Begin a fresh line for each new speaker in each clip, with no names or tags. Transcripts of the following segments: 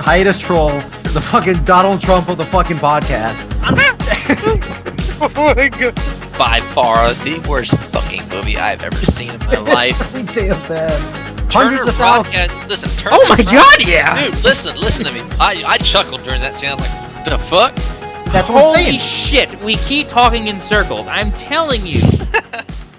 hiatus troll, the fucking Donald Trump of the fucking podcast.
Oh my god.
By far the worst fucking movie I've ever seen in my life.
It's pretty damn bad.
Turner
Hundreds of thousands.
Broadcast, listen, Turner
Oh my god, yeah!
Dude, listen to me. I chuckled during that scene. I was like, the fuck?
That's what I'm
Holy
saying.
shit, we keep talking in circles. I'm telling you.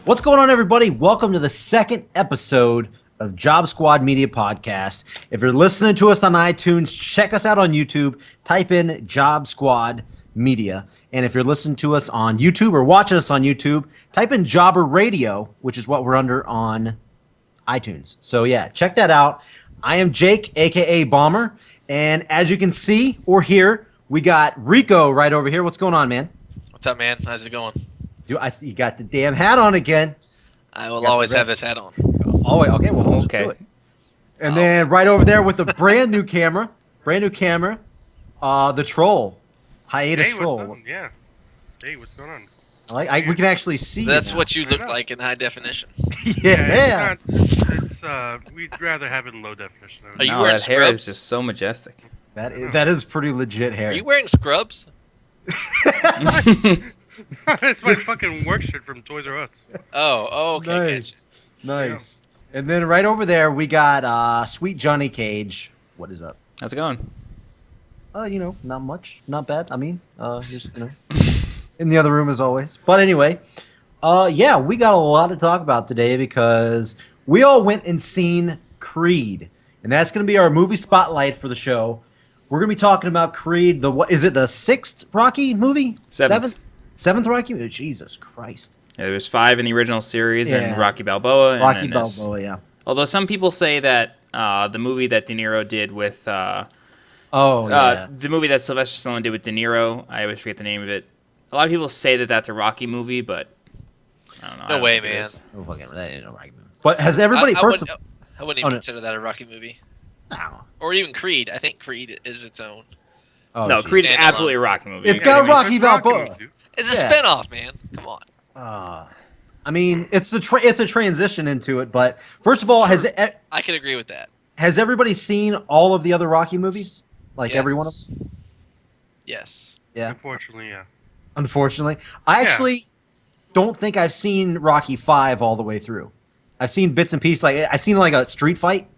What's going on, everybody? Welcome to the second episode of Jobsquad Media Podcast. If you're listening to us on iTunes, check us out on YouTube. Type in Jobsquad Media. And if you're listening to us on YouTube or watching us on YouTube, type in Jobber Radio, which is what we're under on iTunes. So yeah, check that out. I am Jake, aka Bomber, and as you can see or hear, we got Rico right over here. What's going on, man?
What's up, man? How's it going?
Dude, I see you got the damn hat on again.
I will always have this hat on.
Oh, wait, okay, well, let's do it. And then right over there with a brand new camera, the troll, hiatus troll.
Yeah. Hey, what's going on?
We can actually see.
That's
you now.
what you look like in high definition.
Yeah.
We'd rather have it in low definition.
Are you
No,
wearing
that hair
scrubs?
is just so majestic.
That is pretty legit hair.
Are you wearing scrubs?
It's my fucking work shirt from Toys R Us.
Oh, okay.
Nice. And then right over there we got SweetJohnnyCage. What is up?
How's it going?
Not much, not bad. I mean, just in the other room as always. But anyway, yeah, we got a lot to talk about today because we all went and seen Creed, and that's going to be our movie spotlight for the show. We're going to be talking about Creed. Is it the sixth Rocky movie? Seventh Rocky? Oh, Jesus Christ.
Yeah, there was 5 in the original series,
Yeah.
and Rocky Balboa.
Rocky Balboa, yeah.
Although some people say that the movie that De Niro did with...
The
movie that Sylvester Stallone did with De Niro, I always forget the name of it. A lot of people say that that's a Rocky movie, but I don't know.
No way, man.
Oh, fucking, that ain't no Rocky movie. But has everybody...
I wouldn't even consider that a Rocky movie.
No.
Or even Creed. I think Creed is its own.
Oh,
no,
geez.
Creed is
Standalone.
absolutely a Rocky movie.
It's got Rocky Balboa.
It's a spinoff, man. Come on.
I mean, it's a transition into it, but first of all,
I can agree with that.
has everybody seen all of the other Rocky movies? Like
Yes.
every one of them?
Yes.
Yeah.
Unfortunately, yeah.
Unfortunately, I actually don't think I've seen Rocky 5 all the way through. I've seen bits and pieces. Like I've seen like a street fight,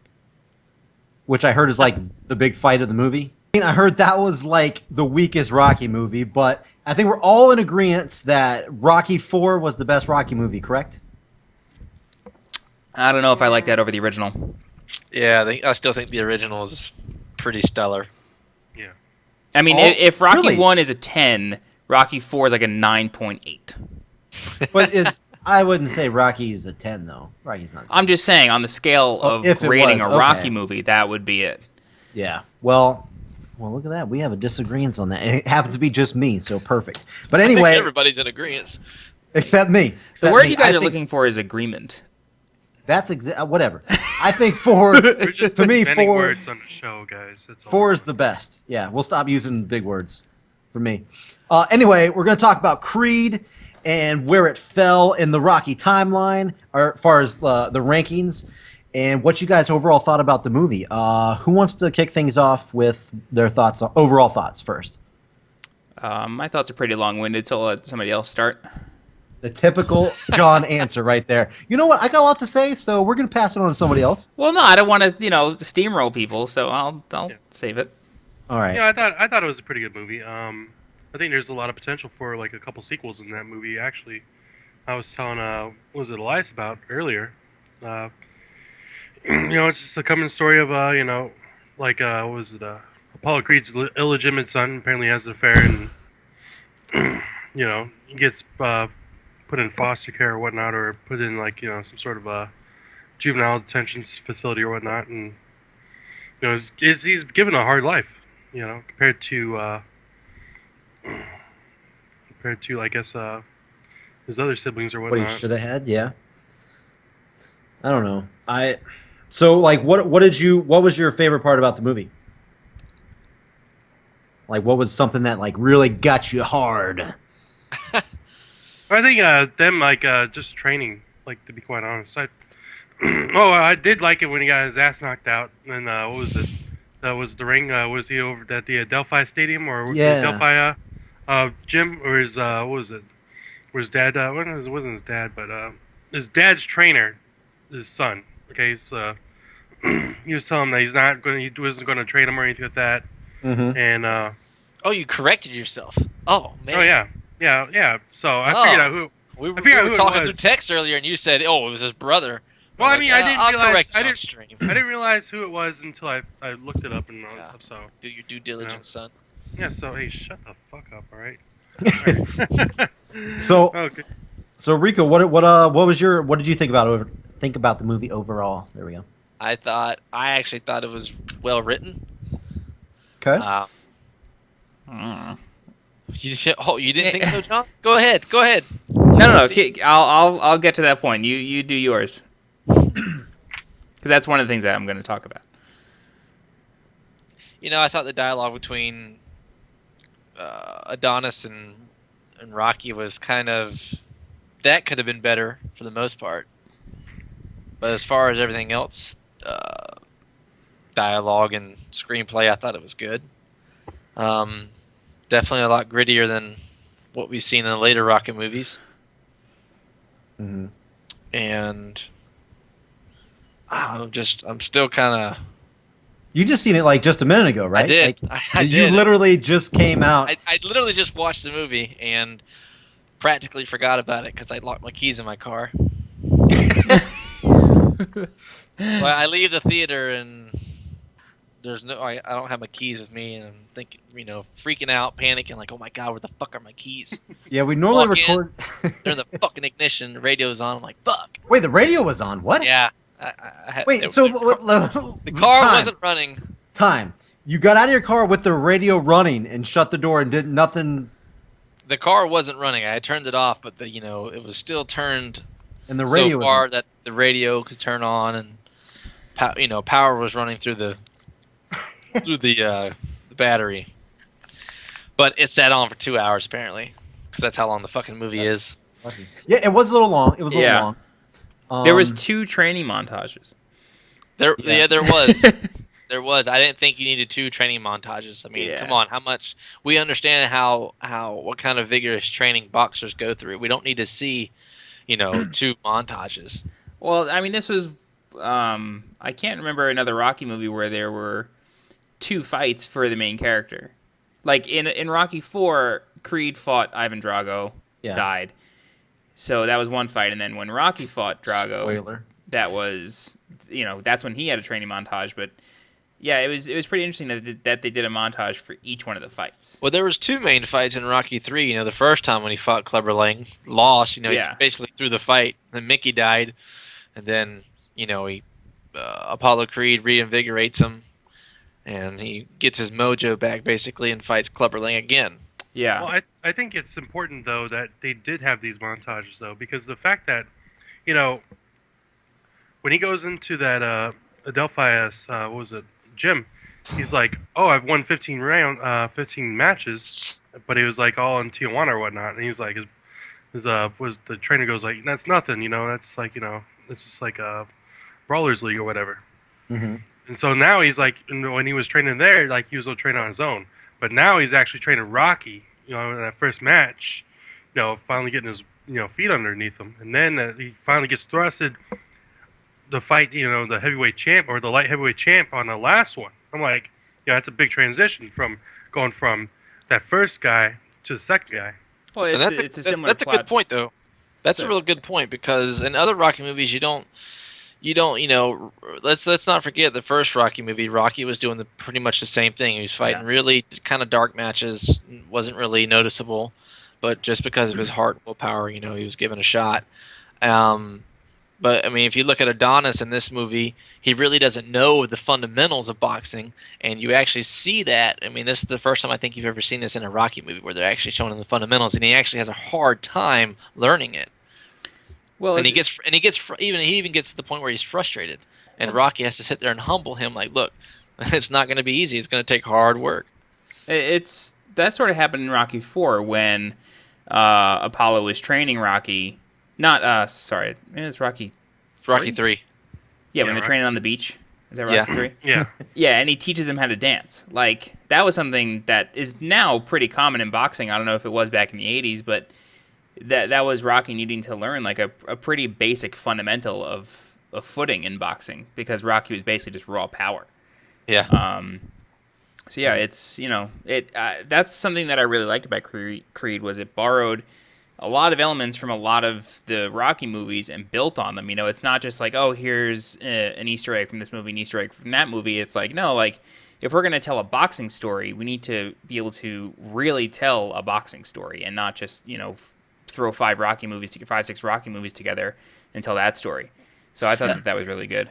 which I heard is like the big fight of the movie. I heard that was like the weakest Rocky movie, but I think we're all in agreement that Rocky 4 was the best Rocky movie, correct?
I don't know if I like that over the original.
Yeah, I still think the original is pretty stellar.
Yeah.
I mean, if Rocky
really?
1 is a 10, Rocky 4 is like a 9.8.
But I wouldn't say Rocky is a 10, though. Rocky's not.
I'm just saying, on the scale of
if it
grading
was,
a Rocky
okay.
movie, that would be it.
Yeah. Well, look at that. We have a disagreement on that. It happens to be just me, so perfect. But
I think
anyway,
everybody's in agreement.
except me.
The word you guys are looking for is agreement.
That's whatever. I think 4
We're just
to me
inventing
4
words on the show, guys. That's all.
4 is the best. Yeah, we'll stop using big words for me. Anyway, we're going to talk about Creed and where it fell in the Rocky timeline, or as far as the rankings, and what you guys overall thought about the movie. Who wants to kick things off with their thoughts, overall thoughts first?
My thoughts are pretty long-winded, so I'll let somebody else start.
The typical John answer right there. You know what? I got a lot to say, so we're going to pass it on to somebody else.
Well, no, I don't want to, steamroll people, so I'll save it.
All right.
Yeah, I thought it was a pretty good movie. I think there's a lot of potential for like a couple sequels in that movie. Actually, I was telling Elias about earlier. It's just a common story of what was it? Apollo Creed's illegitimate son apparently has an affair, and he gets put in foster care or whatnot, or put in some sort of a juvenile detention facility or whatnot, and he's given a hard life, compared to I guess his other siblings or whatnot.
What he should have had, yeah. I don't know. What was your favorite part about the movie? Like, what was something that like really got you hard?
I think them just training, to be quite honest. I did like it when he got his ass knocked out. And what was it? was the ring. Was he over at the Delphi Stadium or
Yeah.
the Delphi gym, or his what was it? Where his dad? It wasn't his dad, but his dad's trainer, his son. Okay, so he was telling him that he wasn't going to trade him or anything like that.
Mm-hmm.
And
Oh, you corrected yourself. Oh man.
oh yeah. So I figured out who.
We were,
I figured out
we
who
were
it
talking
was.
through text earlier, and you said, "Oh, it was his brother."
Well,
I'm
I mean,
like,
I didn't
I'll
realize.
correct you
I
on
didn't.
stream.
I didn't realize who it was until I looked it up and all that
Yeah.
stuff. So
Do your due diligence, son.
yeah. So hey, shut the fuck up, all right?
So,
Okay.
so Rico, what did you think about the movie overall? There we go.
I actually thought it was well written.
Okay.
You didn't think so, John? Go ahead.
No. Okay, I'll get to that point. You do yours, because that's one of the things that I'm going to talk about.
I thought the dialogue between Adonis and Rocky was kind of, that could have been better for the most part. But as far as everything else, dialogue and screenplay, I thought it was good. Definitely a lot grittier than what we've seen in the later Rocky movies.
Mm-hmm.
And I'm still kind of.
You just seen it like just a minute ago, right?
I did.
Like,
I
you
did.
literally just came out.
I literally just watched the movie and practically forgot about it because I locked my keys in my car. Well, I leave the theater and I don't have my keys with me, and I'm thinking, freaking out, panicking, like, oh my god, where the fuck are my keys?
Yeah, we normally
Walk in.
record.
They're in the fucking ignition. The radio's on. I'm like, fuck.
Wait, the radio was on. What?
Yeah. I had,
Wait,
it-
so
the car wasn't running.
Time. You got out of your car with the radio running and shut the door and did nothing,
The car wasn't running. I had turned it off, but it was still turned
and the radio
so
was
far
on.
that the radio could turn on, and power was running through the the battery. But it sat on for 2 hours apparently, because that's how long the fucking movie is.
Yeah, it was a little long. It was a little
Yeah.
long.
There was 2 training montages.
There was. There was. I didn't think you needed 2 training montages. I mean,
Yeah.
come on, how much we understand what kind of vigorous training boxers go through. We don't need to see, 2 montages.
Well, I mean, this was I can't remember another Rocky movie where there were 2 fights for the main character. Like in Rocky 4, Creed fought Ivan Drago, died. So that was one fight, and then when Rocky fought Drago,
Spoiler.
that was that's when he had a training montage. But yeah, it was pretty interesting that they did a montage for each one of the fights.
Well, there was 2 main fights in Rocky 3. The first time when he fought Clubber Lang, lost. He basically threw the fight. Then Mickey died, and then he Apollo Creed reinvigorates him, and he gets his mojo back basically and fights Clubber Lang again.
Yeah.
Well, I think it's important though that they did have these montages though, because the fact that when he goes into that Adelphi what was it, gym, he's like, oh, I've won 15 matches, but he was like all in Tijuana or whatnot, and he was like, was the trainer goes like, that's nothing, that's like, it's just like a Brawlers League or whatever.
Mm-hmm.
And so now he's like, when he was training there, like he was training on his own, but now he's actually training Rocky, in that first match, finally getting his feet underneath him, and then he finally gets thrusted the fight, the heavyweight champ or the light heavyweight champ on the last one. I'm like, that's a big transition from going from that first guy to the second guy.
Well,
And
it's a similar
That's a
plot.
good point, though. That's a real good point, because in other Rocky movies, you don't. Let's not forget the first Rocky movie. Rocky was doing pretty much the same thing. He was fighting really kind of dark matches, wasn't really noticeable, but just because of his heart and willpower, he was given a shot. But I mean, if you look at Adonis in this movie, he really doesn't know the fundamentals of boxing, and you actually see that. I mean, this is the first time I think you've ever seen this in a Rocky movie where they're actually showing him the fundamentals, and he actually has a hard time learning it.
Well,
And he even gets to the point where he's frustrated, and Rocky has to sit there and humble him, like, look, it's not going to be easy. It's going to take hard work.
That sort of happened in Rocky 4 when Apollo was training Rocky. Not sorry, it's Rocky.
It's Rocky 3.
Yeah, when they're training on the beach. Is that Rocky 3?
Yeah.
Yeah, and he teaches him how to dance. Like, that was something that is now pretty common in boxing. I don't know if it was back in the 80s, but that was Rocky needing to learn, like, a pretty basic fundamental of footing in boxing, because Rocky was basically just raw power.
Yeah.
So, yeah, it's, that's something that I really liked about Creed, was it borrowed a lot of elements from a lot of the Rocky movies and built on them. It's not just like, oh, here's an Easter egg from this movie, an Easter egg from that movie. It's like, no, like, if we're going to tell a boxing story, we need to be able to really tell a boxing story and not just, throw 6 Rocky movies together and tell that story. So I thought that was really good.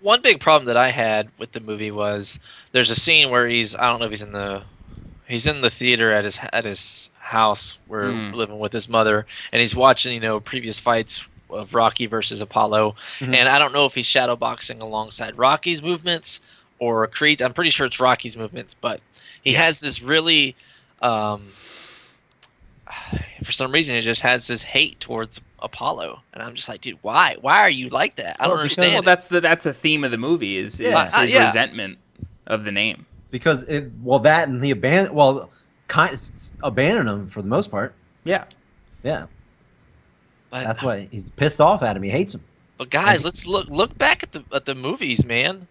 One big problem that I had with the movie was there's a scene where I don't know if he's in the theater at his house where living with his mother, and he's watching previous fights of Rocky versus Apollo, and I don't know if he's shadow boxing alongside Rocky's movements or Creed's. I'm pretty sure it's Rocky's movements, but he has this really for some reason he just has this hate towards Apollo, and I'm just like, dude, why are you like that? I don't understand.
Well, that's the theme of the movie is his resentment of the name,
because that and the abandon him for the most part.
Yeah.
But that's why he's pissed off at him. He hates him.
But guys, let's look back at the movies, man.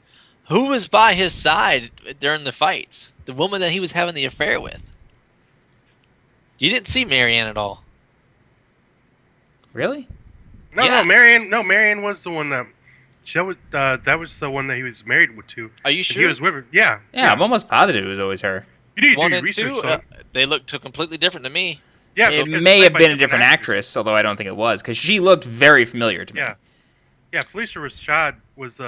Who was by his side during the fights? The woman that he was having the affair with. You didn't see Marianne at all.
Really?
No, Marianne was the one that was the one that he was married to.
Are you sure?
He was with her. Yeah.
I'm almost positive it was always her.
You need to
One
do your
and
research,
two, they looked completely different to me.
Yeah,
it may have been a different actress, although I don't think it was, because she looked very familiar to me.
Yeah. Felicia Rashad was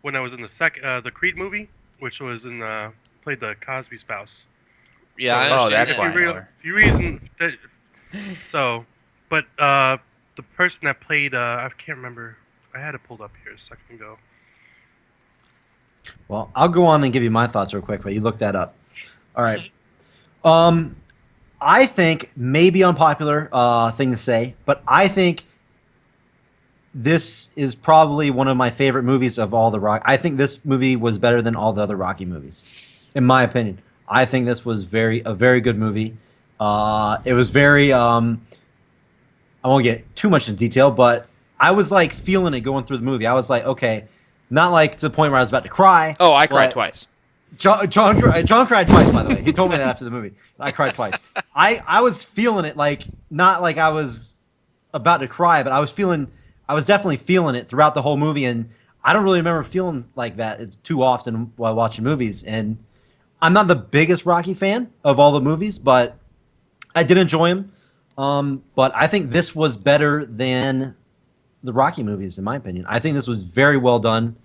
when I was in the Creed movie, which was played the Cosby spouse.
Yeah,
so,
I understand
that's
that.
why I know her.
Few reason that. So, but the person that played I can't remember. I had it pulled up here a second ago.
Well, I'll go on and give you my thoughts real quick, but you look that up. All right. I think maybe unpopular thing to say, but I think this is probably one of my favorite movies of all the Rock. I think this movie was better than all the other Rocky movies, in my opinion. I think this was a very good movie. It was very. I won't get too much in detail, but I was like feeling it going through the movie. I was like, okay, not like to the point where I was about to cry.
Oh, I cried twice.
John cried twice, by the way. He told me that after the movie. I cried twice. I was feeling it, like, not like I was about to cry, but I was definitely feeling it throughout the whole movie, and I don't really remember feeling like that too often while watching movies. And I'm not the biggest Rocky fan of all the movies, but I did enjoy him. But I think this was better than the Rocky movies, in my opinion. I think this was very well done,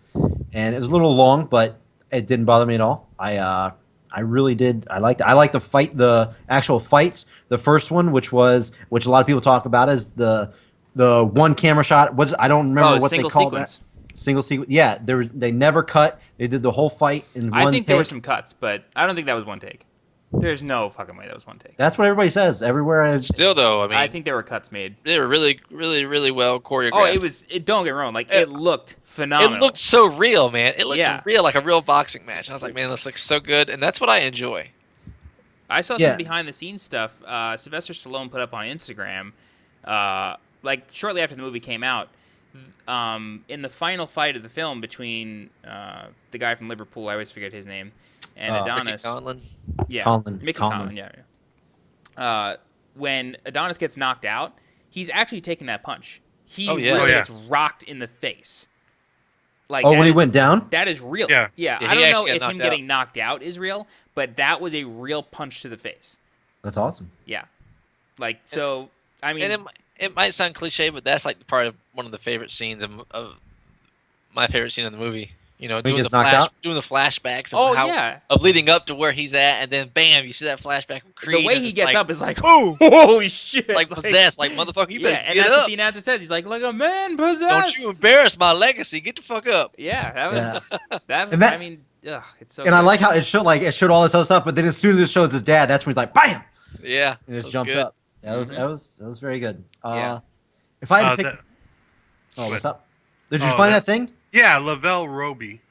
and it was a little long, but it didn't bother me at all. I really did. I liked it. I liked the actual fights. The first one, which a lot of people talk about, is the one camera shot. I don't remember what they called that. Single sequence. Yeah, they never cut. They did the whole fight in one take.
I think there were some cuts, but I don't think that was one take. There's no fucking way that was one take.
That's what everybody says. Everywhere.
Still, though,
I think there were cuts made.
They were really, really, really well choreographed.
Oh, don't get me wrong. Like, it looked phenomenal.
It looked so real, man. It looked real, like a real boxing match. I was like, man, this looks so good, and that's what I enjoy.
I saw some behind-the-scenes stuff. Sylvester Stallone put up on Instagram, like shortly after the movie came out. In the final fight of the film between the guy from Liverpool, I always forget his name, and Adonis.
Mickey Conlan?
Yeah, Mickey Conlan. Yeah. When Adonis gets knocked out, he's actually taking that punch. He really gets rocked in the face. Like,
when he went down?
That is real.
Yeah.
I don't know if him getting knocked out is real, but that was a real punch to the face.
That's awesome.
Yeah. Like, so, I mean...
And it might sound cliche, but that's like part of one of the favorite scenes of my favorite scene in the movie. You know, doing the flashbacks of leading up to where he's at, and then bam, you see that flashback of Creed.
The way he gets up is like, oh, holy shit!
Like possessed, like motherfucker, you better
and
get
that's
up.
what the announcer says. He's like a man possessed.
Don't you embarrass my legacy. Get the fuck up.
Yeah, that was I mean, it's so.
And I like how it showed all this other stuff, but then as soon as it shows his dad, that's when he's like, bam!
Yeah,
and just jumped up. Yeah, that was very good. If I had to pick, what's up? Did you find that thing?
Yeah, Lavelle Roby.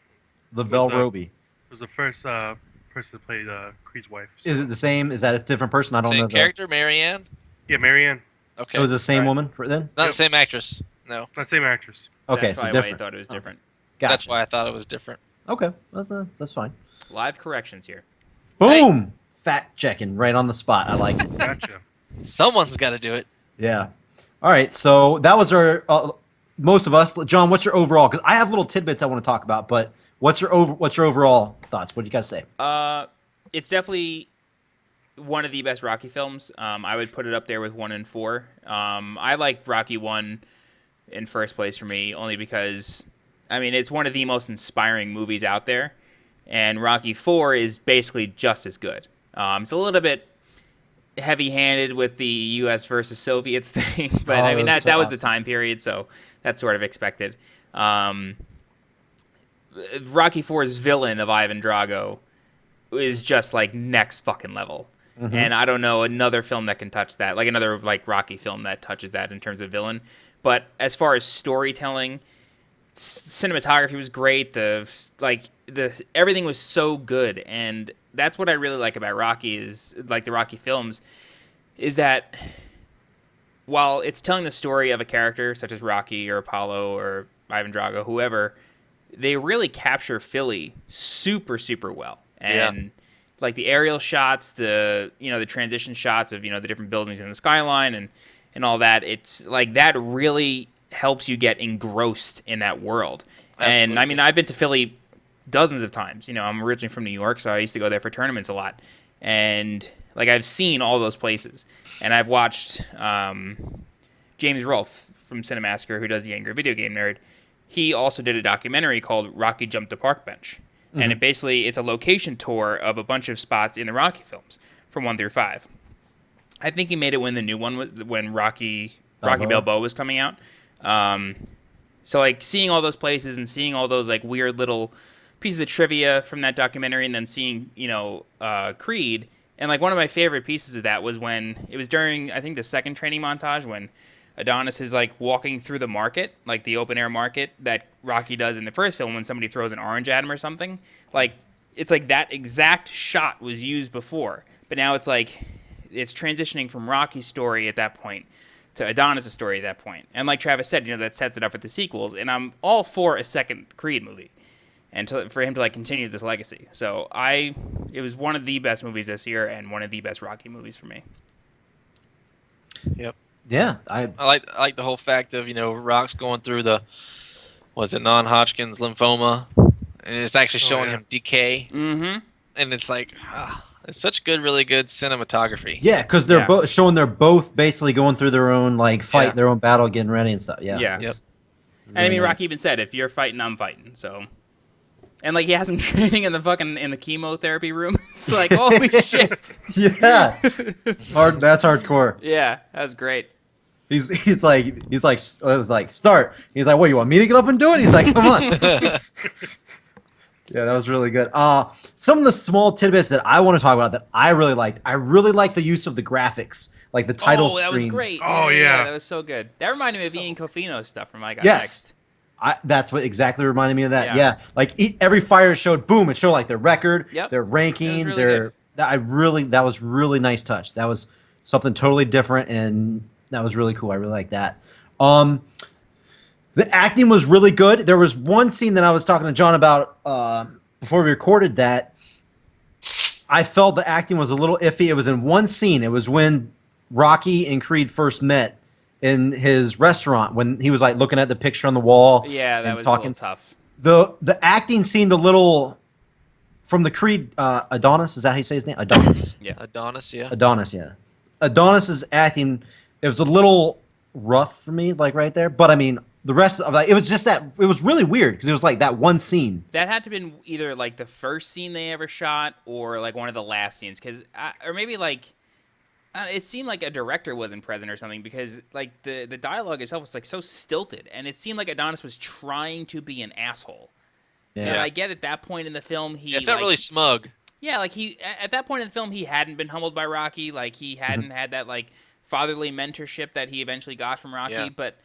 Lavelle Roby.
It was the first person to play Creed's wife. So.
Is it the same? Is that a different person? I don't know.
Same character, Marianne.
Yeah, Marianne.
Okay.
So is it the same woman then?
Not the same actress. No.
Not the same actress.
Okay,
That's
so
why
different.
I thought it was different.
Gotcha.
That's why I thought it was different.
Okay, that's fine.
Live corrections here.
Boom! Fact checking right on the spot. I like it.
Gotcha.
Someone's got to do it.
Yeah. All right. So that was our most of us. John, what's your overall? Because I have little tidbits I want to talk about, but what's your overall thoughts? What do you guys say?
It's definitely one of the best Rocky films. I would put it up there with 1 and 4. I like Rocky 1 in first place for me, only because, I mean, it's one of the most inspiring movies out there, and Rocky 4 is basically just as good. It's a little bit heavy-handed with the U.S. versus Soviets thing, but I mean that was awesome. The time period, so that's sort of expected. Rocky 4's villain of Ivan Drago is just like next fucking level. Mm-hmm. And I don't know another film that can touch that, like another like Rocky film that touches that in terms of villain. But as far as storytelling, cinematography was great. Everything was so good, and that's what I really like about Rocky is like the Rocky films, is that while it's telling the story of a character such as Rocky or Apollo or Ivan Drago, whoever, they really capture Philly super, super well. And like the aerial shots, the transition shots of, the different buildings in the skyline and all that, it's like that really helps you get engrossed in that world. Absolutely. And I mean, I've been to Philly dozens of times. I'm originally from New York, so I used to go there for tournaments a lot. And like I've seen all those places. And I've watched James Rolfe from Cinemassacre, who does the Angry Video Game Nerd. He also did a documentary called Rocky Jumped the Park Bench. Mm-hmm. And it's a location tour of a bunch of spots in the Rocky films from 1 through 5. I think he made it when the new one when Rocky Balboa was coming out. So like seeing all those places and seeing all those like weird little pieces of trivia from that documentary, and then seeing Creed, and like one of my favorite pieces of that was when it was during I think the second training montage when Adonis is like walking through the market, like the open air market that Rocky does in the first film when somebody throws an orange at him or something. Like it's like that exact shot was used before, but now it's like it's transitioning from Rocky's story at that point to Adonis' story at that point. And like Travis said, that sets it up for the sequels, and I'm all for a second Creed movie and for him to like continue this legacy. So it was one of the best movies this year and one of the best Rocky movies for me.
Yep.
Yeah, I
like the whole fact of Rock's going through the non-Hodgkin's lymphoma, and it's actually showing him decay.
Mm-hmm.
And it's like it's such really good cinematography.
Yeah, because they're both showing they're both basically going through their own like fight, their own battle, getting ready and stuff. Yeah.
Yeah.
Yep.
And I mean, Rocky even said, "If you're fighting, I'm fighting." So, and like he has him training in the chemotherapy room. It's like holy shit.
Yeah. That's hardcore.
Yeah, that was great.
He's like start. He's like, what, you want me to get up and do it? He's like, come on. Yeah, that was really good. Some of the small tidbits that I want to talk about that I really liked. I really liked the use of the graphics, like the title screens.
Oh, that was great.
Oh, yeah.
That was so good. That reminded me of Ian Cofino's stuff from I Got Next.
That's what exactly reminded me of that. Yeah, like every fighter showed, boom, it showed like their record, their ranking, that was really nice touch. That was something totally different, and that was really cool. I really like that. The acting was really good. There was one scene that I was talking to John about before we recorded that I felt the acting was a little iffy. It was in one scene. It was when Rocky and Creed first met in his restaurant when he was like looking at the picture on the wall.
Yeah, that was
talking.
A little tough.
The acting seemed a little from the Creed Adonis. Is that how you say his name? Adonis.
Yeah, Adonis. Yeah.
Adonis. Yeah. Adonis's acting. It was a little rough for me, like right there. But I mean, the rest of it was just that it was really weird because it was like that one scene.
That had to have been either like the first scene they ever shot or like one of the last scenes, or maybe like it seemed like a director wasn't present or something because like the dialogue itself was like so stilted, and it seemed like Adonis was trying to be an asshole. Yeah. And I get at that point in the film he
felt really smug.
Yeah, like at that point in the film he hadn't been humbled by Rocky, like he hadn't had that like fatherly mentorship that he eventually got from Rocky, but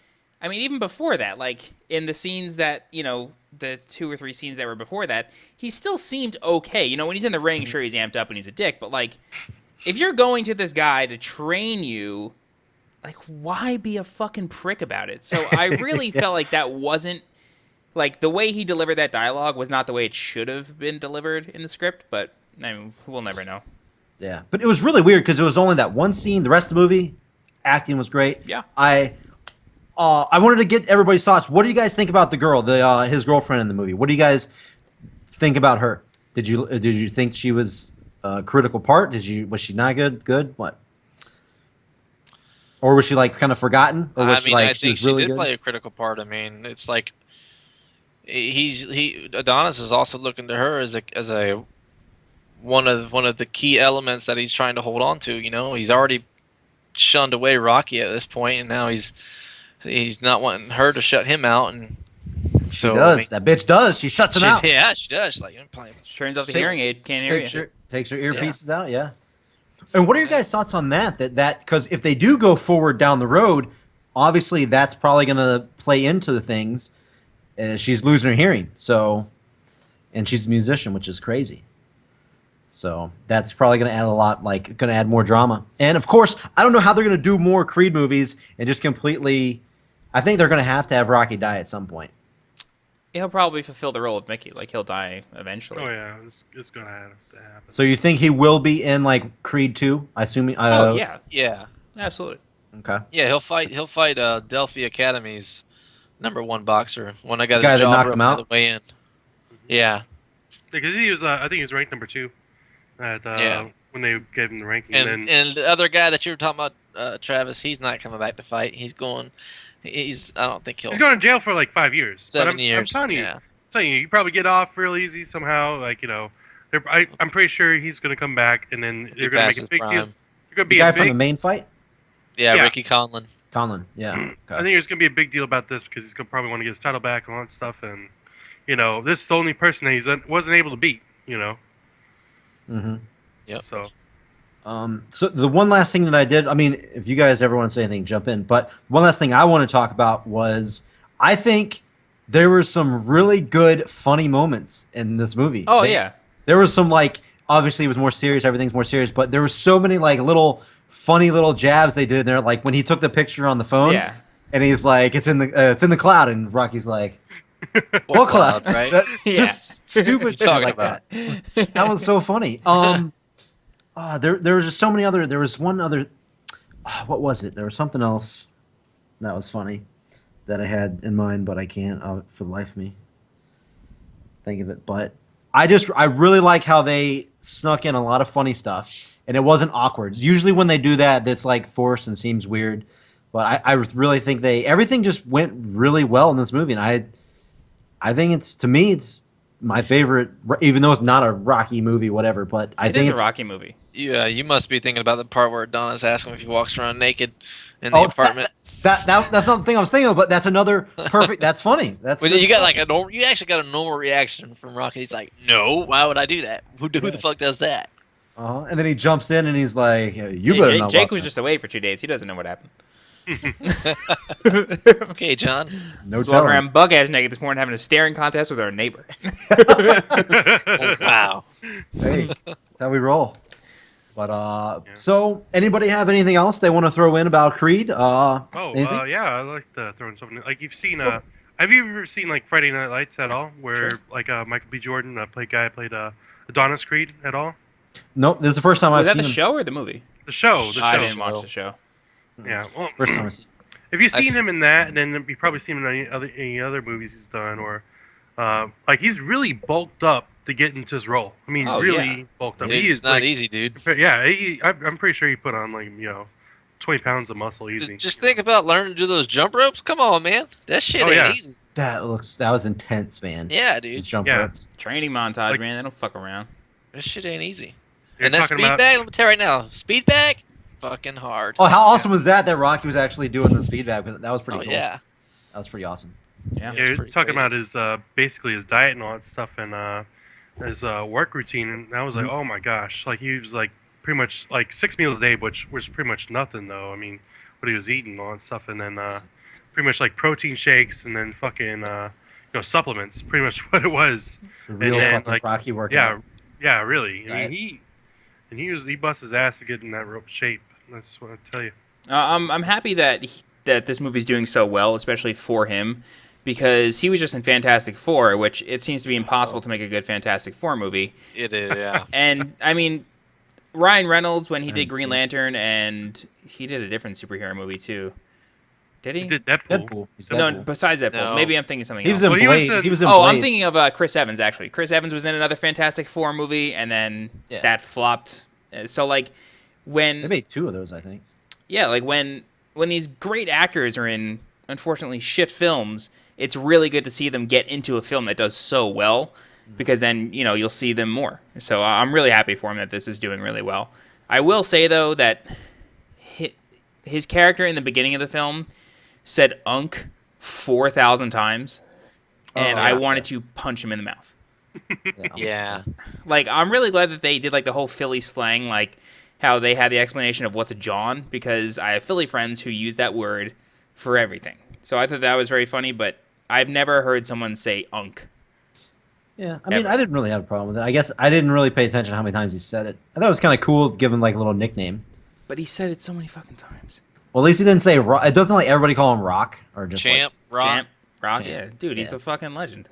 I mean, even before that, like in the scenes that, the 2 or 3 scenes that were before that, he still seemed okay. When he's in the ring, sure, he's amped up and he's a dick, but like, if you're going to this guy to train you, like, why be a fucking prick about it? So I really felt like that wasn't, like, the way he delivered that dialogue was not the way it should have been delivered in the script, but, I mean, we'll never know.
Yeah, but it was really weird because it was only that one scene. The rest of the movie, acting was great.
Yeah.
I wanted to get everybody's thoughts. What do you guys think about the girl, his girlfriend in the movie? What do you guys think about her? Did you think she was a critical part? Was she not good? Good? What? Or was she like kind of forgotten? Or was
I think
she really
did
good?
Play a critical part. I mean, it's like Adonis is also looking to her as a one of the key elements that he's trying to hold on to. He's already shunned away Rocky at this point, and now he's not wanting her to shut him out. And
she does. That bitch does. She shuts him out.
Yeah, she does. Like,
she turns off the hearing aid. Can't hear you.
Takes her earpieces out. Yeah. And what are your guys' thoughts on that? That because if they do go forward down the road, obviously that's probably going to play into the things. She's losing her hearing, and she's a musician, which is crazy. So that's probably going to add a lot, like going to add more drama. And of course, I don't know how they're going to do more Creed movies and just completely. I think they're going to have Rocky die at some point.
He'll probably fulfill the role of Mickey. Like, he'll die eventually.
Oh yeah, it's going to have to happen.
So you think he will be in like Creed 2? I assume.
Oh yeah,
yeah,
absolutely.
Okay. Yeah, he'll fight Delphi Academy's #1 boxer. When I got
the guy
the
that knocked him out
the way in. Yeah.
Because he was, I think he was ranked #2 when they gave him the ranking.
And the other guy that you were talking about, Travis, he's not coming back to fight. He's going. I don't think
he's going to jail for like 5 years.
7 years.
I'm telling you, you probably get off real easy somehow. Like, I'm pretty sure he's going to come back, and then they're going to make a big deal. They're going to be
the guy from the main fight.
Yeah, Ricky Conlon.
Yeah. Okay.
I think there's going to be a big deal about this because he's going to probably want to get his title back and all that stuff, and this is the only person that he wasn't able to beat.
Mm-hmm.
Yeah.
So
the one last thing that I did, I mean, if you guys ever want to say anything, jump in. But one last thing I want to talk about was I think there were some really good, funny moments in this movie.
Oh, yeah.
There was some, like, obviously it was more serious, everything's more serious, but there were so many, like, funny little jabs they did in there. Like when he took the picture on the phone, and he's like, it's in the cloud, and Rocky's like, what cloud?
Right?
Just stupid shit like that. That was so funny. There was just so many other. There was one other. What was it? There was something else that was funny that I had in mind, but I can't for the life of me think of it. But I really like how they snuck in a lot of funny stuff, and it wasn't awkward. Usually when they do that, that's like forced and seems weird. But I really think everything just went really well in this movie, and I think it's my favorite, even though it's not a Rocky movie, whatever. But I think
it's a Rocky movie.
Yeah, you must be thinking about the part where Donna's asking if he walks around naked in the apartment.
That's not the thing I was thinking of, but that's another perfect. That's funny. That's
you got like you actually got a normal reaction from Rocky. He's like, "No, why would I do that? Who the fuck does that?"
And then he jumps in and he's like, "You better not."
Jake was just away for 2 days. He doesn't know what happened.
Okay, John.
No
telling. Walking around bug ass naked this morning, having a staring contest with our neighbor.
Oh, wow.
Hey, that's how we roll. But so anybody have anything else they want to throw in about Creed?
Yeah, I like to throw in something. Like you've seen, have you ever seen like Friday Night Lights at all? Where like Michael B. Jordan played Adonis Creed at all?
Nope, this is the first time I've seen.
Was that the show or the movie?
The show.
I didn't watch the show.
Yeah, well,
first time I've seen.
If you've seen him in that, and then you've probably seen him in any other movies he's done, or like he's really bulked up to get into his role. I mean, bulked up.
It's not easy, dude.
Yeah, I'm pretty sure he put on 20 pounds of muscle easy.
Just think about learning to do those jump ropes. Come on, man. That shit ain't easy.
That was intense, man.
Yeah, dude.
These jump ropes.
Training montage, man. They don't fuck around.
That shit ain't easy. And that speed bag, let me tell you right now, speed bag, fucking hard.
Oh, how awesome was that Rocky was actually doing the speed bag? That was pretty cool.
Yeah.
That was pretty awesome.
Yeah, you're talking about his basically his diet and all that stuff, and his work routine, and I was like, oh my gosh, like he was like pretty much like 6 meals a day, which was pretty much nothing though. I mean, what he was eating and all that stuff, and then pretty much like protein shakes and then fucking supplements. Pretty much what it was.
The real
then,
fucking
like,
Rocky workout.
Yeah, really. I
Right.
mean, he bust his ass to get in that rope shape. That's what I tell you.
I'm happy that this movie's doing so well, especially for him, because he was just in Fantastic Four, which it seems to be impossible to make a good Fantastic Four movie.
It is, yeah.
And I mean, Ryan Reynolds when he did
haven't
Green
seen
Lantern, and he did a different superhero movie too. Did he?
He did Deadpool.
Deadpool. He's
No,
Deadpool.
besides Deadpool.
No.
Maybe I'm thinking something
He
else.
was in
Well, he was,
Blade. He was in
Oh,
Blade.
I'm thinking of Chris Evans, actually. Chris Evans was in another Fantastic Four movie, and then
Yeah.
that flopped. So, like,
They
when...
made 2 of those, I think.
Yeah, like, when these great actors are in, unfortunately, shit films, it's really good to see them get into a film that does so well, because then, you'll see them more. So I'm really happy for him that this is doing really well. I will say, though, that his character in the beginning of the film said "unk" 4,000 times, and
Oh,
I
yeah.
wanted to punch him in the mouth.
Yeah.
Like, I'm really glad that they did, like, the whole Philly slang, like, how they had the explanation of what's a John, because I have Philly friends who use that word for everything. So I thought that was very funny, but I've never heard someone say "unk."
Yeah, I mean,
Ever.
I didn't really have a problem with it. I guess I didn't really pay attention to how many times he said it. I thought it was kind of cool, given like a little nickname.
But he said it so many fucking times.
Well, at least he didn't say Rock. It doesn't like everybody call him Rock or just
Champ, Rock.
Champ, Rock,
Champ.
yeah. Dude, he's
Yeah.
a fucking legend.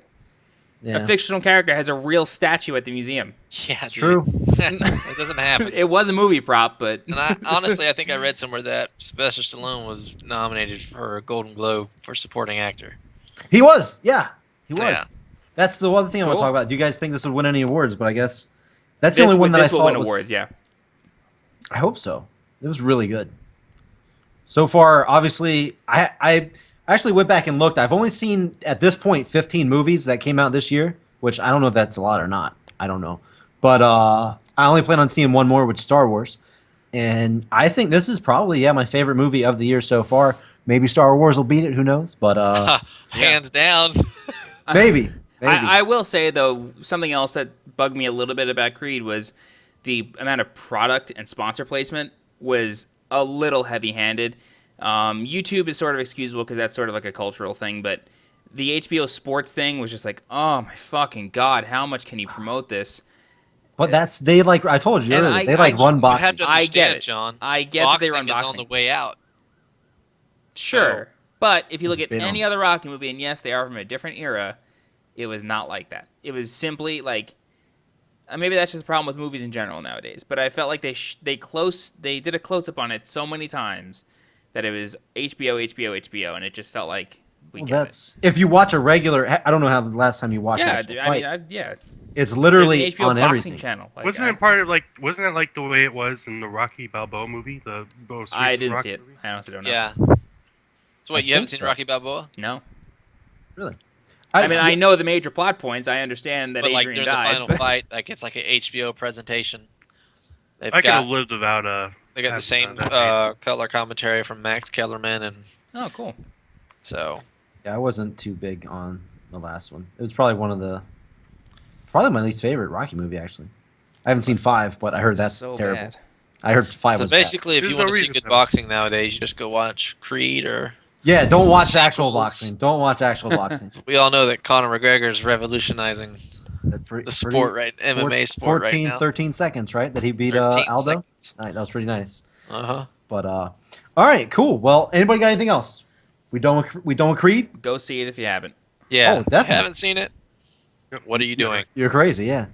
Like, yeah.
A fictional character has a real statue at the museum.
Yeah,
It's
dude.
true.
It doesn't happen.
It was a movie prop, but
And honestly, I think I read somewhere that Sylvester Stallone was nominated for a Golden Globe for supporting actor.
He was. Yeah, he was.
Yeah.
That's the other thing I want to
Cool.
talk about. Do you guys think this would win any awards? But I guess that's the
this,
only one that I
this will
saw.
win
was-
awards, yeah.
I hope so. It was really good. So far, obviously, I actually went back and looked. I've only seen, at this point, 15 movies that came out this year, which I don't know if that's a lot or not. I don't know. But I only plan on seeing one more, which is Star Wars. And I think this is probably, my favorite movie of the year so far. Maybe Star Wars will beat it. Who knows? But
Hands down.
maybe. Maybe.
I will say, though, something else that bugged me a little bit about Creed was the amount of product and sponsor placement was a little heavy-handed. YouTube is sort of excusable because that's sort of like a cultural thing, but the HBO Sports thing was just like, oh my fucking god, how much can you promote this?
But they like I told you
And
earlier,
I-
they like
I-
run
You
boxing.
have to
I
understand,
get it.
John.
I get that they run
is on
boxing.
the way out.
Sure. But if you look at
They don't.
any other Rocky movie, and yes, they are from a different era, it was not like that. It was simply like, maybe that's just a problem with movies in general nowadays. But I felt like they did a close up on it so many times that it was HBO, and it just felt like we
Well,
get
that's if you watch a regular. I don't know how the last time you
it.
watched
Yeah,
an actual
dude,
fight.
I mean, yeah.
It's
There's
literally
an HBO
on
boxing
everything.
channel. Like,
Wasn't it part of Wasn't it like the way it was in the Rocky Balboa movie, the most
I
recent
didn't
Rocky
see it.
movie?
I honestly don't know.
Yeah. So what, you
I
haven't
think
seen
so.
Rocky Balboa?
No.
Really?
I mean, I know the major plot points. I understand that
But like
Adrian
during
died.
the final
but-
fight, like it's like an HBO presentation. They've
I could have
got
lived without
they got the
having
same
that.
color commentary from Max Kellerman, and
Oh, cool.
so
Yeah, I wasn't too big on the last one. It was probably probably my least favorite Rocky movie. Actually, I haven't seen 5, but I heard that's
so
terrible.
bad.
I heard 5
so
was bad.
basically, if
There's
you
no
want to see
reason
good
to.
boxing nowadays, you just go watch Creed, or
Yeah, don't watch actual
Sequels.
boxing. Don't watch actual boxing.
we all know that Conor McGregor is revolutionizing
The
the sport, right? MMA sport
14,
right now.
13 seconds, right? That he beat
13
Aldo.
seconds.
All right, that was pretty nice.
Uh-huh.
But all right, cool. Well, anybody got anything else? We done with Creed?
Go see it if you haven't.
Yeah.
Oh,
If you
definitely.
haven't seen it?
Yep.
What are you doing?
You're crazy, yeah.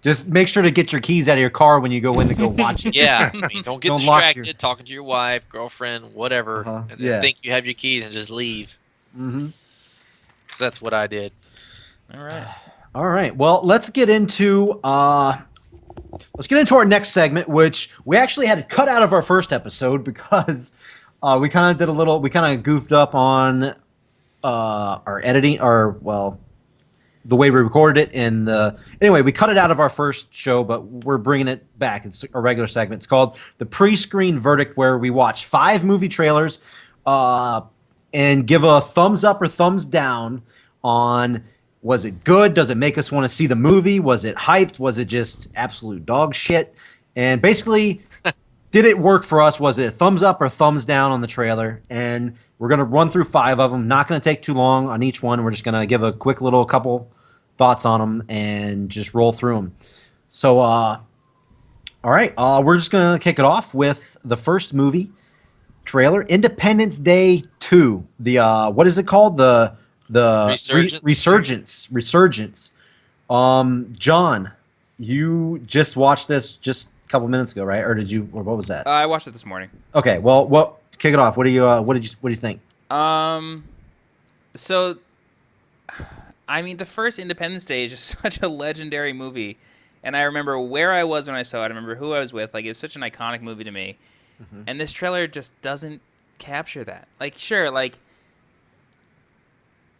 Just make sure to get your keys out of your car when you go in to go watch it.
Yeah, I mean, don't get
Don't lock
distracted
your-
talking to your wife, girlfriend, whatever,
Uh-huh,
and then
yeah.
think you have your keys and just leave.
Mm-hmm.
'Cause that's what I did.
All right.
All right. Well, let's get into our next segment, which we actually had to cut out of our first episode because we kind of goofed up on our editing, the way we recorded it. Anyway, we cut it out of our first show, but we're bringing it back. It's a regular segment. It's called the Pre-Screen Verdict, where we watch 5 movie trailers and give a thumbs up or thumbs down on, was it good? Does it make us want to see the movie? Was it hyped? Was it just absolute dog shit? And basically did it work for us? Was it a thumbs up or thumbs down on the trailer? And we're going to run through 5 of them. Not going to take too long on each one. We're just going to give a quick little couple thoughts on them and just roll through them. So, all right. We're just going to kick it off with the first movie trailer, Independence Day 2. The what is it called? The Resurgence. John, you just watched this just a couple minutes ago, right? Or did you? Or what was that?
I watched it this morning.
Okay. Well, kick it off. What did you think?
So, I mean, the first Independence Day is just such a legendary movie, and I remember where I was when I saw it. I remember who I was with. Like, it was such an iconic movie to me. Mm-hmm. And this trailer just doesn't capture that. Like, sure, like,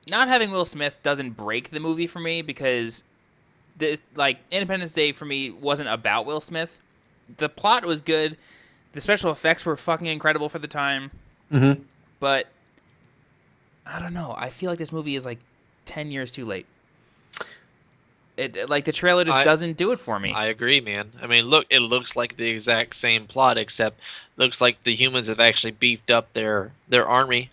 not having Will Smith doesn't break the movie for me because, Independence Day for me wasn't about Will Smith. The plot was good. The special effects were fucking incredible for the time.
Mm-hmm.
But, I don't know. I feel like this movie is, 10 years too late. The trailer just doesn't do it for me.
I agree, man. I mean, look, it looks like the exact same plot, except looks like the humans have actually beefed up their army.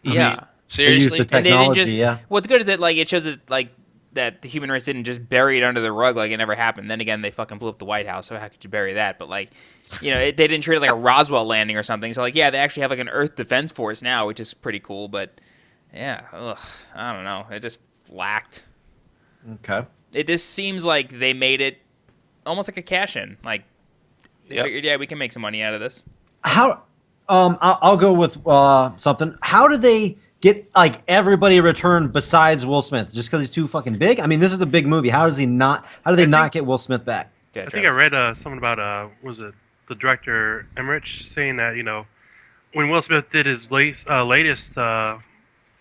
Yeah.
I mean, seriously.
They use the technology,
yeah. What's good is that it shows that that the human race didn't just bury it under the rug like it never happened. Then again, they fucking blew up the White House, so how could you bury that? But they didn't treat it like a Roswell landing or something. So they actually have an Earth Defense Force now, which is pretty cool. But yeah, I don't know. It just lacked.
Okay.
It just seems like they made it almost like a cash-in. They figured, we can make some money out of this.
How? I'll go with something. How do they get everybody returned besides Will Smith? Just because he's too fucking big? I mean, this is a big movie. How do they not get Will Smith back?
I think I read something about was it the director Emmerich saying that when Will Smith did his latest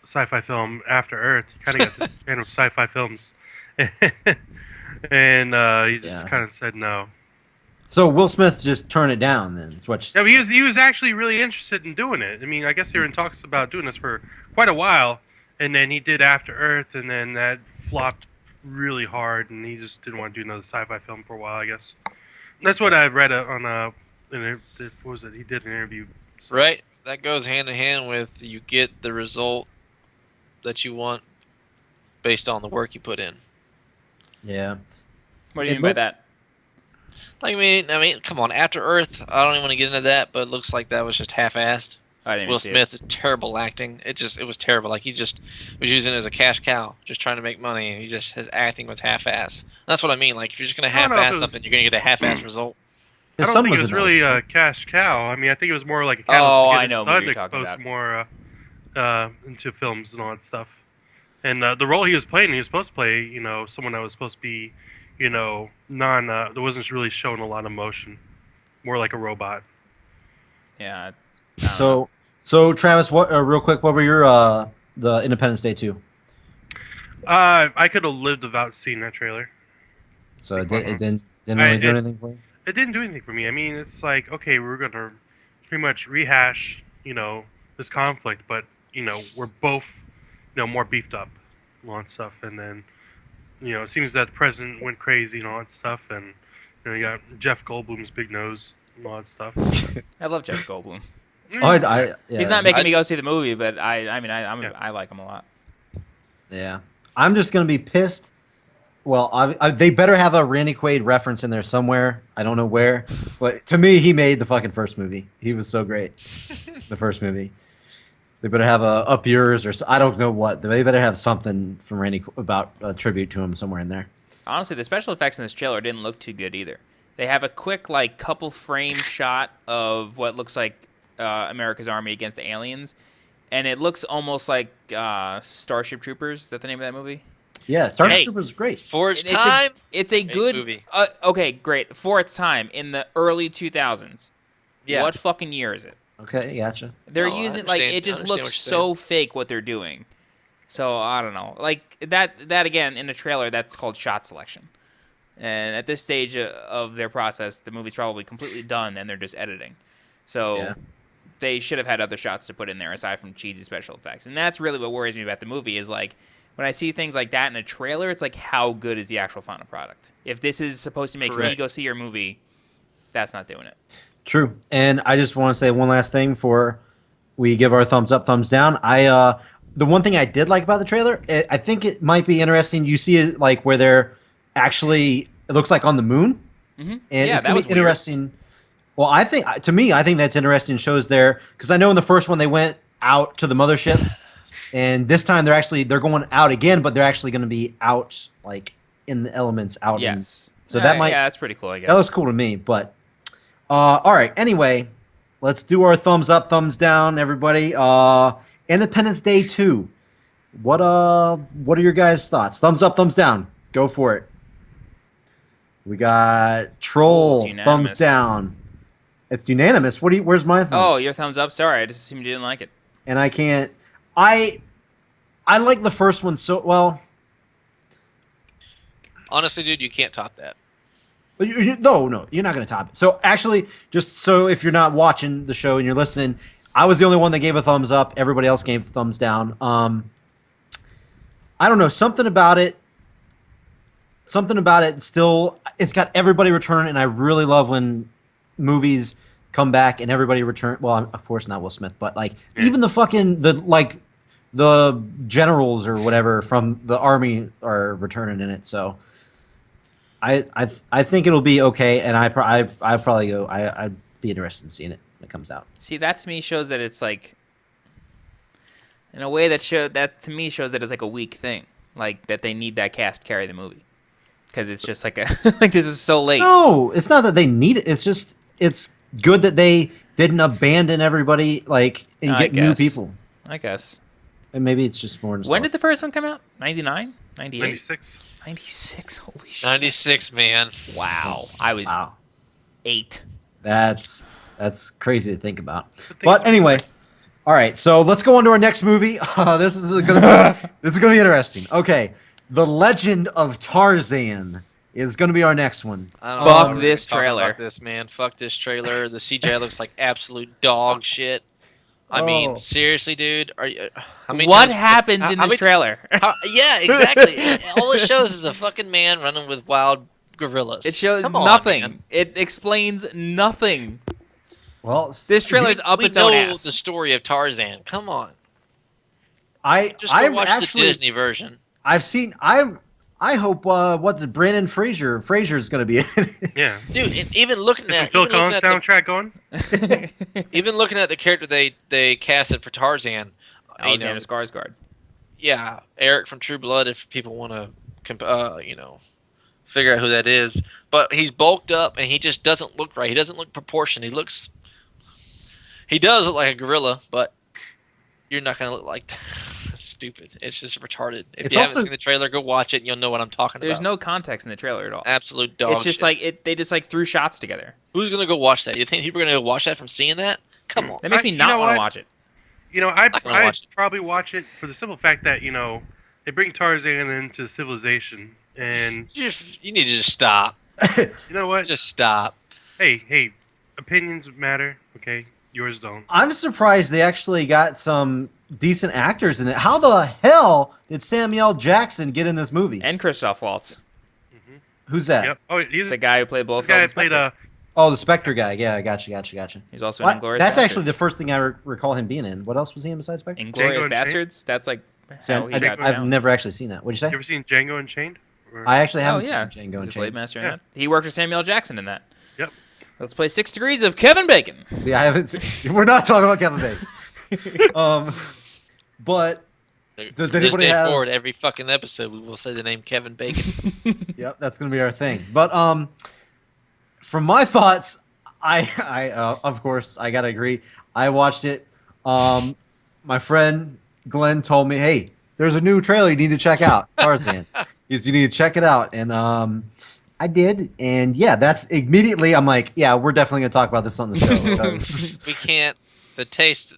sci-fi film After Earth, he kind of got this fan of sci-fi films. And he just kind of said no.
So Will Smith just turned it down then? But
he was actually really interested in doing it. I mean, I guess they were in talks about doing this for quite a while, and then he did After Earth, and then that flopped really hard, and he just didn't want to do another sci-fi film for a while, I guess. That's what I read on what was it? He did an interview. So.
Right. That goes hand in hand with you get the result that you want based on the work you put in.
Yeah.
What do you mean by that?
I mean, come on. After Earth, I don't even want to get into that, but it looks like that was just half-assed. Will Smith, terrible acting. It was terrible. He just was using it as a cash cow, just trying to make money. And his acting was half-assed. That's what I mean. If you're just going to half-ass something, you're going to get a half-assed result.
I don't think it was really a cash cow. I mean, I think it was more like a catalyst to get his son exposed more into films and all that stuff. And the role he was playing, he was supposed to play, someone that was supposed to be, that wasn't really showing a lot of emotion, more like a robot.
Yeah.
So Travis, what real quick, what were your the Independence Day 2?
I could have lived without seeing that trailer.
So it didn't really do anything for you?
It didn't do anything for me. I mean, it's okay, we're gonna pretty much rehash, this conflict, but we're both. More beefed up, and all that stuff, and then, it seems that the president went crazy and all that stuff, and you got Jeff Goldblum's big nose and all that stuff.
I love Jeff Goldblum.
He's
not making me go see the movie, but I like him a lot.
Yeah, I'm just gonna be pissed. Well, they better have a Randy Quaid reference in there somewhere. I don't know where, but to me, he made the fucking first movie. He was so great, the first movie. They better have a Up Yours or I don't know what. They better have something from Randy about a tribute to him somewhere in there.
Honestly, the special effects in this trailer didn't look too good either. They have a quick couple frame shot of what looks like America's Army against the aliens, and it looks almost like Starship Troopers. Is that the name of that movie?
Yeah, Starship Troopers is great.
For its time,
it's a good
movie.
Okay, great. For its time, in the early 2000s.
Yeah.
What fucking year is it?
Okay, gotcha.
They're using it just looks so fake what they're doing. So I don't know. That again in the trailer, that's called shot selection. And at this stage of their process, the movie's probably completely done and they're just editing. So they should have had other shots to put in there aside from cheesy special effects. And that's really what worries me about the movie is when I see things like that in a trailer, it's how good is the actual final product? If this is supposed to make me go see your movie, that's not doing it.
True. And I just want to say one last thing before we give our thumbs up, thumbs down. The one thing I did like about the trailer, I think it might be interesting. You see it like where they're actually, it looks like on the moon, and it's gonna be interesting. Well, I think that's interesting. Shows there because I know in the first one they went out to the mothership, and this time they're going out again, but they're actually going to be out like in the elements out.
Yes.
So that might
that's pretty cool. I guess
that looks cool to me. But all right. Anyway, let's do our thumbs up, thumbs down, everybody. Independence Day 2. What are your guys' thoughts? Thumbs up, thumbs down. Go for it. We got Troll, thumbs down. It's unanimous. Where's my thumb?
Oh, your thumbs up. Sorry, I just assumed you didn't like it.
And I can't. I like the first one so well.
Honestly, dude, you can't top that.
No, you're not going to top it. So actually, just so if you're not watching the show and you're listening, I was the only one that gave a thumbs up. Everybody else gave thumbs down. I don't know, something about it still, it's got everybody return, and I really love when movies come back and everybody return. Well, of course not Will Smith, but like even the generals or whatever from the army are returning in it. So I think it'll be okay, and I'd be interested in seeing it when it comes out.
See, that to me shows that it's like, in a way that shows that it's like a weak thing, like that they need that cast to carry the movie, because it's just like like this is so late.
No, it's not that they need it. It's just it's good that they didn't abandon everybody and get new people.
I guess.
And maybe it's just more.
When did the first one come out? 99? 98?
96.
96. Holy shit.
96, man.
Wow. I was 8.
That's crazy to think about. But anyway. All right, so let's go on to our next movie. This is gonna be interesting. Okay, The Legend of Tarzan is gonna be our next one.
Fuck this trailer.
Fuck this, man. Fuck this trailer. The CGI looks like absolute dog shit. I mean, seriously, dude.
What happens in this trailer?
Yeah, exactly. All it shows is a fucking man running with wild gorillas.
It shows nothing. It explains nothing.
Well,
this trailer's up its own ass.
We know the story of Tarzan. Come on.
I've
watched the Disney version.
I've seen. I hope what's Brandon Fraser's going to be in it.
Yeah, dude. Even looking at
Phil Collins soundtrack going.
Even looking at the character they casted for Tarzan,
Alexander Skarsgård.
Yeah, Eric from True Blood. If people want to, figure out who that is, but he's bulked up and he just doesn't look right. He doesn't look proportioned. He does look like a gorilla, but you're not going to look like that. It's stupid. It's just retarded. If you haven't seen the trailer, go watch it and you'll know what I'm talking about.
There's no context in the trailer at all.
Absolute dog
It's just
shit.
they just threw shots together.
Who's going to go watch that? You think people are going to go watch that from seeing that? Come on.
That makes me not want to watch it.
I'd probably watch it for the simple fact that, they bring Tarzan into civilization and...
You need to just stop.
You know what?
Just stop.
Hey, opinions matter, okay? Yours don't.
I'm surprised they actually got some decent actors in it. How the hell did Samuel Jackson get in this movie?
And Christoph Waltz.
Mm-hmm.
Who's that?
Yep. Oh, he's
the guy who played both.
This guy played
the Spectre guy. Yeah, gotcha.
He's also in Inglourious
That's
Bastards.
actually the first thing I recall him being in. What else was he in besides Spectre?
Inglourious Bastards. That's like how he got
I've never actually seen that. What'd you say?
You ever seen Django Unchained?
I actually haven't seen Django
Unchained.
Unchained.
Master in that. He worked with Samuel Jackson in that.
Yep.
Let's play 6 Degrees of Kevin Bacon.
See, I haven't seen... We're not talking about Kevin Bacon. But does anybody have...
forward, every fucking episode we will say the name Kevin Bacon.
Yep, that's going to be our thing. But from my thoughts, I of course, I got to agree. I watched it. My friend Glenn told me, hey, there's a new trailer you need to check out, Tarzan. You need to check it out. And I did. And yeah, that's immediately, I'm like, yeah, we're definitely going to talk about this on the show. Because...
We can't. The taste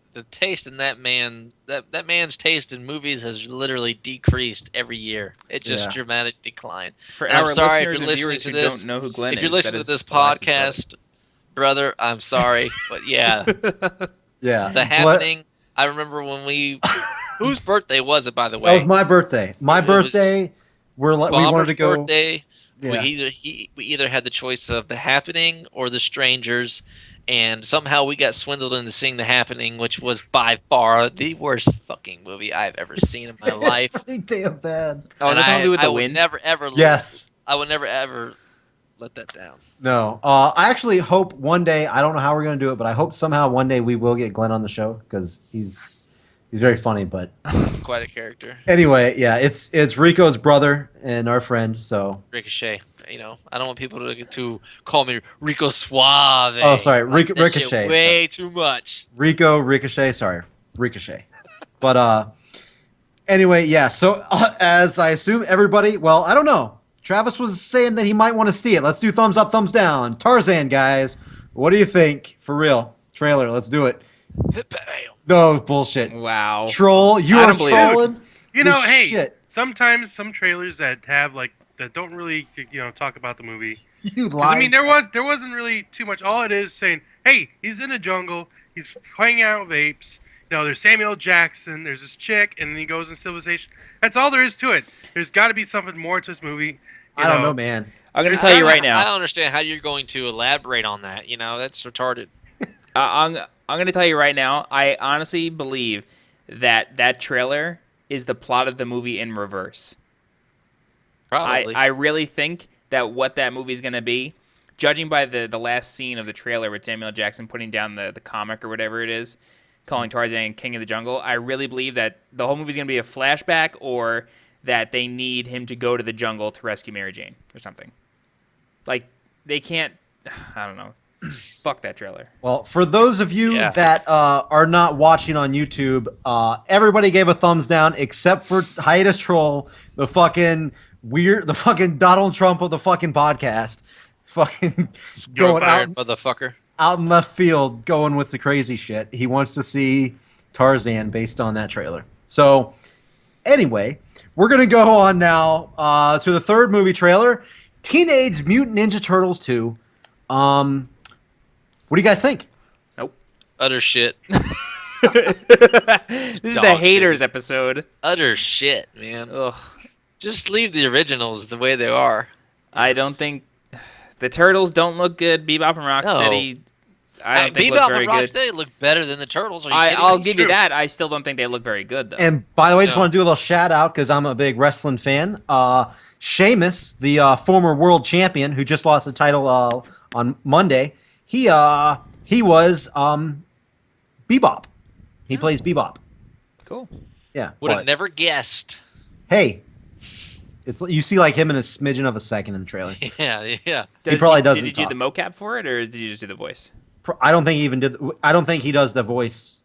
in that man's taste in movies has literally decreased every year. It just dramatic decline.
For
and
our
I'm sorry
listeners
if you're listening to this.
Don't know who Glenn
if you're listening to this podcast, brother, I'm sorry, but yeah, The Happening. I remember when whose birthday was it, by the way?
That was my birthday. My birthday. We wanted to go.
Birthday. Yeah. We either had the choice of The Happening or The Strangers. and somehow we got swindled into seeing The Happening, which was by far the worst fucking movie I've ever seen in my life.
It's pretty damn bad.
Oh, is that something to do with the wind?
Yes.
I would never ever let that down.
No. I actually hope one day, I don't know how we're going to do it, but I hope somehow one day we will get Glenn on the show because he's very funny. But
It's quite a character.
anyway, yeah, it's Rico's brother and our friend. So
Ricochet. You know, I don't want people to call me Rico Suave.
Oh, sorry,
Like, that shit
Ricochet.
Way too much.
Ricochet. Sorry, Ricochet. But anyway, yeah. So as I assume everybody, well, I don't know. Travis was saying that he might want to see it. Let's do thumbs up, thumbs down. Tarzan, guys. What do you think? For real. Trailer. Let's do it. No, bullshit.
Wow.
Troll. You
I
are
don't believe it.
trolling.
You know,
the
hey,
shit.
sometimes some trailers that have that don't really talk about the movie.
You
'Cause,
lied.
I mean, there wasn't really too much. All it is saying, hey, he's in the jungle, he's hanging out with apes. There's Samuel L. Jackson, there's this chick, and then he goes in civilization. That's all there is to it. There's got to be something more to this movie.
I don't know, man.
I'm going to tell you right now.
I don't understand how you're going to elaborate on that. That's retarded.
I'm going to tell you right now. I honestly believe that trailer is the plot of the movie in reverse.
Probably.
I really think that what that movie is going to be, judging by the last scene of the trailer with Samuel L. Jackson putting down the comic or whatever it is, calling Tarzan King of the Jungle, I really believe that the whole movie is going to be a flashback or that they need him to go to the jungle to rescue Mary Jane or something. Like, they can't... I don't know. Fuck that trailer.
Well, for those of you that are not watching on YouTube, everybody gave a thumbs down except for Hiatus Troll, the fucking Donald Trump of the fucking podcast. Fucking going
fired, motherfucker.
Out in left field going with the crazy shit. He wants to see Tarzan based on that trailer. So, anyway, we're going to go on now to the third movie trailer, Teenage Mutant Ninja Turtles 2. What do you guys think?
Nope.
Utter shit.
This is the haters
shit.
Episode.
Utter shit, man.
Ugh.
Just leave the originals the way they are.
I don't think... The Turtles don't look good. Bebop and Rocksteady...
No.
I don't think
Bebop
look very
and
good.
Rocksteady look better than the Turtles.
I'll give you that. I still don't think they look very good, though.
And by the way, just want to do a little shout out because I'm a big wrestling fan. Sheamus, the former world champion who just lost the title on Monday, he was Bebop. He plays Bebop.
Cool.
Yeah.
Would have never guessed.
Hey, you see like him in a smidgen of a second in the trailer.
Yeah.
He probably doesn't.
Did you do the mocap for it, or did you just do the voice?
I don't think he even did. I don't think he does the voice.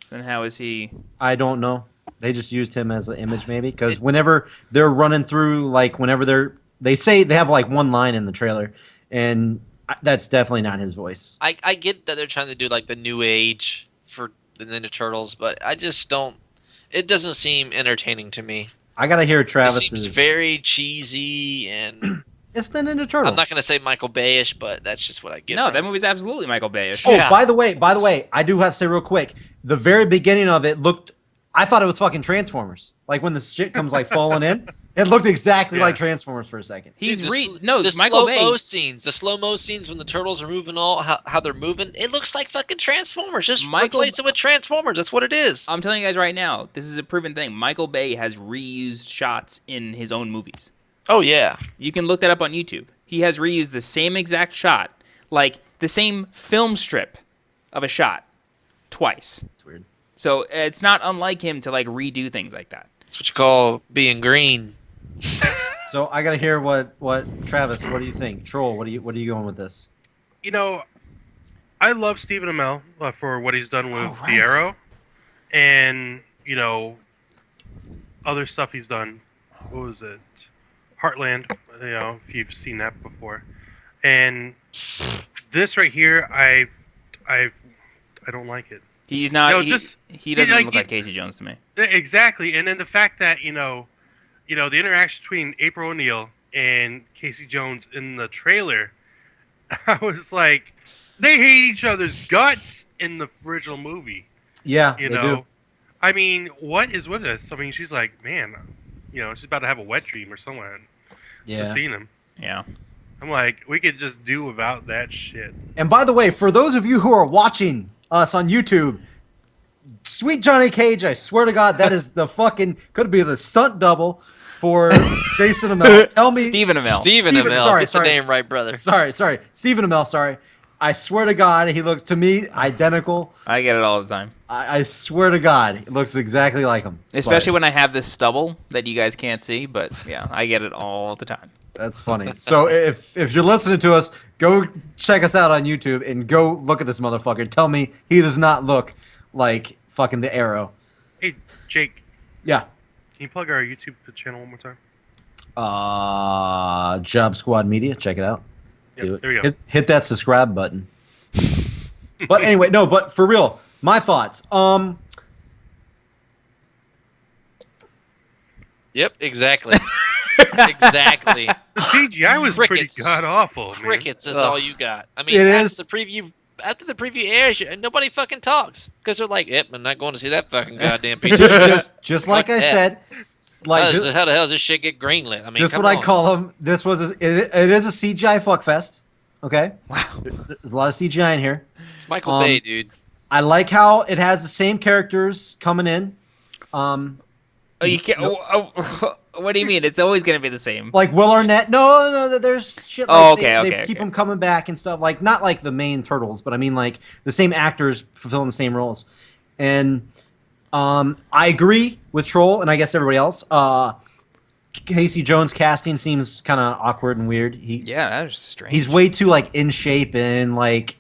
So then how is he?
I don't know. They just used him as an image, maybe, because whenever they're running through, like whenever they say they have like one line in the trailer, and that's definitely not his voice.
I get that they're trying to do like the new age for the Ninja Turtles, but I just don't. It doesn't seem entertaining to me.
I gotta hear Travis.
It seems very cheesy and.
It's the Ninja Turtles.
I'm not gonna say Michael Bay-ish, but that's just what I get.
No, that movie's absolutely Michael Bay-ish.
Oh, by the way, I do have to say real quick. The very beginning of it looked. I thought it was fucking Transformers. Like when the shit comes like falling in, it looked exactly like Transformers for a second.
The
Michael
Bay.
The slow-mo scenes when the turtles are moving, how they're moving, it looks like fucking Transformers. Just replace it with Transformers. That's what it is.
I'm telling you guys right now, this is a proven thing. Michael Bay has reused shots in his own movies.
Oh yeah,
you can look that up on YouTube. He has reused the same exact shot, like the same film strip of a shot, twice.
It's weird.
So it's not unlike him to like redo things like that.
That's what you call being green.
So I gotta hear what Travis. What do you think, Troll? What are you going with this?
I love Stephen Amell for what he's done with The Arrow, and other stuff he's done. What was it? Heartland, if you've seen that before. And this right here, I don't like it.
He's not. He doesn't look like Casey Jones to me.
Exactly, and then the fact that the interaction between April O'Neil and Casey Jones in the trailer, I was like, they hate each other's guts in the original movie.
Yeah, they do.
I mean, what is with this? I mean, she's like, man, she's about to have a wet dream or something.
Yeah.
Just seeing him.
Yeah.
I'm like, we could just do without that shit.
And by the way, for those of you who are watching us on YouTube, Sweet Johnny Cage, I swear to God, that is the fucking could be the stunt double for Jason Amell. Tell me,
Stephen Amell.
Stephen Amell.
Sorry,
Get the name right, brother.
Sorry, Stephen Amell. Sorry, I swear to God, he looked to me identical.
I get it all the time.
I swear to God, he looks exactly like him.
Especially when I have this stubble that you guys can't see, but yeah, I get it all the time.
That's funny. So if you're listening to us, go check us out on YouTube and go look at this motherfucker. Tell me he does not look like fucking the Arrow.
Hey, Jake,
Yeah.
can you plug our YouTube channel one more time?
Job Squad Media. Check it out.
Yep,
Do it.
there we go.
Hit that subscribe button. But anyway, no. But for real, my thoughts.
Yep, exactly. Exactly.
The CGI was
Crickets.
pretty god awful, man.
Crickets is
Ugh.
all you got. I mean,
It
after
is.
after the preview airs, nobody fucking talks because they're like, "Yep, I'm not going to see that fucking goddamn piece of shit."
just like I
Fuck that.
said, like
How the hell does this shit get greenlit? I mean,
just
come
what I
on.
call him. This was it is a CGI fuckfest. Okay.
Wow.
There's a lot of CGI in here.
It's Michael Bay, dude.
I like how it has the same characters coming in.
Oh, you can't. What do you mean? It's always going to be the same.
Like Will Arnett. No, there's shit like
Oh,
they
okay.
keep them coming back and stuff. Like not like the main turtles, but I mean like the same actors fulfilling the same roles. And I agree with Troll and I guess everybody else. Casey Jones casting seems kind of awkward and weird.
Yeah, that is strange.
He's way too like in shape and like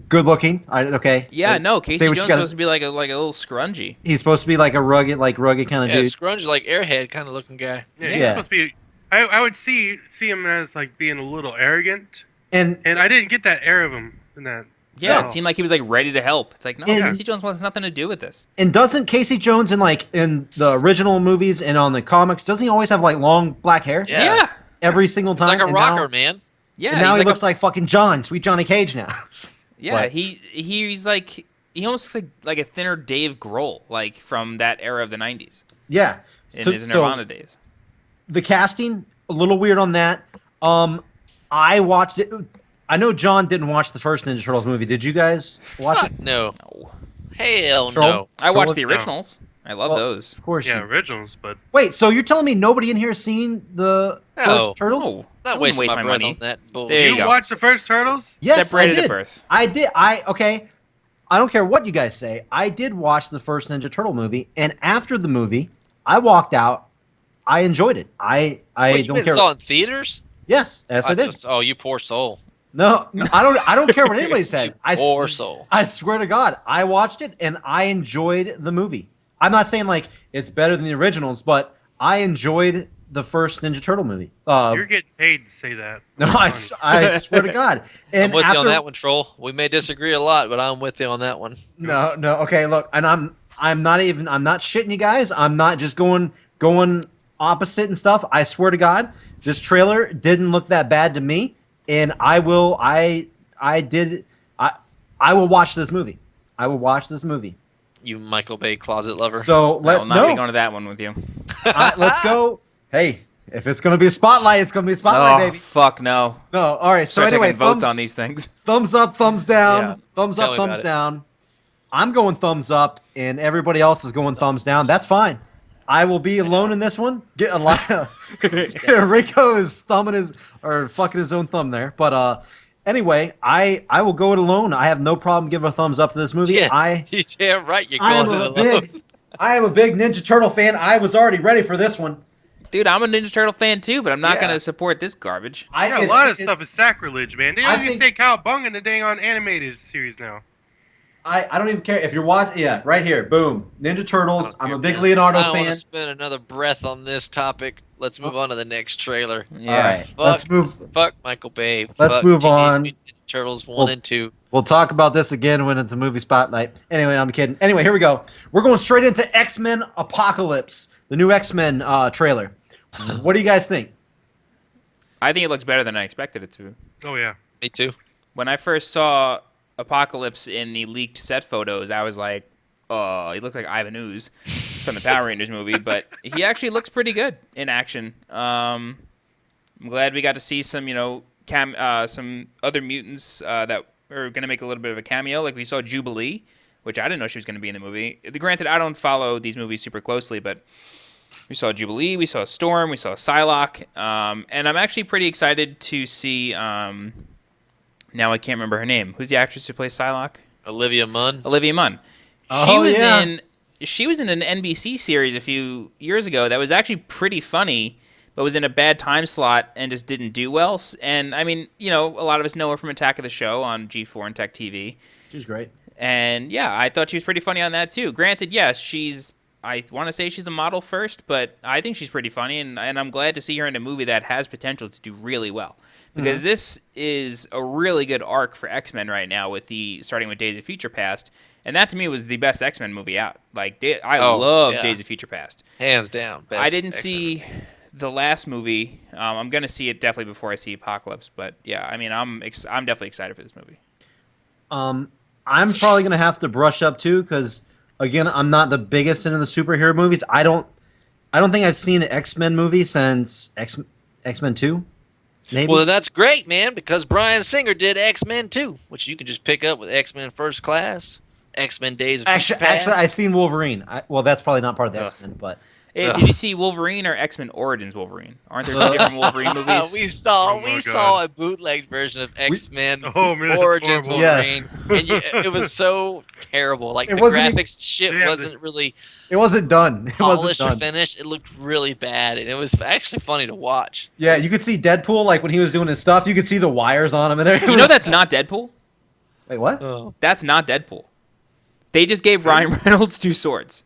good looking. Okay.
Yeah, no.
Say
Casey
what
Jones
you
is
gotta-
supposed to be like a little scrungy.
He's supposed to be like a rugged kind of
Yeah,
dude.
Scrunge like Airhead kind of looking guy.
Yeah,
Yeah.
he's supposed to be. I would see him as like being a little arrogant,
And
and I didn't get that air of him in that.
Yeah,
No.
it seemed like he was like ready to help. It's like, no,
And-
Casey Jones wants nothing to do with this.
And doesn't Casey Jones in the original movies and on the comics, doesn't he always have like long black hair?
Yeah.
Yeah.
Every single
He's
time.
like a
And
rocker,
now,
man.
Yeah.
and now
he's
he looks like fucking Sweet Johnny Cage now.
Yeah,
What?
he's like he almost looks like a thinner Dave Grohl, like from that era of the '90s
Yeah.
in
So-
his
so
Nirvana days.
the casting, a little weird on that. I watched it. I know John didn't watch the first Ninja Turtles movie. Did you guys watch
Fuck
it?
no.
No.
Hell
Troll?
no.
I watched the
No.
originals. I love
Well,
those.
Of course.
Yeah,
you-
originals, but
Wait, so you're telling me nobody in here has seen the
No.
first Turtles?
No, I
Not
wouldn't
wasting
waste
my
my
breath
money.
on that bullshit.
There you
you
go.
watched the first Turtles?
Yes,
Separated
I
at
did.
birth.
I did. Okay. I don't care what you guys say. I did watch the first Ninja Turtle movie, and after the movie, I walked out. I enjoyed it. I
Wait, you
don't
went
care.
and saw it in theaters?
Yes, I did.
Oh, you poor soul.
No, I don't care what anybody says.
Poor soul.
I swear to God, I watched it and I enjoyed the movie. I'm not saying like it's better than the originals, but I enjoyed the first Ninja Turtle movie.
You're getting paid to say that.
No, I swear to God. And
I'm with
after,
you on that one, Troll. We may disagree a lot, but I'm with you on that one.
No. Okay, look, and I'm not shitting you guys. I'm not just going opposite and stuff. I swear to God, this trailer didn't look that bad to me, and I will watch this movie. I will watch this movie.
You Michael Bay closet lover.
So
I
let's
will not be
no.
going to that one with you.
Let's go. Hey, if it's gonna be a spotlight, it's gonna be a spotlight,
Oh
baby.
fuck no!
No, all right. So
Start
anyway,
taking votes on these things.
thumbs up, thumbs down,
Yeah.
thumbs
Tell
up,
me
thumbs
about it.
down. I'm going thumbs up, and everybody else is going thumbs down. That's fine. I will be alone in this one. Get a lot. Rico is fucking his own thumb there. But anyway, I will go it alone. I have no problem giving a thumbs up to this movie.
Yeah, you damn right you're
I
going
am
to
a
the
big I am a big Ninja Turtle fan. I was already ready for this one.
Dude, I'm a Ninja Turtle fan too, but I'm not
Yeah.
going to support this garbage.
Yeah, a lot of stuff is sacrilege, man. They
I
don't even
think-
say Cowabunga in the dang on animated series now.
I don't even care if you're watching. Yeah, right here. Boom. Ninja Turtles. I'm a big
I
Leonardo
don't want
fan.
to spend another breath on this topic. Let's move on to the next trailer.
Yeah.
All right.
Fuck.
Let's move.
Fuck Michael Bay.
Let's
Fuck
move
Teenage
on.
Mutant Ninja Turtles 1
Well-
and 2.
We'll talk about this again when it's a movie spotlight. Anyway, I'm kidding. Anyway, here we go. We're going straight into X-Men Apocalypse, the new X-Men trailer. What do you guys think?
I think it looks better than I expected it to.
Oh yeah.
Me too.
When I first saw Apocalypse in the leaked set photos, I was like, oh, he looks like Ivan Ooze from the Power Rangers movie, but he actually looks pretty good in action. I'm glad we got to see some, some other mutants that are going to make a little bit of a cameo. Like we saw Jubilee, which I didn't know she was going to be in the movie. Granted, I don't follow these movies super closely, but we saw Jubilee, we saw Storm, we saw Psylocke, and I'm actually pretty excited to see. Now I can't remember her name. Who's the actress who plays Psylocke?
Olivia Munn.
Olivia Munn. She was in an NBC series a few years ago that was actually pretty funny, but was in a bad time slot and just didn't do well. And I mean, a lot of us know her from Attack of the Show on G4 and Tech TV.
She's great.
And yeah, I thought she was pretty funny on that too. Granted, yes, I want to say she's a model first, but I think she's pretty funny, and I'm glad to see her in a movie that has potential to do really well. Because this is a really good arc for X-Men right now, starting with Days of Future Past, and that to me was the best X-Men movie out. Like I love Days of Future Past,
hands down. Best
I didn't
X-Men.
see the last movie. I'm gonna see it definitely before I see Apocalypse, but yeah, I mean I'm definitely excited for this movie.
I'm probably gonna have to brush up too, because again, I'm not the biggest into the superhero movies. I don't think I've seen an X-Men movie since X-Men 2. Maybe.
Well, that's great, man, because Bryan Singer did X-Men 2, which you can just pick up with X-Men First Class, X-Men Days of Future Past.
Actually, I've seen Wolverine. Well, that's probably not part of the X-Men, but...
Hey, did you see Wolverine or X-Men Origins Wolverine? Aren't there two different Wolverine movies?
we saw a bootleg version of X-Men Origins Wolverine,
yes.
and it was so terrible. Like the graphics wasn't really.
It wasn't done. It wasn't
polished or finished. It looked really bad, and it was actually funny to watch.
Yeah, you could see Deadpool like when he was doing his stuff. You could see the wires on him, and there.
You know that's not Deadpool.
Wait, what?
Oh.
That's not Deadpool. They just gave Ryan Reynolds 2 swords.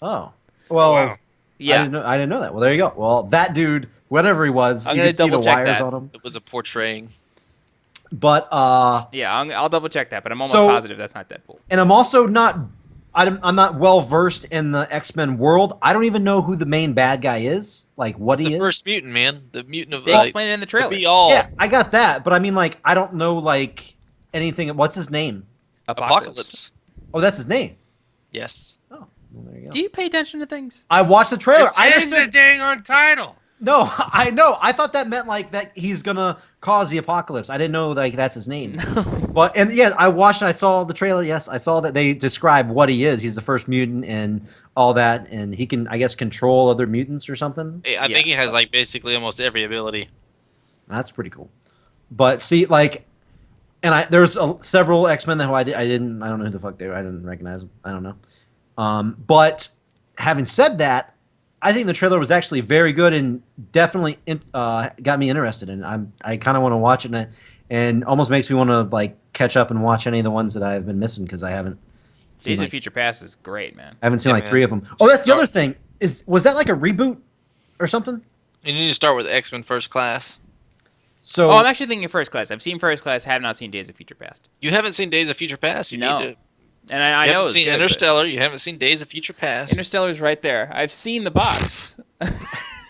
Oh. Well,
wow.
Yeah.
I didn't know that. Well, there you go. Well, that dude, whatever he was, you could see the wires on him.
It was a portraying.
But
yeah, I'll double check that, but I'm almost positive that's not Deadpool.
And I'm also not. I'm not well versed in the X-Men world. I don't even know who the main bad guy is. Like what he is.
The first mutant, man. The mutant of.
They explained it in the trailer.
Yeah, I got that, but I mean, like, I don't know like anything. What's his name?
Apocalypse.
Oh, that's his name.
Yes.
Oh, well, there you go.
Do you pay attention to things?
I watched the trailer. I
It's
understood.
the dang on title.
No, I know. I thought that meant like that he's gonna cause the apocalypse. I didn't know like that's his name. But yeah, I watched. I saw the trailer. Yes, I saw that they describe what he is. He's the first mutant and all that, and he can, I guess, control other mutants or something.
I think he has like basically almost every ability.
That's pretty cool. But see, like, and there's several X-Men that I don't know who the fuck they were. I didn't recognize them. I don't know. But having said that, I think the trailer was actually very good and definitely got me interested in it. I kind of want to watch it, and almost makes me want to like catch up and watch any of the ones that I've been missing because I haven't seen.
Days of Future Past is great, man.
I haven't seen like 3 of them. Oh, that's the other thing. Was that like a reboot or something?
You need to start with X-Men First Class.
So
I'm actually thinking First Class. I've seen First Class, have not seen Days of Future Past.
You haven't seen Days of Future Past? You
No.
need to.
And I
You
know
haven't
it's
seen
good,
Interstellar. You haven't seen Days of Future Past.
Interstellar's right there. I've seen the box.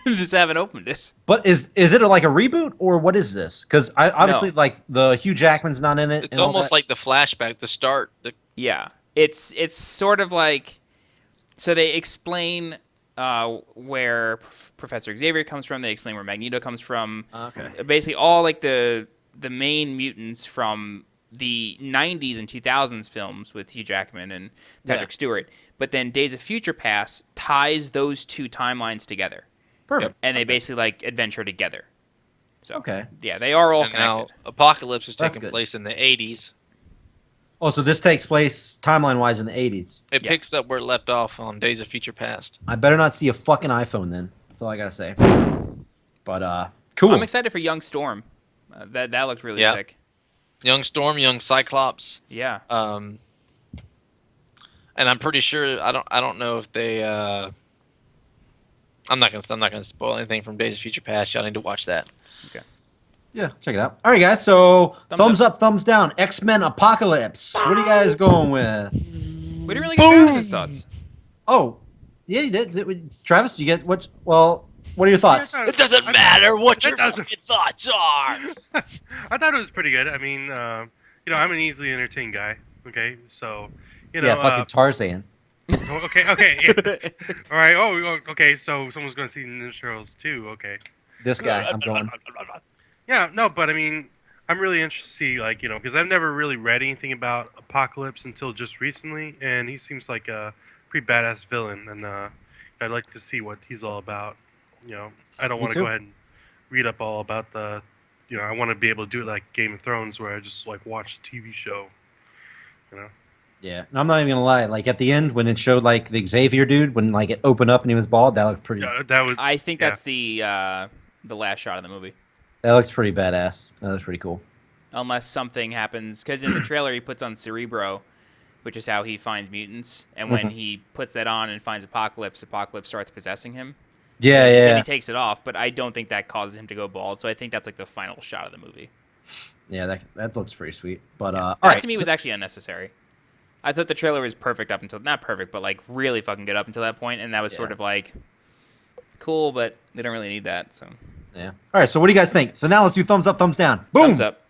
Just haven't opened it.
but is it like a reboot or what is this? Because obviously like the Hugh Jackman's not in it.
It's almost like the flashback, the start.
Yeah, it's sort of like, so they explain where Professor Xavier comes from. They explain where Magneto comes from.
Okay.
Basically, all like the main mutants from the 90s and 2000s films with Hugh Jackman and Patrick Stewart. But then Days of Future Past ties those 2 timelines together.
Perfect.
And they basically like adventure together. So
Okay.
yeah, they are all
And now
connected.
Apocalypse is
That's
taking
good.
place in the 80s.
Oh, so this takes place timeline-wise in the 80s.
It
Yeah.
picks up where it left off on Days of Future Past.
I better not see a fucking iPhone then. That's all I gotta say. But cool.
I'm excited for Young Storm. That looked really sick.
Young Storm, Young Cyclops.
Yeah.
And I'm pretty sure I don't know if they. I'm not gonna spoil anything from Days of Future Past. Y'all need to watch that.
Yeah, check it out. All right, guys. So
Thumbs
thumbs up, thumbs down. X-Men Apocalypse. What are you guys going with?
We didn't really get Travis's thoughts.
Oh, yeah, you did. Travis, did you get what? Well, what are your thoughts?
It doesn't matter what your
doesn't-
fucking thoughts are.
I thought it was pretty good. I mean, I'm an easily entertained guy. Okay, so
Yeah, fucking Tarzan.
okay, yeah. All right. Oh, okay. So someone's going to see Ninja Turtles too. Okay.
This guy, I'm going.
Yeah, no, but I mean, I'm really interested to see, like, because I've never really read anything about Apocalypse until just recently, and he seems like a pretty badass villain, and I'd like to see what he's all about. I don't
Me
want to
too.
go ahead and read up all about I want to be able to do it like Game of Thrones, where I just like watch the TV show.
Yeah, and I'm not even gonna lie. Like at the end, when it showed like the Xavier dude, when like it opened up and he was bald, that looked pretty.
That was.
I think
Yeah.
that's the last shot of the movie.
That looks pretty badass. That looks pretty cool.
Unless something happens, because in the trailer he puts on Cerebro, which is how he finds mutants, and when he puts that on and finds Apocalypse starts possessing him.
Yeah,
Then
yeah,
he takes it off, but I don't think that causes him to go bald. So I think that's like the final shot of the movie.
yeah. That looks pretty sweet. But all
That
right,
to me was actually unnecessary. I thought the trailer was perfect up until not perfect, but like really fucking good up until that point, and that was sort of like cool, but they don't really need that. So
yeah. All right. So what do you guys think? So now let's do thumbs up, thumbs down. Boom.
thumbs up.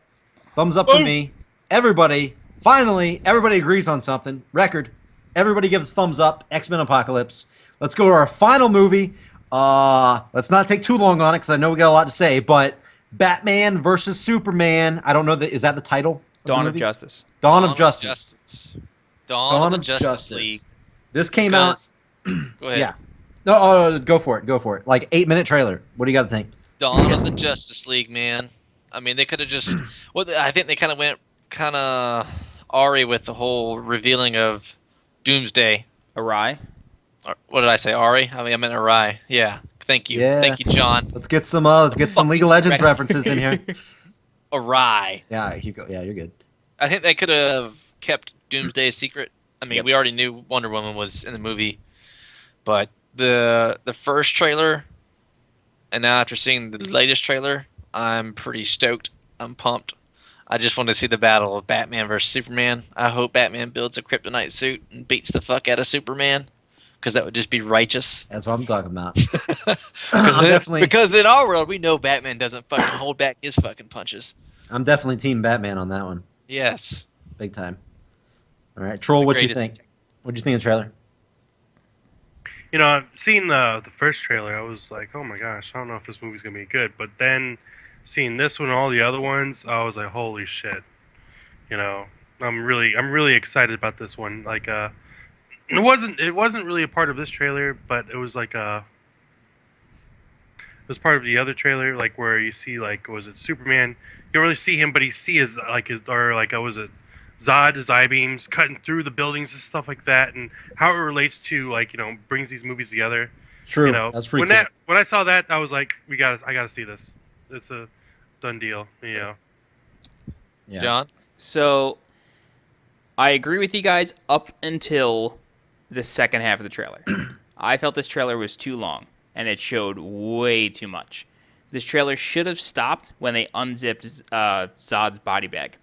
Thumbs up for me. Everybody, finally, everybody agrees on something. Record. Everybody gives thumbs up. X-Men Apocalypse. Let's go to our final movie. Let's not take too long on it because I know we got a lot to say. But Batman versus Superman. I don't know is that the title?
Dawn
the
of
movie?
Justice.
Dawn of Justice.
Dawn of the Justice League.
This came out.
Go ahead.
Yeah. No, go for it. Go for it. Like 8-minute trailer. What do you got to think?
Dawn of the Justice League, man. I mean, they could have just. I think they kind of went Ari with the whole revealing of Doomsday.
Awry.
What did I say, Ari? I mean, I meant Arai. Yeah. Thank you.
Yeah.
Thank you, John.
Let's get some League of Legends references in here.
Arai.
Yeah, you go. Yeah, you're good.
I think they could have kept Doomsday a secret. I mean, we already knew Wonder Woman was in the movie, but the first trailer, and now after seeing the latest trailer, I'm pretty stoked. I'm pumped. I just want to see the battle of Batman versus Superman. I hope Batman builds a kryptonite suit and beats the fuck out of Superman, because that would just be righteous.
That's what I'm talking about. I'm definitely
Because in our world, we know Batman doesn't fucking hold back his fucking punches.
I'm definitely Team Batman on that one.
Yes.
Big time. All right, Troll, what do you think? What do you think of the trailer?
Seeing the first trailer, I was like, oh my gosh, I don't know if this movie's gonna be good. But then seeing this one and all the other ones, I was like, holy shit. I'm really excited about this one. Like, it wasn't really a part of this trailer, but it was like it was part of the other trailer, like where you see, like, was it Superman? You don't really see him, but you see his Zod, his I-beams cutting through the buildings and stuff like that, and how it relates to, like, brings these movies together.
True, that's pretty cool.
When I saw that, I was like, I gotta see this. It's a done deal,
Yeah.
John?
So I agree with you guys up until the second half of the trailer. I felt this trailer was too long, and it showed way too much. This trailer should have stopped when they unzipped Zod's body bag.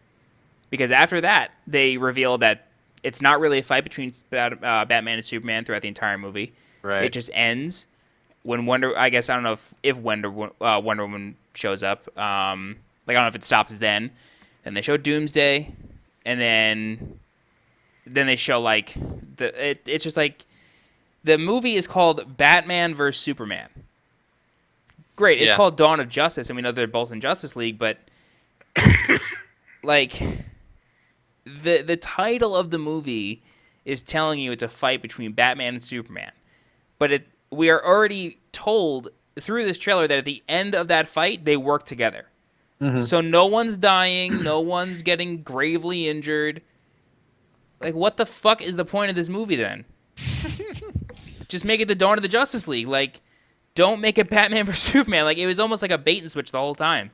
Because after that, they revealed that it's not really a fight between Batman and Superman throughout the entire movie.
Right.
It just ends when I guess I don't know if Wonder Woman shows up. I don't know if it stops then. Then they show Doomsday, and then they show like it's just like the movie is called Batman vs Superman. Great, it's called Dawn of Justice, and we know they're both in Justice League, but like the title of the movie is telling you it's a fight between Batman and Superman, but we are already told through this trailer that at the end of that fight they work together. Mm-hmm. So no one's dying, no one's getting gravely injured. Like, what the fuck is the point of this movie then? Just make it the Dawn of the Justice League. Like, don't make it Batman vs Superman. Like, it was almost like a bait and switch the whole time.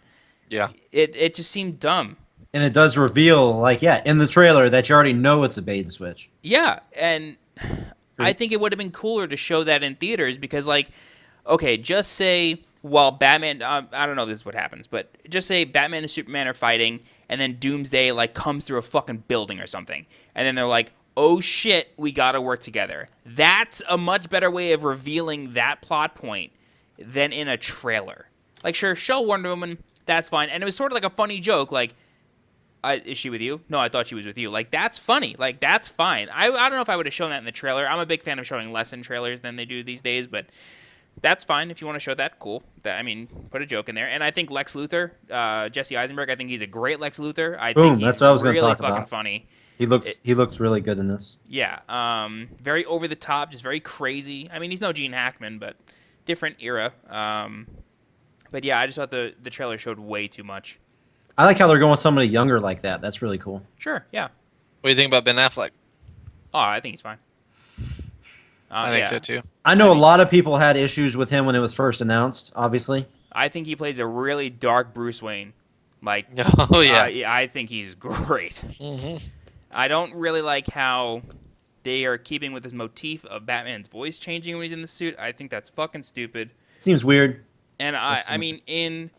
Yeah.
It just seemed dumb.
And it does reveal, like, in the trailer that you already know it's a bait and switch.
Yeah, and I think it would have been cooler to show that in theaters because, like, okay, just say while Batman, I don't know if this is what happens, but just say Batman and Superman are fighting, and then Doomsday, like, comes through a fucking building or something. And then they're like, oh shit, we gotta work together. That's a much better way of revealing that plot point than in a trailer. Like, sure, show Wonder Woman, that's fine. And it was sort of like a funny joke, like, is she with you? No, I thought she was with you. Like, that's funny. Like, that's fine. I don't know if I would have shown that in the trailer. I'm a big fan of showing less in trailers than they do these days, but That's fine if you want to show that. Cool. I mean, put a joke in there. And I think Lex Luthor, Jesse Eisenberg, I think he's a great Lex Luthor. I
Boom,
think he's
that's what I was gonna
really
talk
fucking
about.
funny.
He looks really good in this.
Yeah. Very over the top, just very crazy. I mean, he's no Gene Hackman, but different era. But yeah, I just thought the trailer showed way too much.
I like how they're going with somebody younger like that. That's really cool.
Sure. Yeah.
What do you think about Ben Affleck?
Oh, I think he's fine.
I think so too.
I know a lot of people had issues with him when it was first announced, obviously.
I think he plays a really dark Bruce Wayne. Like,
Oh yeah.
I think he's great.
Mm-hmm.
I don't really like how they are keeping with this motif of Batman's voice changing when he's in the suit. I think that's fucking stupid.
Seems weird.
And I mean, in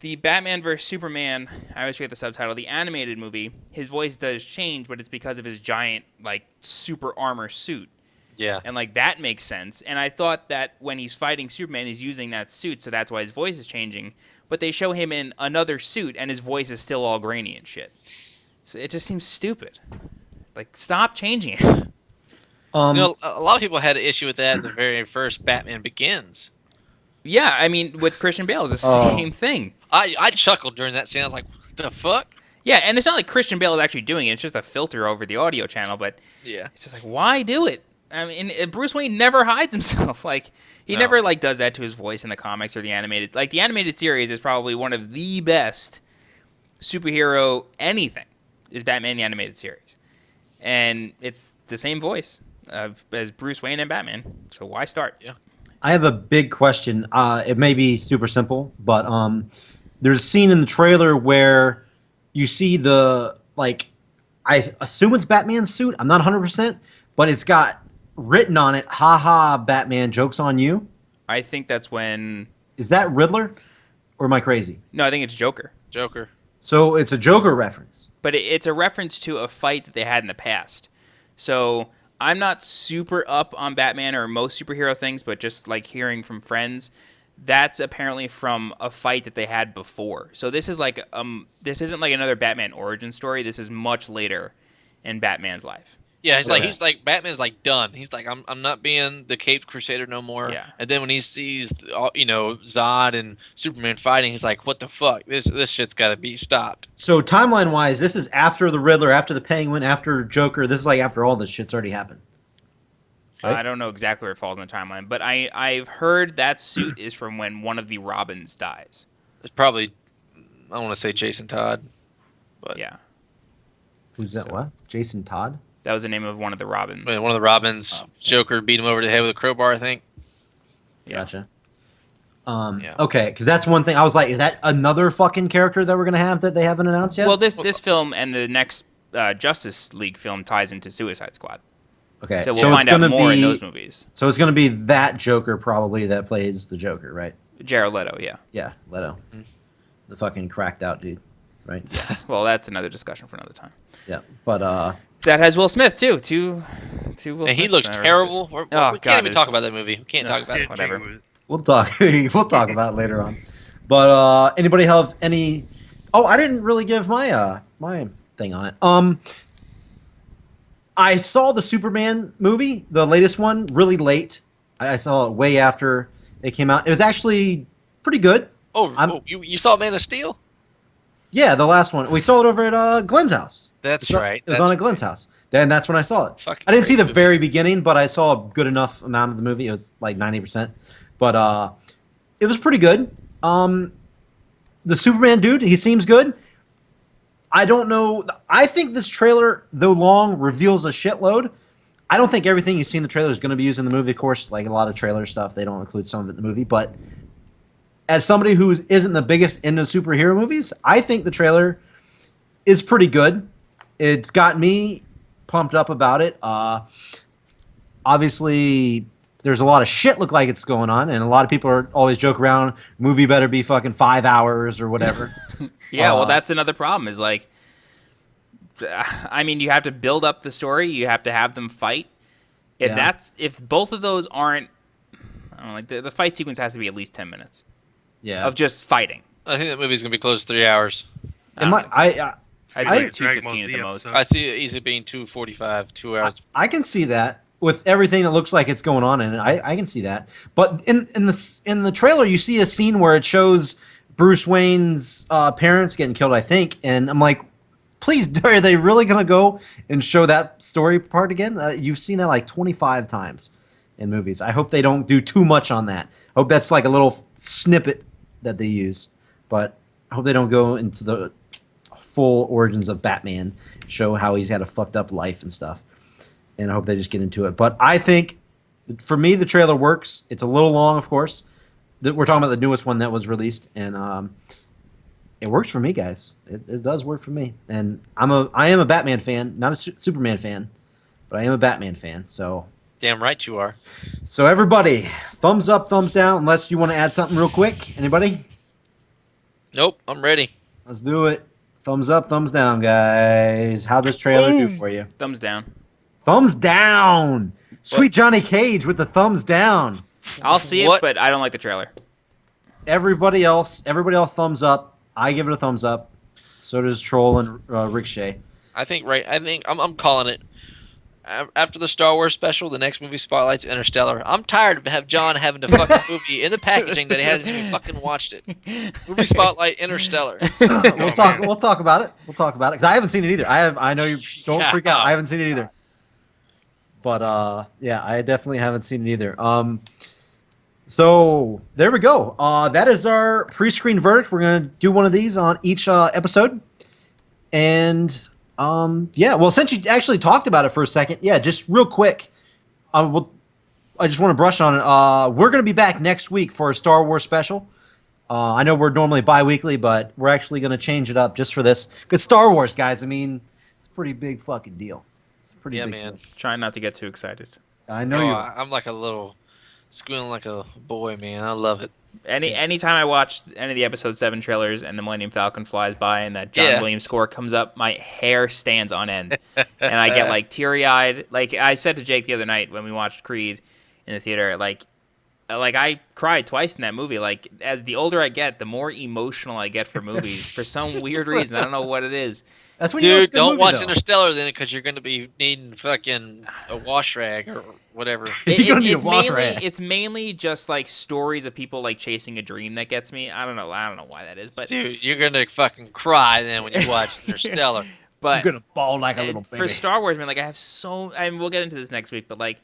the Batman vs Superman, I always forget the subtitle, the animated movie, his voice does change, but it's because of his giant, like, super armor suit.
Yeah.
And, like, that makes sense. And I thought that when he's fighting Superman, he's using that suit, so that's why his voice is changing. But they show him in another suit, and his voice is still all grainy and shit. So it just seems stupid. Like, stop changing it.
You know, a lot of people had an issue with that in the very first Batman Begins.
Yeah, I mean, with Christian Bale, it's the same thing.
I chuckled during that scene. I was like, what the fuck?
Yeah, and it's not like Christian Bale is actually doing it. It's just a filter over the audio channel, but
Yeah.
it's just like, why do it? I mean, Bruce Wayne never hides himself. Like, he
No.
never, like, does that to his voice in the comics or the animated. Like, the animated series is probably one of the best superhero anything, is Batman the Animated Series. And it's the same voice as Bruce Wayne and Batman, so why start?
Yeah.
I have a big question. It may be super simple, but there's a scene in the trailer where you see the, like, I assume it's Batman's suit. I'm not 100%, but it's got written on it, "Ha Batman, joke's on you."
I think that's when...
Is that Riddler, or am I crazy?
No, I think it's Joker.
Joker.
So it's a Joker reference.
But it's a reference to a fight that they had in the past. So I'm not super up on Batman or most superhero things, but just like hearing from friends, that's apparently from a fight that they had before. So this is like this isn't like another Batman origin story. This is much later in Batman's life.
Yeah, he's
Okay.
like Batman's like done. He's like, I'm not being the Caped Crusader no more.
Yeah.
And then when he sees Zod and Superman fighting, he's like, what the fuck? This shit's got to be stopped.
So timeline wise, this is after the Riddler, after the Penguin, after Joker. This is like after all this shit's already happened. Right?
I don't know exactly where it falls in the timeline, but I've heard that suit is from when one of the Robins dies.
It's probably, I want to say Jason Todd, but
Yeah,
Who's that?
So-
What? Jason Todd?
that was the name of one of the Robins.
one of the Robins, Joker beat him over the head with a crowbar, I think.
Yeah.
Gotcha.
Yeah.
Okay, because that's one thing. I was like, is that another fucking character that we're gonna have that they haven't announced yet?
Well, this film and the next Justice League film ties into Suicide Squad,
okay,
so we'll find out
gonna
more in
be-
those movies.
So it's gonna be that Joker probably that plays the Joker, right?
Jared Leto, yeah.
Yeah, Leto, the fucking cracked out dude, right? Yeah,
Well, that's another discussion for another time.
yeah. But
That has Will Smith too. Two Will
And he
Smith
looks
references.
terrible. We
God,
can't even talk
it's-
about that movie. We can't
No.
talk about it.
Whatever.
we'll talk. We'll talk about it later on. But anybody have any? Oh, I didn't really give my my thing on it. I saw the Superman movie, the latest one, really late. I saw it way after it came out. It was actually pretty good.
You saw Man of Steel?
Yeah, the last one. We saw it over at Glenn's house.
That's
It was-
right.
It was on at Glenn's house. Then that's when I saw it.
Fucking
I didn't see
great
the
movie.
very beginning, but I saw a good enough amount of the movie. It was like 90%. But it was pretty good. The Superman dude, he seems good. I don't know. I think this trailer, though long, reveals a shitload. I don't think everything you see in the trailer is going to be used in the movie. Of course, like a lot of trailer stuff, they don't include some of it in the movie. But as somebody who isn't the biggest into superhero movies, I think the trailer is pretty good. It's got me pumped up about it. Obviously, there's a lot of shit look like it's going on, and a lot of people are always joke around, movie better be fucking 5 hours or whatever.
Yeah, well, that's another problem. Is like, I mean, you have to build up the story. You have to have them fight. If both of those aren't, I don't know, like the fight sequence has to be at least 10 minutes
Yeah.
of just fighting.
I think that movie's gonna be close to 3 hours.
It might-
I'd
I-
say
Dragon Ball
2:15 at
Z
the most.
episode.
I see it easily being 2:45, 2 hours.
I can see that. with everything that looks like it's going on in it. I can see that. But in the trailer, you see a scene where it shows Bruce Wayne's parents getting killed, I think, and I'm like, please, are they really gonna go and show that story part again? You've seen that like 25 times in movies. I hope they don't do too much on that. I hope that's like a little snippet that they use, but I hope they don't go into the full origins of Batman, show how he's had a fucked up life and stuff. And I hope they just get into it. But I think, for me, the trailer works. It's a little long, of course. We're talking about the newest one that was released, and it works for me, guys. It does work for me. And I am a Batman fan, not a Superman fan, but I am a Batman fan. So
Damn right you are.
So everybody, thumbs up, thumbs down. Unless you want to add something real quick. Anybody?
Nope, I'm ready.
Let's do it. Thumbs up, thumbs down, guys. How'd this trailer do for you?
Thumbs down.
Thumbs down. Sweet Johnny Cage with the thumbs down.
I'll see it, but I don't like the trailer.
Everybody else, thumbs up. I give it a thumbs up. So does Troll and Ricochet.
I think I'm calling it. After the Star Wars special, the next movie spotlight's Interstellar. I'm tired of John having to fucking movie in the packaging that he hasn't even fucking watched it. Movie spotlight Interstellar.
We'll talk about it. We'll talk about it because I haven't seen it either. I know you don't freak out. I haven't seen it either. But yeah, I definitely haven't seen it either. So there we go. That is our pre-screen verdict. We're gonna do one of these on each episode, and yeah. Well, since you actually talked about it for a second, yeah, just real quick. I just want to brush on it. We're gonna be back next week for a Star Wars special. I know we're normally bi-weekly, but we're actually gonna change it up just for this because Star Wars, guys. I mean, it's a pretty big fucking deal. It's a pretty big
man.
deal.
Try not to get too excited.
I know you.
I'm like a little squealing like a boy, man. I love it.
Anytime I watch any of the Episode 7 trailers and the Millennium Falcon flies by and that John Williams score comes up, my hair stands on end. And I get like teary-eyed. Like I said to Jake the other night when we watched Creed in the theater, like I cried twice in that movie. Like as the older I get, the more emotional I get for movies for some weird reason. I don't know what it is.
That's when you
Dude, don't
movie,
watch
though.
Interstellar then because you're going to be needing fucking a wash rag or whatever.
You're gonna need a wash rag.
It's mainly just like stories of people like chasing a dream that gets me. I don't know why that is, but
Dude, you're going to fucking cry then when you watch Interstellar.
but
I'm gonna bawl like a little baby.
for Star Wars, man, like I have we'll get into this next week, but like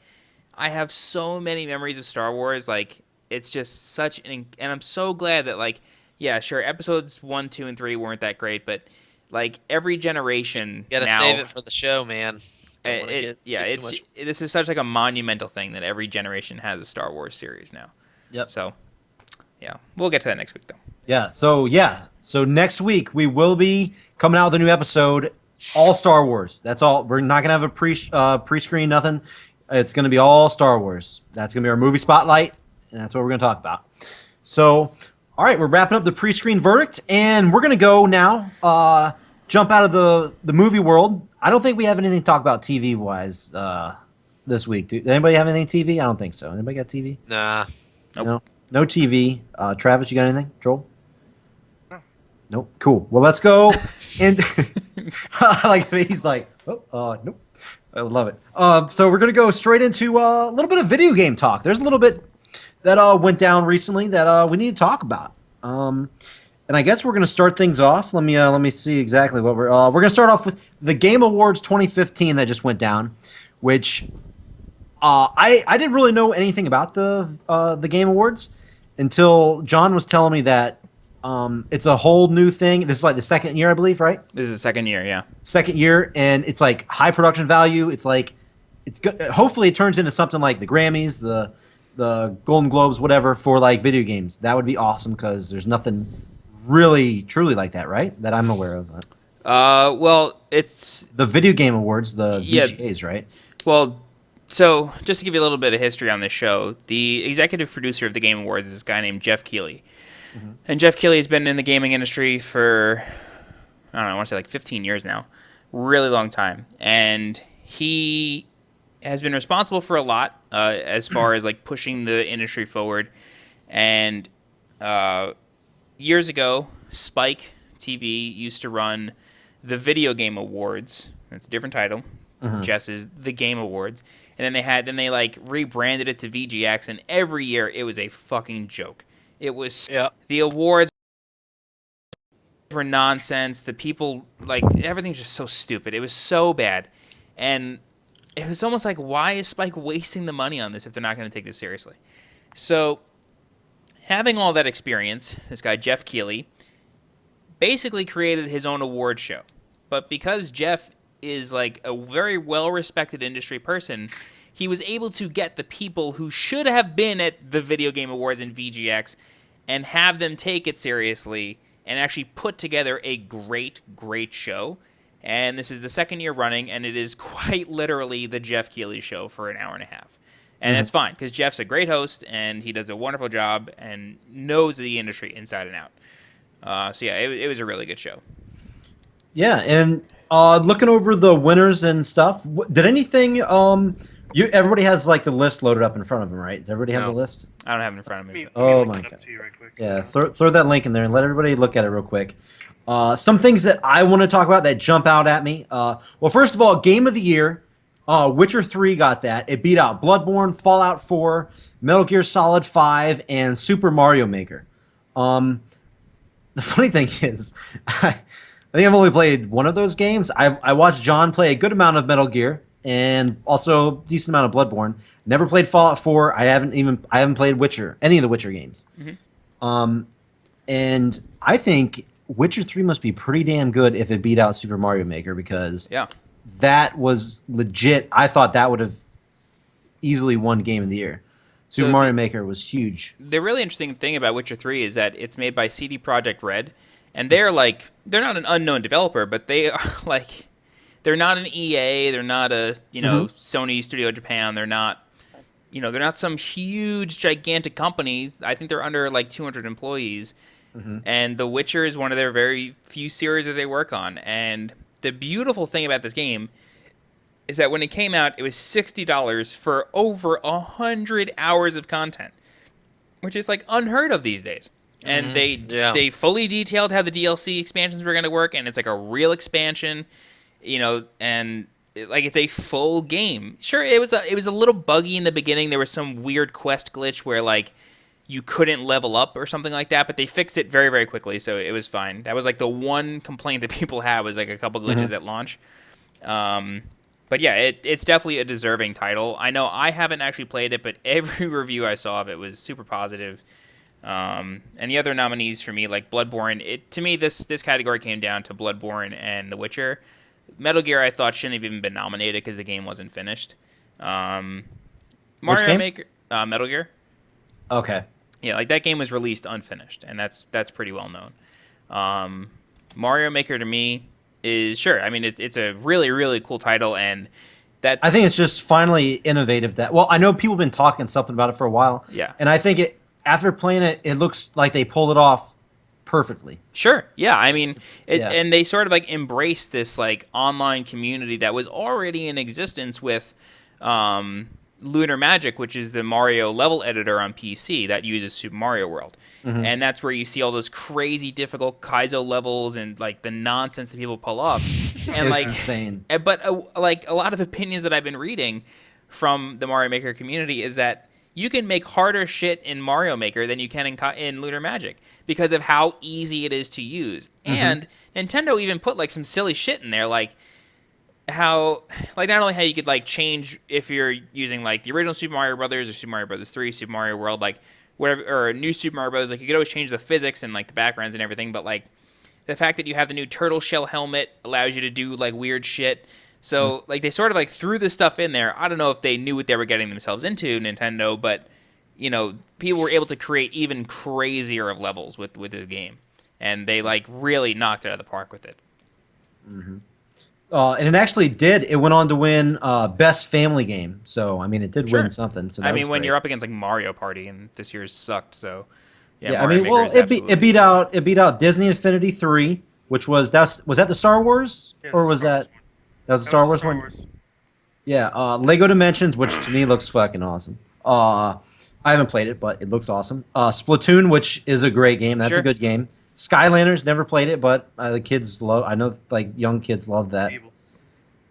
I have so many memories of Star Wars. Like it's just and I'm so glad that like yeah, sure, episodes 1, 2, and 3 weren't that great, but like every generation
You got to
now,
save it for the show, man.
This is such like a monumental thing that every generation has a Star Wars series now.
Yep.
So, yeah, we'll get to that next week though.
Yeah. So next week we will be coming out with a new episode, all Star Wars. That's all. We're not gonna have a pre-screen nothing. It's gonna be all Star Wars. That's gonna be our movie spotlight, and that's what we're gonna talk about. So, all right, we're wrapping up the pre-screen verdict, and we're gonna go now. Jump out of the movie world. I don't think we have anything to talk about TV wise this week. Does anybody have anything TV? I don't think so. Anybody got TV?
Nah.
Nope.
No TV. Travis, you got anything? Joel? No. Nope. Cool. Well, let's go. And like he's like, nope. I love it. So we're gonna go straight into a little bit of video game talk. There's a little bit that went down recently that we need to talk about. And I guess we're going to start things off. Let me see exactly what we're going to start off with the Game Awards 2015 that just went down, which I didn't really know anything about the Game Awards until John was telling me that it's a whole new thing. This is like the second year, I believe, right?
This is the second year, yeah.
Second year, and it's like high production value. It's like it's good. Hopefully, it turns into something like the Grammys, the Golden Globes, whatever, for like video games. That would be awesome because there's nothing really truly like that, right? That I'm aware of.
Well, it's
the Video Game Awards, the VGAs, right?
Well, so just to give you a little bit of history on this show, the executive producer of the Game Awards is this guy named Jeff Keighley. Mm-hmm. And Jeff Keighley has been in the gaming industry for, I don't know, I want to say like 15 years now. Really long time. And he has been responsible for a lot as far as like pushing the industry forward. And years ago, Spike TV used to run the Video Game Awards. It's a different title, Jeff's is the Game Awards, and then they like rebranded it to VGX, and every year it was a fucking joke. It was the awards were nonsense. The people, like, everything's just so stupid. It was so bad, and it was almost like, why is Spike wasting the money on this if they're not going to take this seriously? So, having all that experience, this guy Jeff Keighley basically created his own award show. But because Jeff is like a very well-respected industry person, he was able to get the people who should have been at the Video Game Awards and VGX and have them take it seriously and actually put together a great, great show. And this is the second year running, and it is quite literally the Jeff Keighley show for an hour and a half. And that's fine, because Jeff's a great host, and he does a wonderful job and knows the industry inside and out. So yeah, it was a really good show. Yeah,
and looking over the winners and stuff, did anything? Everybody has like the list loaded up in front of them, right? Does everybody have the list?
I don't have it in front of me.
Oh my god! Yeah, throw that link in there and let everybody look at it real quick. Some things that I want to talk about that jump out at me. Well, first of all, Game of the Year, Witcher 3 got that. It beat out Bloodborne, Fallout 4, Metal Gear Solid 5, and Super Mario Maker. The funny thing is, I think I've only played one of those games. I watched John play a good amount of Metal Gear and also a decent amount of Bloodborne. Never played Fallout 4. I haven't played Witcher, any of the Witcher games. And I think Witcher 3 must be pretty damn good if it beat out Super Mario Maker, because that was legit. I thought that would have easily won Game of the Year. Super Mario Maker was huge.
The really interesting thing about Witcher 3 is that it's made by CD Projekt Red, and they're not an unknown developer, but they are like, they're not an EA, they're not a Sony Studio Japan, they're not some huge gigantic company. I think they're under like 200 employees, and The Witcher is one of their very few series that they work on. And the beautiful thing about this game is that when it came out, it was $60 for over 100 hours of content, which is like unheard of these days. And they fully detailed how the DLC expansions were going to work, and it's like a real expansion, and it's a full game. Sure, it was a little buggy in the beginning. There was some weird quest glitch where like you couldn't level up or something like that, but they fixed it very, very quickly, so it was fine. That was like the one complaint that people had, was like a couple glitches at launch. But yeah, it's definitely a deserving title. I know I haven't actually played it, but every review I saw of it was super positive. And the other nominees for me, like Bloodborne, to me this category came down to Bloodborne and The Witcher. Metal Gear I thought shouldn't have even been nominated because the game wasn't finished. Mario Maker, Metal Gear.
Okay.
Yeah, like that game was released unfinished, and that's pretty well known. Mario Maker to me is sure. I mean, it's a really, really cool title, and I
think it's just finally innovative. I know people have been talking something about it for a while.
Yeah.
And I think after playing it, it looks like they pulled it off perfectly.
Sure. Yeah. I mean, and they sort of like embraced this like online community that was already in existence with Lunar Magic, which is the Mario level editor on PC that uses Super Mario World. And that's where you see all those crazy difficult Kaizo levels and like the nonsense that people pull off. And
it's insane.
But like a lot of opinions that I've been reading from the Mario Maker community is that you can make harder shit in Mario Maker than you can in Lunar Magic because of how easy it is to use. And Nintendo even put like some silly shit in there, like how, like, not only how you could like change if you're using like the original Super Mario Brothers or Super Mario Brothers 3, Super Mario World, like whatever, or a new Super Mario Brothers, like you could always change the physics and like the backgrounds and everything, but like the fact that you have the new turtle shell helmet allows you to do like weird shit. So like they sort of like threw this stuff in there. I don't know if they knew what they were getting themselves into, Nintendo, but people were able to create even crazier of levels with this game, and they like really knocked it out of the park with it.
And it actually did. It went on to win Best Family Game. So, I mean, it did win something. So
I mean, when you're up against like Mario Party, and this year's sucked. So,
yeah, I mean, well, it beat out Disney Infinity 3, which was that the Star Wars, or was that was the Star Wars one? Yeah, Lego Dimensions, which to me looks fucking awesome. I haven't played it, but it looks awesome. Splatoon, which is a great game. That's a good game. Skylanders, never played it, but the kids love. I know like young kids love that.
Evil.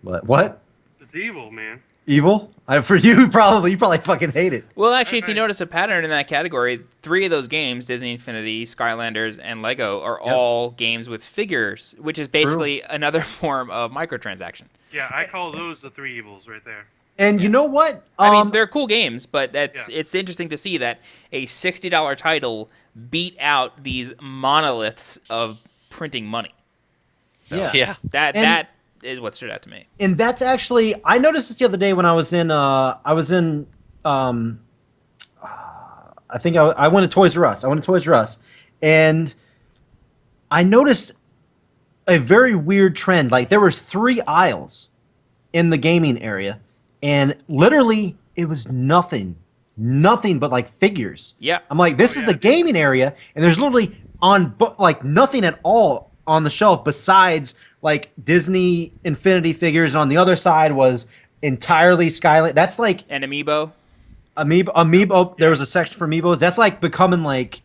But what?
It's evil, man.
Evil? For you probably fucking hate it.
Well, actually, if you notice a pattern in that category, 3 of those games, Disney Infinity, Skylanders, and Lego, are all games with figures, which is basically another form of microtransaction.
Yeah, I call those the 3 evils right there.
And you know what?
I mean, they're cool games, but it's interesting to see that a $60 title beat out these monoliths of printing money. So
Yeah.
that is what stood out to me.
And that's actually, I noticed this the other day when I was I think I went to Toys R Us. And I noticed a very weird trend. Like, there was 3 aisles in the gaming area, and literally it was nothing but like figures.
Yeah.
I'm like, this is the gaming area, and there's literally like nothing at all on the shelf besides like Disney Infinity figures. On the other side was entirely Skyline. That's like
And Amiibo.
Amiibo. There was a section for Amiibos. That's like becoming like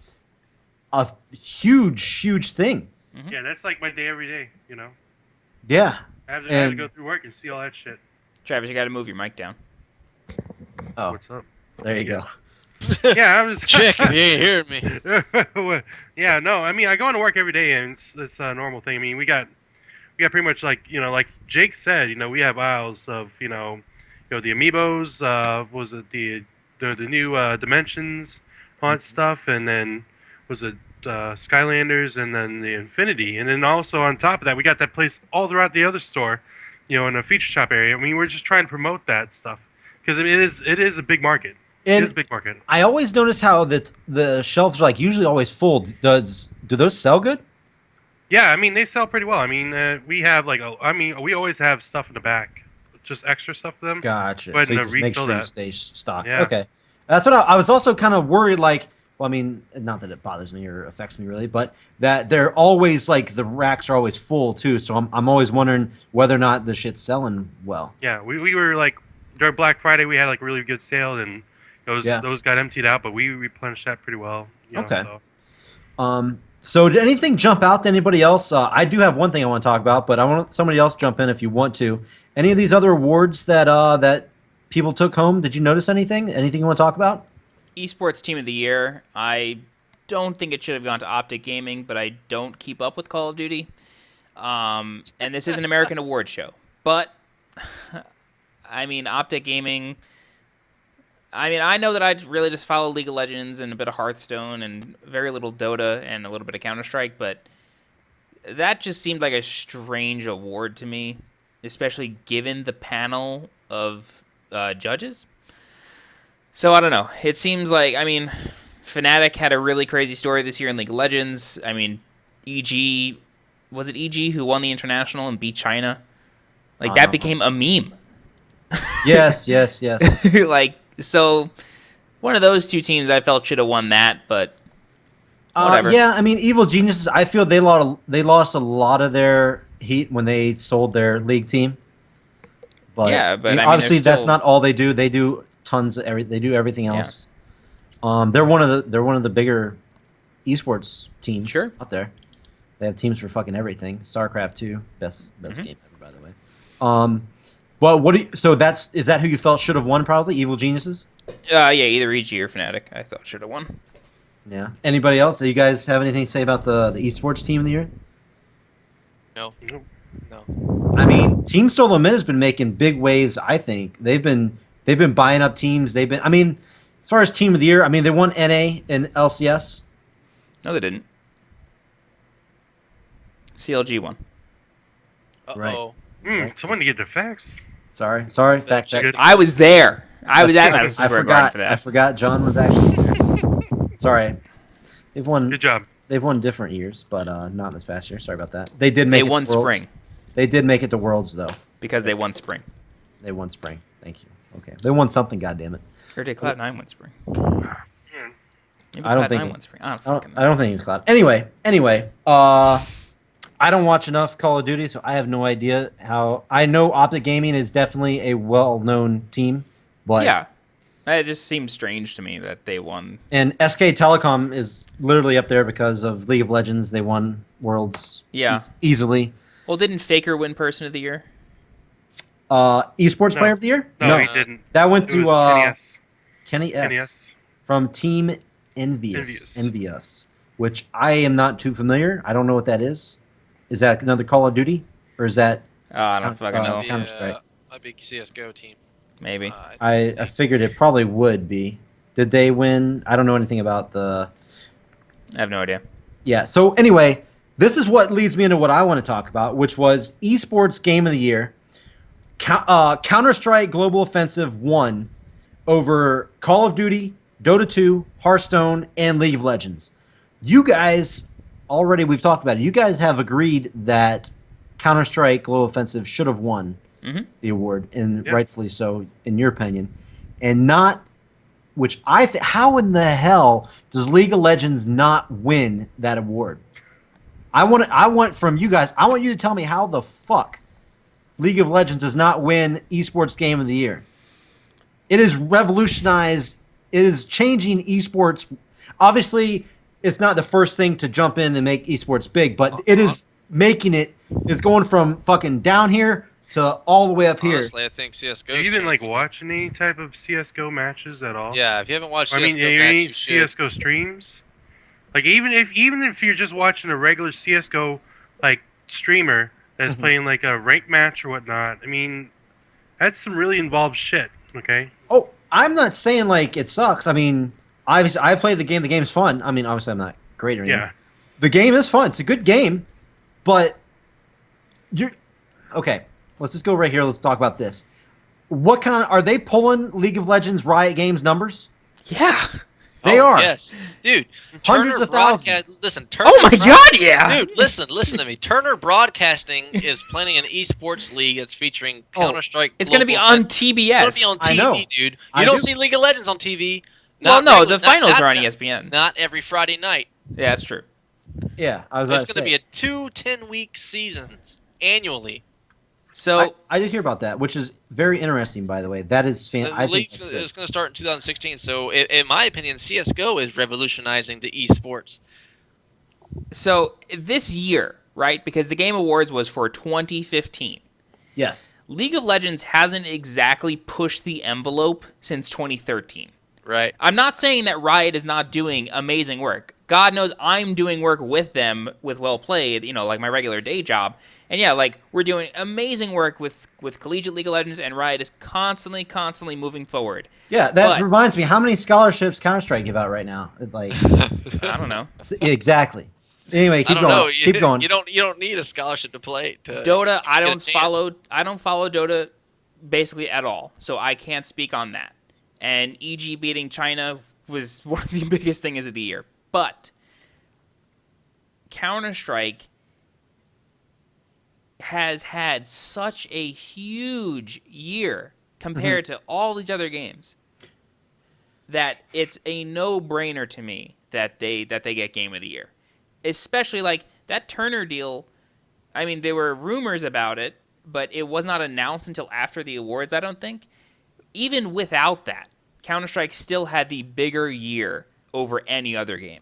a huge thing.
Mm-hmm.
Yeah, that's like my day every day, you know?
Yeah.
I have to go through work and see all that shit.
Travis, you got to move your mic down.
Oh,
What's up?
there you go.
Yeah, I was...
Chick, if you ain't hearing me.
Yeah, no, I mean, I go into work every day, and it's a normal thing. I mean, we got pretty much like, you know, like Jake said, you know, we have aisles of, you know, the Amiibos, was it the new Dimensions Haunt stuff, and then was it Skylanders, and then the Infinity, and then also on top of that, we got that place all throughout the other store, you know, in a feature shop area. I mean, we're just trying to promote that stuff because it is a big market.
And
it is a big market.
I always notice how the shelves are like usually always full. Do those sell good?
Yeah, I mean, they sell pretty well. I mean, we have we always have stuff in the back, just extra stuff for them.
Gotcha.
Go ahead
So you
and
just make
refill
sure you
that.
stay stocked.
Yeah.
Okay. That's what I was also kind of worried. Like, well, I mean, not that it bothers me or affects me really, but that they're always like the racks are always full too. So I'm always wondering whether or not the shit's selling well.
Yeah, we were like during Black Friday, we had like a really good sale, and those got emptied out, but we replenished that pretty well. You know,
Okay.
So.
So did anything jump out to anybody else? I do have one thing I want to talk about, but I want somebody else jump in if you want to. Any of these other awards that people took home? Did you notice anything? Anything you want to talk about?
Esports Team of the Year. I don't think it should have gone to Optic Gaming, but I don't keep up with Call of Duty. And this is an American award show. But, I mean, Optic Gaming... I mean, I know that I really just follow League of Legends and a bit of Hearthstone and very little Dota and a little bit of Counter-Strike, but that just seemed like a strange award to me, especially given the panel of judges. So, I don't know. It seems like, I mean, Fnatic had a really crazy story this year in League of Legends. I mean, EG, was it EG who won the International and beat China? Like, that became a meme.
Yes.
Like, so one of those two teams I felt should have won that, but whatever.
Yeah, I mean, Evil Geniuses, I feel they lost a lot of their heat when they sold their league team. But
yeah, but I mean,
obviously
they're
that's
still...
not all they do. They do tons of they do everything else. Yeah. They're one of the bigger esports teams out there. They have teams for fucking everything. StarCraft 2, best game ever, by the way. Well, is that who you felt should have won? Probably Evil Geniuses.
Yeah, either EG or Fnatic. I thought should have won.
Yeah. Anybody else? Do you guys have anything to say about the esports team of the year?
No.
I mean, Team Solo Mid has been making big waves. I think they've been buying up teams. I mean, as far as team of the year, I mean, they won NA and LCS.
No, they didn't. CLG won.
Uh-oh.
Right.
Someone to get the facts.
Sorry. Fact check.
Good.
I was there. I was at Madison
I
Square Garden
forgot.
for that.
I forgot John was actually there. Sorry. They've won.
Good job.
They've won different years, but not this past year. Sorry about that. They did make.
They won
it to Worlds.
spring
They did make it to Worlds though.
because they won spring.
They won spring. Thank you. Okay. They won something. God damn it.
Or did Cloud9 win spring?
Yeah.
Maybe
I don't
Cloud9
think-
won spring. I don't fucking know.
I don't think it was Cloud. Anyway. I don't watch enough Call of Duty, so I have no idea how. I know Optic Gaming is definitely a well-known team, but
Yeah. It just seems strange to me that they won.
and SK Telecom is literally up there because of League of Legends. They won Worlds
Yeah.
easily.
Well, didn't Faker win Person of the Year?
Esports
No.
Player of the Year?
No, he didn't.
That went
It
to
was
Kenny S.
Kenny S.
From Team Envious, which I am not too familiar. I don't know what that is. Is that another Call of Duty? Or is that
I don't fucking know.
Counter-Strike?
A big CS:GO team.
Maybe.
I figured it probably would be. Did they win? I don't know anything about the...
I have no idea.
Yeah, so anyway, this is what leads me into what I want to talk about, which was Esports Game of the Year. Counter-Strike Global Offensive won over Call of Duty, Dota 2, Hearthstone, and League of Legends. You guys, already we've talked about it, you guys have agreed that Counter-Strike Global Offensive should have won the award, and rightfully so, in your opinion. And not, which how in the hell does League of Legends not win that award? I want from you guys, I want you to tell me how the fuck League of Legends does not win Esports Game of the Year. It is revolutionized. It is changing esports. Obviously, it's not the first thing to jump in and make esports big, but it is making it. It's going from fucking down here to all the way up here.
Honestly, I think CS:GO.
Have you been like watching any type of CS:GO matches at all?
Yeah, if you haven't watched
I
CS:GO
mean,
match,
any
you should.
CS:GO streams? Like even if you're just watching a regular CS:GO like streamer that's playing like a ranked match or whatnot, I mean, that's some really involved shit. Okay.
Oh, I'm not saying like it sucks. I mean, obviously, I played the game. The game's fun. I mean, obviously, I'm not great or anything.
Yeah.
The game is fun. It's a good game, but you're okay. Let's just go right here. Let's talk about this. What kind of are they pulling League of Legends Riot Games numbers?
Yeah.
They are.
Yes, dude.
Hundreds
Turner
of thousands.
Listen, Turner.
Oh my God, yeah.
Dude, listen to me. Turner Broadcasting is planning an esports league that's featuring Counter-Strike.
It's going to be on TBS.
It's going to be on TV,
I know.
dude.
I
You don't
do.
see League of Legends on TV.
Well,
Not
no,
regular-
the finals
not-
are on
not-
ESPN.
Not every Friday night.
Yeah, that's true.
Yeah, I was
There's
about to
going to
say.
be two 10-week seasons annually.
So
I did hear about that, which is very interesting, by the way. That is
The
I think
league
that's
is
good.
going to start in 2016. So, in my opinion, CS:GO is revolutionizing the esports.
this year, right? Because the Game Awards was for 2015.
Yes.
League of Legends hasn't exactly pushed the envelope since 2013.
Right.
I'm not saying that Riot is not doing amazing work. God knows I'm doing work with them with Well Played, like my regular day job. And yeah, like we're doing amazing work with Collegiate League of Legends, and Riot is constantly moving forward.
Yeah, that
But-
reminds me. How many scholarships Counter-Strike give out right now? It's like
I don't know.
exactly. Anyway,
I
keep
don't
going.
know.
Keep going.
You don't need a scholarship to play.
Dota, I
get a
don't
chance.
follow Dota basically at all, so I can't speak on that. And EG beating China was one of the biggest things of the year. But Counter-Strike has had such a huge year compared to all these other games that it's a no-brainer to me that they get Game of the Year. Especially like that Turner deal. I mean, there were rumors about it, but it was not announced until after the awards, I don't think. Even without that, Counter-Strike still had the bigger year over any other game.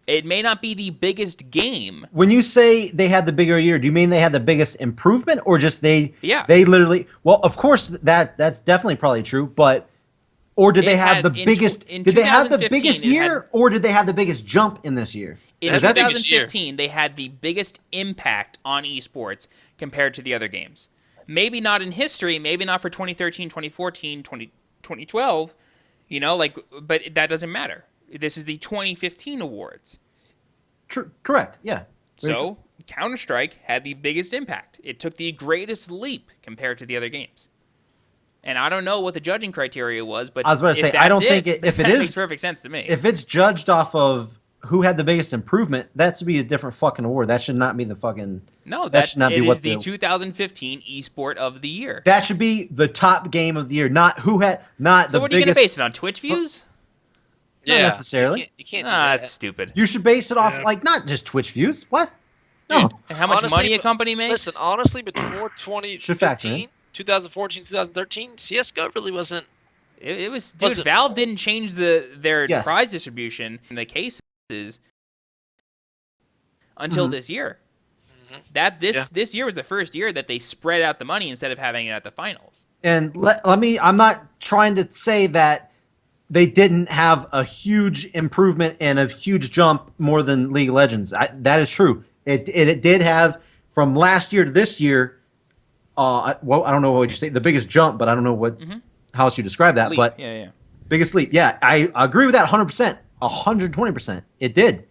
It may not be the biggest game.
When you say they had the bigger year, do you mean they had the biggest improvement, or just they literally? Well, of course that's definitely probably true, but or did they have the biggest? Did they have the biggest year, or did they have the biggest jump in this year?
In
That's the biggest
2015, they had the biggest impact on esports compared to the other games. Maybe not in history, maybe not for 2013, 2014, 2012, but that doesn't matter. This is the 2015 awards.
Correct. Yeah.
So, Counter-Strike had the biggest impact. It took the greatest leap compared to the other games. And I don't know what the judging criteria was, but
I was about to
if
say I don't
that's
think if it
that
is
makes perfect sense to me.
if it's judged off of who had the biggest improvement, that should be a different fucking award. That should not be the fucking.
No,
that should not be
it
what
is the 2015 Esport of the Year.
That should be the top game of the year, not who had not
So
the
what are you going
biggest.
to base it on? Twitch views?
Not necessarily.
You can't do
That's
that.
stupid.
You should base it off
Yeah.
like not just Twitch views. What? No.
And how much
Honestly,
money a company makes?
Listen, honestly, before
Should factor in.
2015, 2014, 2013, CS:GO really wasn't.
It was, dude.
Was it-
Valve didn't change their
Yes.
prize distribution in the cases until this year. This year was the first year that they spread out the money instead of having it at the finals.
And I'm not trying to say that they didn't have a huge improvement and a huge jump more than League of Legends. That is true. It did have, from last year to this year, I don't know what you say, the biggest jump, but I don't know how else you describe that.
Leap.
But
Yeah.
biggest leap. Yeah, I agree with that 100%, 120%. It did.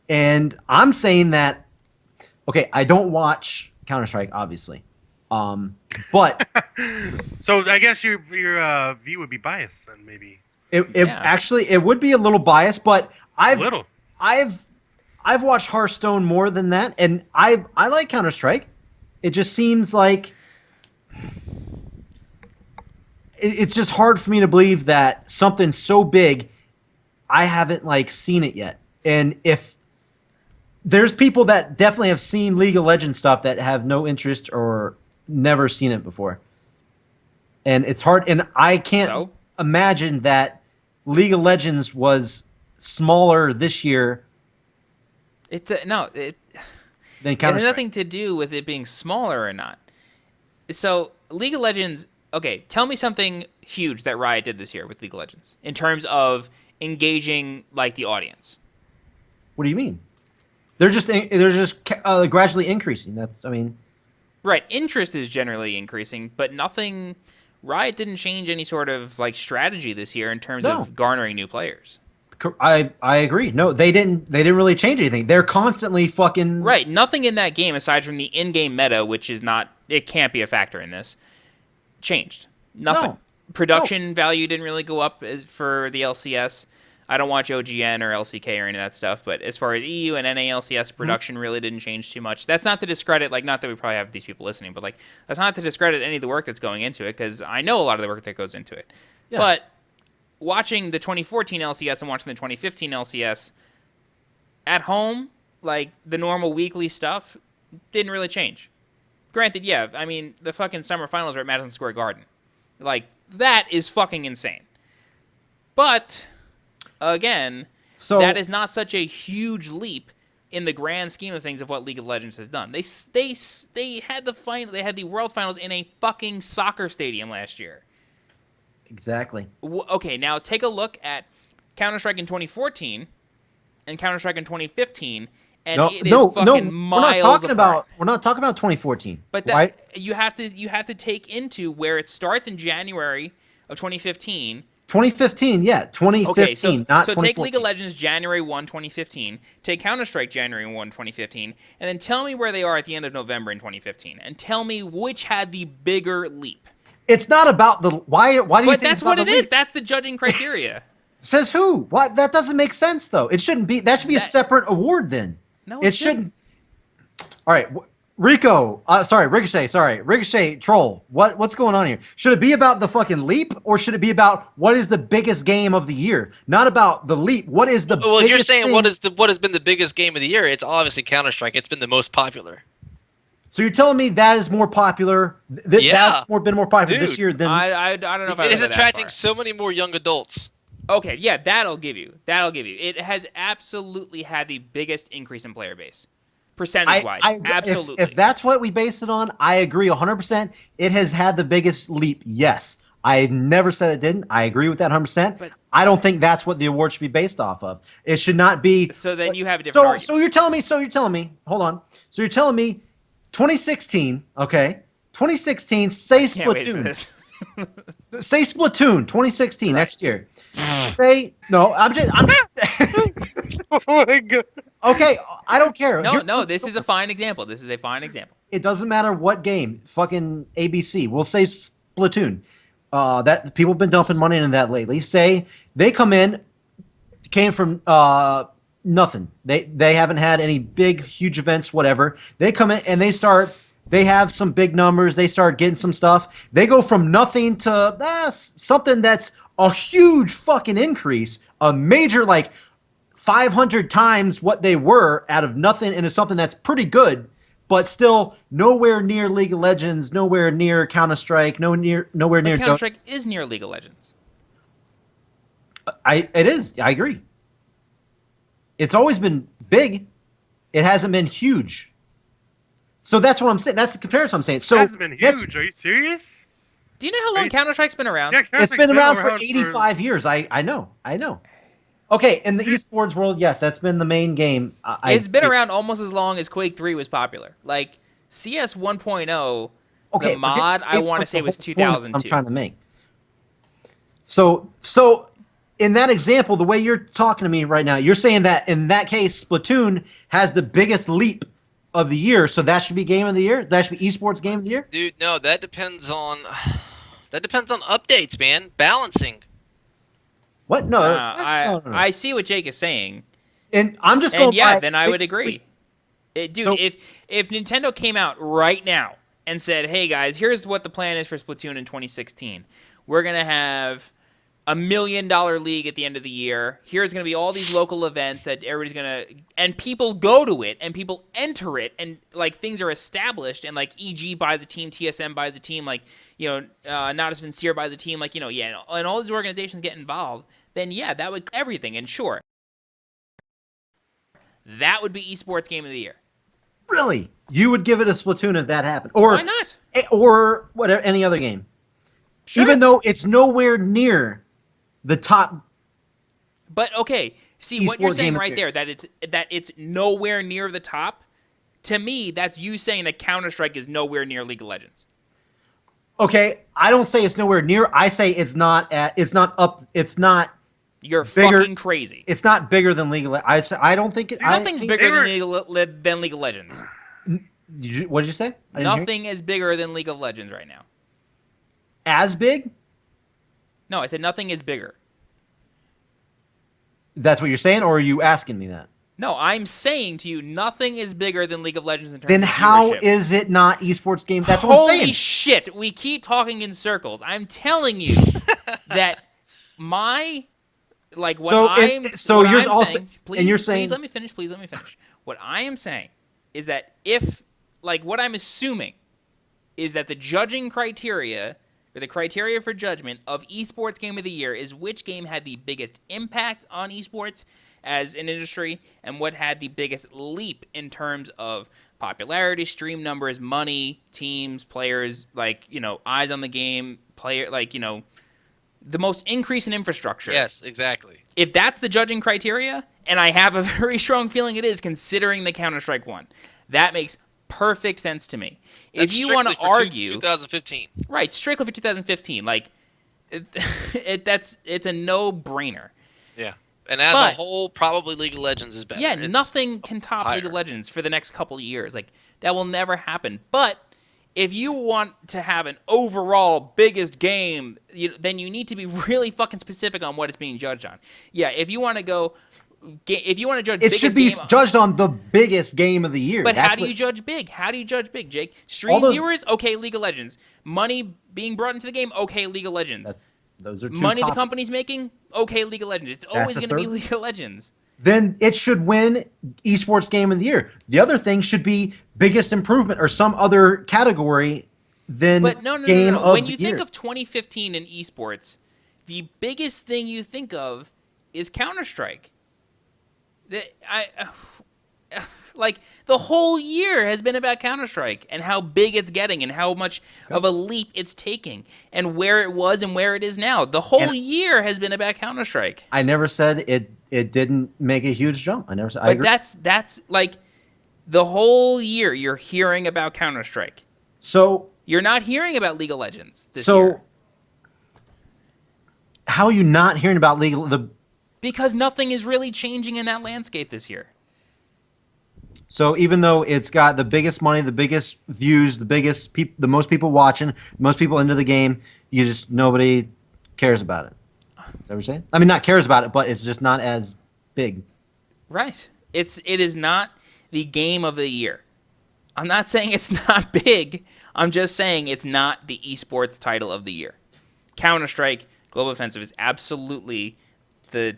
And I'm saying that, okay, I don't watch Counter-Strike, obviously. But
So I guess your view would be biased then, maybe.
Actually, it would be a little biased, but I've watched Hearthstone more than that, and I like Counter-Strike. It just seems like it's just hard for me to believe that something so big, I haven't seen it yet. And if there's people that definitely have seen League of Legends stuff that have no interest or never seen it before, and it's hard. And I can't imagine that League of Legends was smaller this year.
Than
Counter-Strike.
It has nothing to do with it being smaller or not. So League of Legends. Okay, tell me something huge that Riot did this year with League of Legends in terms of engaging the audience.
What do you mean? They're just gradually increasing.
Right. Interest is generally increasing, but nothing. Riot didn't change any sort of strategy this year in terms of garnering new players.
I agree. No, they didn't really change anything. They're constantly fucking
right. Nothing in that game aside from the in-game meta, which is not. It can't be a factor in this. Changed. Nothing.
No.
Production value didn't really go up for the LCS. I don't watch OGN or LCK or any of that stuff, but as far as EU and NALCS production really didn't change too much. That's not to discredit, not that we probably have these people listening, but that's not to discredit any of the work that's going into it, because I know a lot of the work that goes into it. Yeah. But watching the 2014 LCS and watching the 2015 LCS at home, the normal weekly stuff, didn't really change. Granted, yeah, the fucking summer finals are at Madison Square Garden. That is fucking insane. But again, that is not such a huge leap in the grand scheme of things of what League of Legends has done. They had the World Finals in a fucking soccer stadium last year.
Exactly.
Okay, now take a look at Counter-Strike in 2014 and Counter-Strike in 2015, and it is fucking miles apart.
We're not talking about 2014.
But
right?
you have to take into where it starts in January of 2015.
2015, yeah, 2015,
okay, so,
not 2014.
So take League of Legends January 1, 2015, take Counter-Strike January 1, 2015, and then tell me where they are at the end of November in 2015, and tell me which had the bigger leap.
It's not about the why do you
but
think
that's
it's about
what
the
it
leap?
is. That's the judging criteria.
Says who? What? That doesn't make sense though. It shouldn't be. That should be a separate award then.
No,
it shouldn't. All right, Rico. Ricochet. Ricochet. Troll. What's going on here? Should it be about the fucking leap, or should it be about what is the biggest game of the year? Not about the leap. What is the?
Well, if you're saying
thing?
what has been the biggest game of the year, it's obviously Counter-Strike. It's been the most popular.
So you're telling me that is more popular? That's been more popular this year than
I don't know if
it is attracting so many more young adults.
Okay, yeah, that'll give you. It has absolutely had the biggest increase in player base, percentage-wise. Absolutely.
If that's what we base it on, I agree 100%. It has had the biggest leap. Yes, I never said it didn't. I agree with that 100%. But I don't think that's what the award should be based off of. It should not be.
So then you have a different argument.
So you're telling me. Hold on. So you're telling me, 2016. Okay, 2016. Say Splatoon. Say Splatoon 2016 next year. Say no. I'm just.
Oh my god.
Okay, I don't care.
No. This is a fine example.
It doesn't matter what game. Fucking ABC. We'll say Splatoon. That people have been dumping money into that lately. Say they came from nothing. They haven't had any big, huge events, whatever. They come in and they have some big numbers. They start getting some stuff. They go from nothing to something that's a huge fucking increase, a major 500 times what they were out of nothing into something that's pretty good, but still nowhere near League of Legends, nowhere near Counter-Strike, nowhere near.
Counter-Strike is near League of Legends.
It is. I agree. It's always been big. It hasn't been huge. So that's what I'm saying. That's the comparison I'm saying. So
It hasn't been huge. Are you serious?
Do you know how long Counter-Strike's been around?
Yeah,
it's been around for 85 years. I know. Okay, in the esports world, yes, that's been the main game.
It's been around almost as long as Quake 3 was popular. Like, CS 1.0, the mod, I want to say, was 2002.
I'm trying to make. So in that example, the way you're talking to me right now, you're saying that in that case, Splatoon has the biggest leap of the year, so that should be game of the year? That should be esports game of the year?
Dude, no, that depends on updates, man. Balancing.
What? No, no.
I see what Jake is saying.
And I'm just going
yeah,
by
then I would agree. Dude, if Nintendo came out right now and said, "Hey guys, here's what the plan is for Splatoon in 2016. We're going to have $1 million league at the end of the year. Here's going to be all these local events that everybody's going to, and people go to it and people enter it, and like things are established, and like EG buys a team, TSM buys a team, like, you know, Not as Sincere buys a team, like, you know, yeah, and all these organizations get involved, then yeah, that would everything, and sure, that would be esports game of the year.
Really? You would give it a Splatoon if that happened? Or
why not?
Or whatever, any other game. Sure. Even though it's nowhere near the top.
But okay, see what you're saying right there, that it's nowhere near the top. To me, that's you saying that Counter-Strike is nowhere near League of Legends.
Okay, I don't say it's nowhere near. I say it's not up. It's not.
You're
bigger,
fucking crazy.
It's not bigger than League of Legends. I don't think it.
Nothing's bigger than League of Legends.
What did you say?
Nothing is bigger than League of Legends right now.
As big?
No, I said nothing is bigger.
That's what you're saying, or are you asking me that?
No, I'm saying to you, nothing is bigger than League of Legends in terms
then
of
how
viewership.
Is it not esports game? That's what I'm saying.
Holy shit, we keep talking in circles. I'm telling you that my, like, what
you're saying,
please let me finish. What I am saying is that what I'm assuming is that the judging criteria, or the criteria for judgment of esports game of the year, is which game had the biggest impact on esports as an industry, and what had the biggest leap in terms of popularity, stream numbers, money, teams, players, like, you know, eyes on the game, player, like, you know, the most increase in infrastructure.
Yes, exactly.
If that's the judging criteria, and I have a very strong feeling it is, considering the Counter-Strike one, that makes perfect sense to me.
That's
if you want to argue
2015.
Right, strictly for 2015, like it's a no-brainer.
Yeah. And as a whole, probably League of Legends is better.
Yeah, nothing can top League of Legends for the next couple of years. Like, that will never happen. But if you want to have an overall biggest game, then you need to be really fucking specific on what it's being judged on. Yeah, if you want to judge
it should be judged on the biggest game of the year.
But how do you judge big? How do you judge big, Jake? Stream viewers, okay, League of Legends. Money being brought into the game, okay, League of Legends.
Those are two
money the company's making, okay, League of Legends. It's always going to be League of Legends.
Then it should win esports game of the year. The other thing should be biggest improvement or some other category than game of the year.
When you think of 2015 in esports, the biggest thing you think of is Counter-Strike. Like, the whole year has been about Counter-Strike and how big it's getting and how much of a leap it's taking and where it was and where it is now. The whole year has been about Counter-Strike.
I never said it didn't make a huge jump. I never said.
But that's like the whole year you're hearing about Counter-Strike.
So
you're not hearing about League of Legends this year.
How are you not hearing about
Because nothing is really changing in that landscape this year.
So even though it's got the biggest money, the biggest views, the most people watching, most people into the game, nobody cares about it. Is that what you're saying? I mean, not cares about it, but it's just not as big.
Right. It is not the game of the year. I'm not saying it's not big. I'm just saying it's not the esports title of the year. Counter-Strike Global Offensive is absolutely the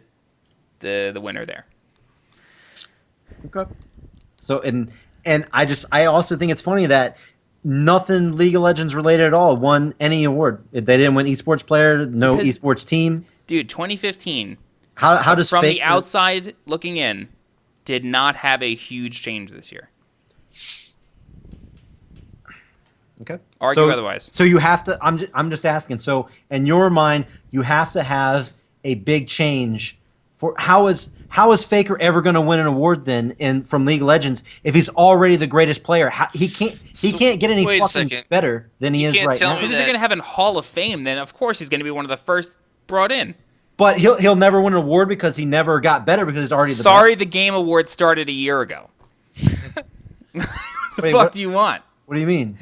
winner there.
Okay. So and I also think it's funny that nothing League of Legends related at all won any award. They didn't win esports player, no esports team.
Dude, 2015.
How does
from the outside looking in, did not have a huge change this year.
Okay.
Argue otherwise.
So you have to. I'm just asking. So in your mind, you have to have a big change for how is Faker ever going to win an award then from League of Legends if he's already the greatest player? He can't get any
wait a
fucking
second.
better than he
You
is
can't
right
tell
now.
me
Because if
that-
you're gonna have a Hall of Fame, then of course he's gonna be one of the first brought in.
But he'll never win an award because he never got better because he's already the
Sorry,
best.
the Game Award started a year ago. The
Wait,
fuck
what?
do you want?
What do you mean?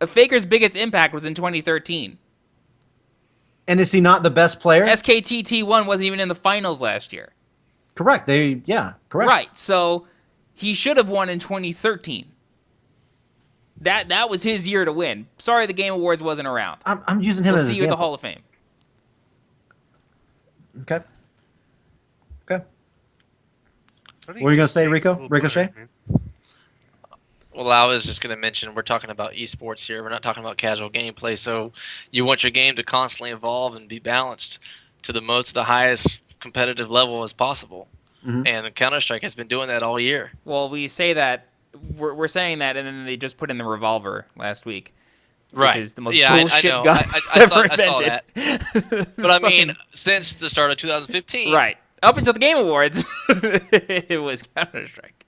Faker's biggest impact was in 2013.
And is he not the best player?
SKTT1 wasn't even in the finals last year.
Correct. Correct.
Right, so he should have won in 2013. That was his year to win. Sorry, the Game Awards wasn't around.
I'm using him
We'll
as
see
an
you at the
example.
Hall of Fame.
Okay. Okay.
I think
What were you gonna say,
Jake's
Rico?
a little
Ricochet?
better, man.
Well, I was just going to mention we're talking about esports here. We're not talking about casual gameplay. So you want your game to constantly evolve and be balanced to the highest competitive level as possible.
Mhm.
And Counter-Strike has been doing that all year.
Well, we say that we're saying that, and then they just put in the revolver last week,
Right.
which is the most
Yeah, I
bullshit
know.
gun
I saw
ever invented.
that. But I mean, since the start of 2015.
right up until the Game Awards, it was Counter-Strike.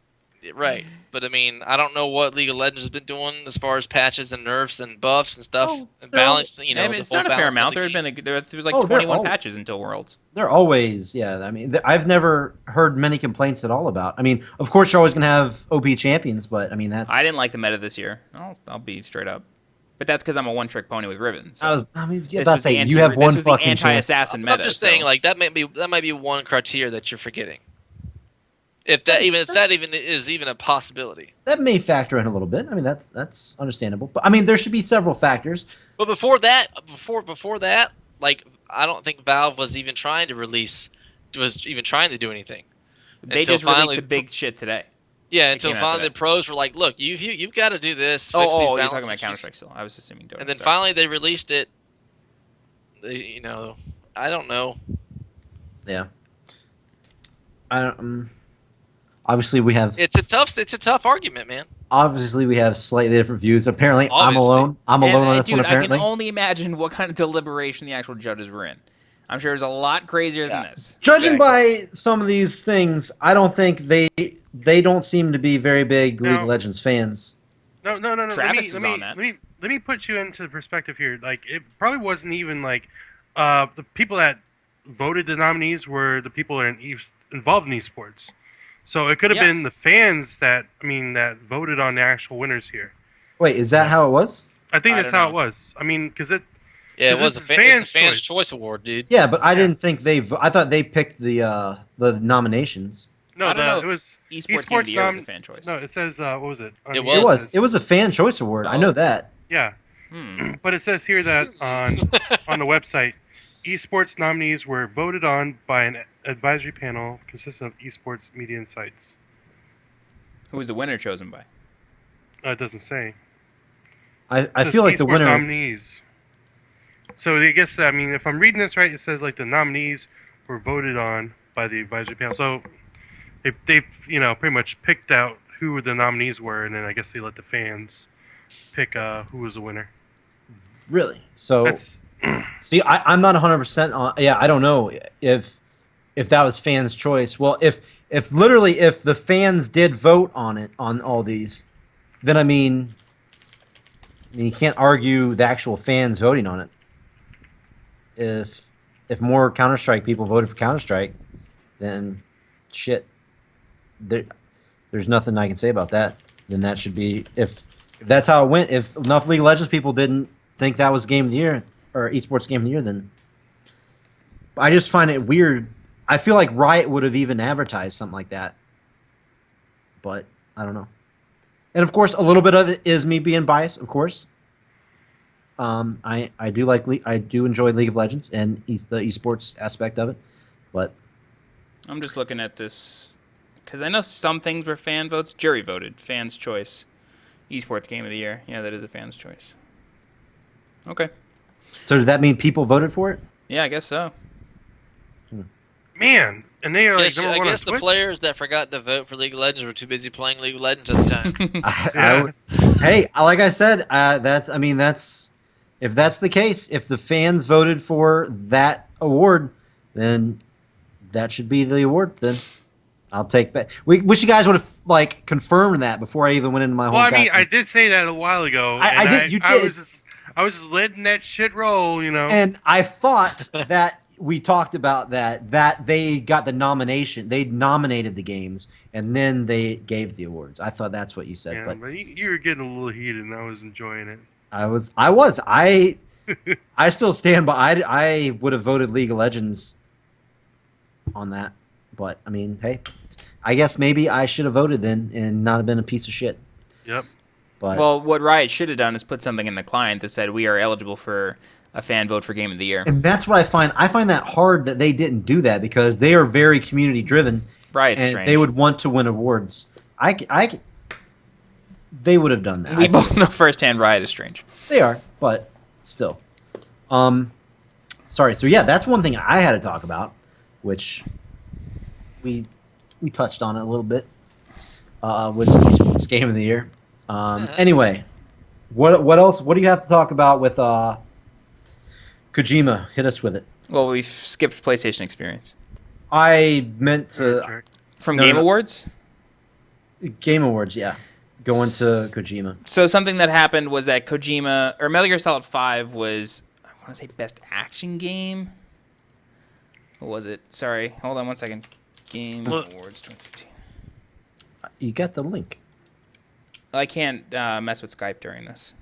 Right. But I mean, I don't know what League of Legends has been doing as far as patches and nerfs and buffs and stuff and balance. You know,
I mean,
the
it's
full
done a fair
balance
amount.
of the
There was like
Oh, they're
21
all-
patches until Worlds.
They're always, yeah. I mean, I've never heard many complaints at all about. I mean, of course, you're always going to have OP champions, but I mean, that's.
I didn't like the meta this year. I'll be straight up. But that's because I'm a one-trick pony with Riven. So
I mean, yeah,
this
that's
was the
saying
anti-
you have one
this was the
fucking chance.
anti-assassin
I'm
meta.
just
so-
saying, like that might be one criteria that you're forgetting. If that even is a possibility.
That may factor in a little bit. I mean, that's understandable. But I mean, there should be several factors.
But before that, like I don't think Valve was even trying to do anything.
They
Until
just released
finally-
the big shit today.
Yeah, until
came after
finally
that.
the pros were like, "Look, you've got to do this." Fix these
You're
balance
talking about
issues."
Counter-Strike still. I was assuming Dota.
And then
Sorry.
finally they released it. I don't know.
Yeah. I don't. Obviously, we have.
It's a tough argument, man.
Obviously, we have slightly different views. Apparently, I'm
Obviously.
alone. I'm alone on this
Dude,
one. Apparently,
I can only imagine what kind of deliberation the actual judges were in. I'm sure it was a lot crazier than this.
judging
Exactly.
by some of these things, I don't think they don't seem to be very big League
No.
of Legends fans.
No.
Travis
let
was on that.
let me put you into the perspective here. Like, it probably wasn't even like the people that voted the nominees were the people that are involved in esports. So it could have
Yeah.
been the fans that voted on the actual winners here.
Wait, is that how it was?
I think
I
that's
don't
how
know.
it was. I mean, because it.
Yeah, it
This
was
is
it's
fans'
a fans'
choice.
choice award, dude.
Yeah, but I didn't think I thought they picked the nominations.
No,
I don't know
it
if
was
Esports Game of the Year was a fan choice.
No, it says what was it? On
It
here
It was.
says-
It was a fan choice award. I
Oh.
know that.
Yeah,
Hmm.
but it says here that on the website, esports nominees were voted on by an advisory panel consisting of esports media and sites.
Who was the winner chosen by?
It doesn't say.
I
It says
feel like the
esports
winner.
nominees. So I guess if I'm reading this right, it says like the nominees were voted on by the advisory panel. So they pretty much picked out who the nominees were, and then I guess they let the fans pick who was the winner.
Really? So
That's
see, I'm not 100% on. Yeah, I don't know if that was fans' choice. Well, if the fans did vote on it on all these, then I mean you can't argue the actual fans voting on it. If more Counter-Strike people voted for Counter-Strike, then shit. There's nothing I can say about that. Then that should be if that's how it went. If enough League of Legends people didn't think that was Game of the Year or Esports Game of the Year, then I just find it weird. I feel like Riot would have even advertised something like that, but I don't know. And of course, a little bit of it is me being biased. Of course, I do enjoy League of Legends and the esports aspect of it, but
I'm just looking at this because I know some things were fan votes. Jury voted, fans' choice, Esports Game of the Year. Yeah, that is a fans' choice. Okay.
so did that mean people voted for it?
Yeah, I guess so.
man. And they are like
I
number one on
guess the
Twitch.
players that forgot to vote for League of Legends were too busy playing League of Legends at the time.
Hey, like I said, if that's the case, if the fans voted for that award, then that should be the award. Then I'll take that. We wish you guys would have like confirmed that before I even went into my whole.
Well, I mean, I did say that a while ago.
I did. You did.
I was just letting that shit roll, you know.
And I thought that we talked about that they got the nomination. They nominated the games, and then they gave the awards. I thought that's what you said.
Yeah,
but
you were getting a little heated, and I was enjoying it.
I still stand by. I would have voted League of Legends on that. But, I mean, hey, I guess maybe I should have voted then and not have been a piece of shit.
Yep.
But,
well, what Riot should have done is put something in the client that said we are eligible for a fan vote for Game of the Year.
And that's what I find. I find that hard that they didn't do that because they are very community driven.
Right,
and
strange.
they would want to win awards. They would have done that.
We both know firsthand Riot is strange.
They are, but still. Sorry. So yeah, that's one thing I had to talk about, which we touched on it a little bit. Was Esports Game of the Year. Anyway, what else? What do you have to talk about with Kojima? Hit us with it.
Well, we've skipped PlayStation Experience.
I meant to
From Game Awards?
Game Awards, yeah. Going to Kojima.
So something that happened was that Kojima, or Metal Gear Solid 5 was, I want to say Best Action Game? What was it? Sorry, hold on one second. Game Awards 2015.
You got the link.
I can't mess with Skype during this.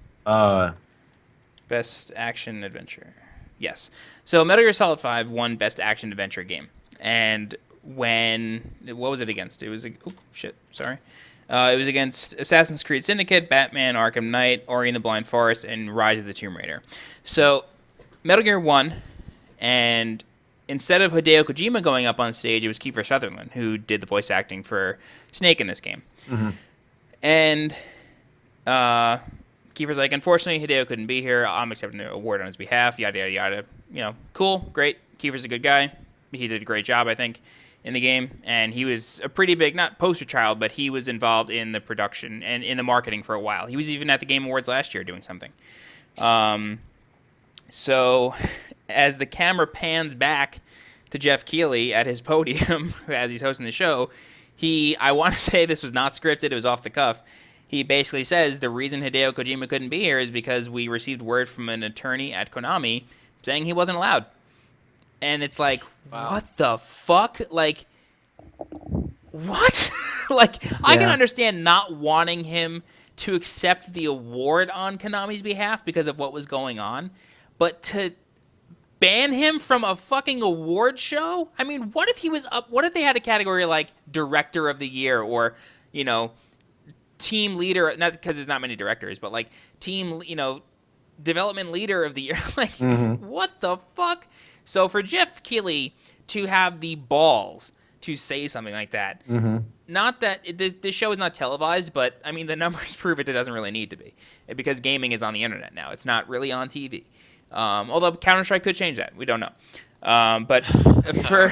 Best Action Adventure. Yes. So Metal Gear Solid 5 won Best Action Adventure Game. And what was it against? It was, it was against Assassin's Creed Syndicate, Batman Arkham Knight, Ori and the Blind Forest, and Rise of the Tomb Raider. So Metal Gear won, and instead of Hideo Kojima going up on stage, it was Kiefer Sutherland, who did the voice acting for Snake in this game. Mm-hmm. And Kiefer's like, unfortunately, Hideo couldn't be here. I'm accepting the award on his behalf, yada, yada, yada. You know, cool, great. Kiefer's a good guy. He did a great job, I think, in the game. And he was a pretty big, not poster child, but he was involved in the production and in the marketing for a while. He was even at the Game Awards last year doing something. So as the camera pans back to Jeff Keighley at his podium as he's hosting the show, I want to say this was not scripted, it was off the cuff. He basically says the reason Hideo Kojima couldn't be here is because we received word from an attorney at Konami saying he wasn't allowed. And it's like, wow. What the fuck? Like, what? Like, yeah. I can understand not wanting him to accept the award on Konami's behalf because of what was going on, but to ban him from a fucking award show? I mean, what if he was up? What if they had a category like Director of the Year or, you know, Team Leader? Not because there's not many directors, but like Team, you know, Development Leader of the Year. Like, What the fuck? So for Jeff Keighley to have the balls to say something like that, not that this show is not televised, but I mean the numbers prove it doesn't really need to be, because gaming is on the internet now. It's not really on TV. Although Counter-Strike could change that, we don't know. But for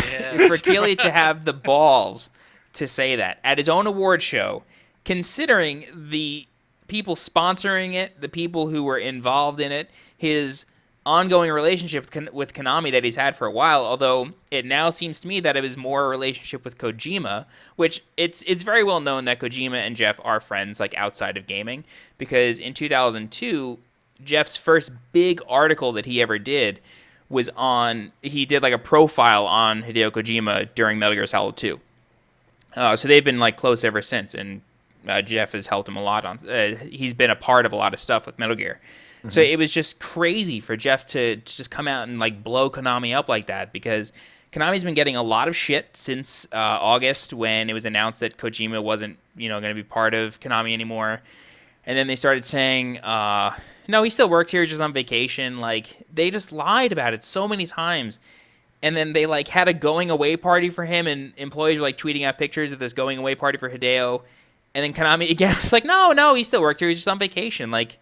Keighley to have the balls to say that at his own award show, considering the people sponsoring it, the people who were involved in it, his ongoing relationship with Konami that he's had for a while, although it now seems to me that it was more a relationship with Kojima, which it's very well known that Kojima and Jeff are friends, like, outside of gaming, because in 2002, Jeff's first big article that he ever did was he did like a profile on Hideo Kojima during Metal Gear Solid 2. So they've been like close ever since, and Jeff has helped him a lot on. He's been a part of a lot of stuff with Metal Gear. So it was just crazy for Jeff to just come out and like blow Konami up like that, because Konami's been getting a lot of shit since August, when it was announced that Kojima wasn't, going to be part of Konami anymore. And then they started saying, no, he still works here, he's just on vacation. Like, they just lied about it so many times. And then they like had a going away party for him, and employees were like tweeting out pictures of this going away party for Hideo. And then Konami again was like, no, he still works here, he's just on vacation. Like,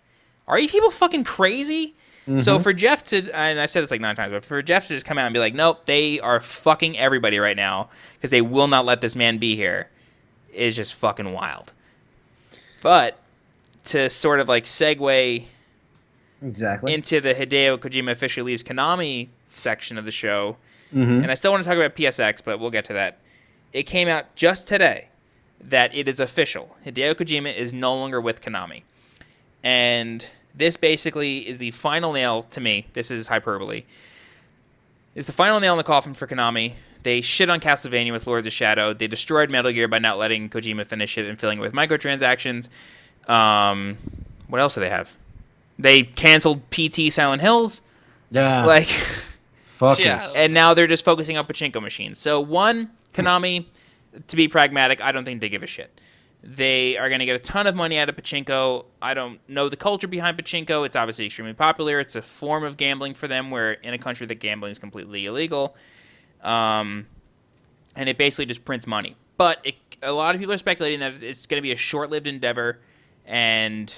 are you people fucking crazy? So for Jeff to, and I've said this like 9 times, but for Jeff to just come out and be like, nope, they are fucking everybody right now because they will not let this man be here, is just fucking wild. But to sort of like segue into the Hideo Kojima officially leaves Konami section of the show, and I still want to talk about PSX, but we'll get to that. It came out just today that it is official. Hideo Kojima is no longer with Konami. And this basically is the final nail, to me, this is hyperbole, is the final nail in the coffin for Konami. They shit on Castlevania with Lords of Shadow. They destroyed Metal Gear by not letting Kojima finish it and filling it with microtransactions. What else do they have? They canceled PT Silent Hills.
Yeah.
Yeah.
And now they're just focusing on pachinko machines. So one, Konami, to be pragmatic, I don't think they give a shit. They are going to get a ton of money out of pachinko. I don't know the culture behind pachinko. It's obviously extremely popular. It's a form of gambling for them, where in a country that gambling is completely illegal. And it basically just prints money. But a lot of people are speculating that it's going to be a short-lived endeavor, and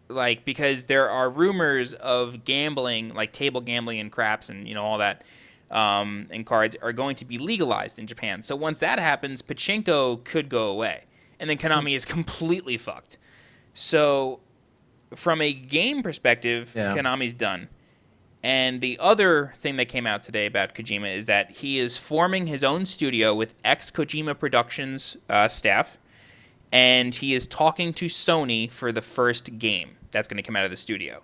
like, because there are rumors of gambling, like table gambling and craps and, you know, all that, and cards are going to be legalized in Japan. So once that happens, pachinko could go away. And then Konami is completely fucked. So from a game perspective, Konami's done. And the other thing that came out today about Kojima is that he is forming his own studio with ex-Kojima Productions staff, and he is talking to Sony for the first game that's going to come out of the studio.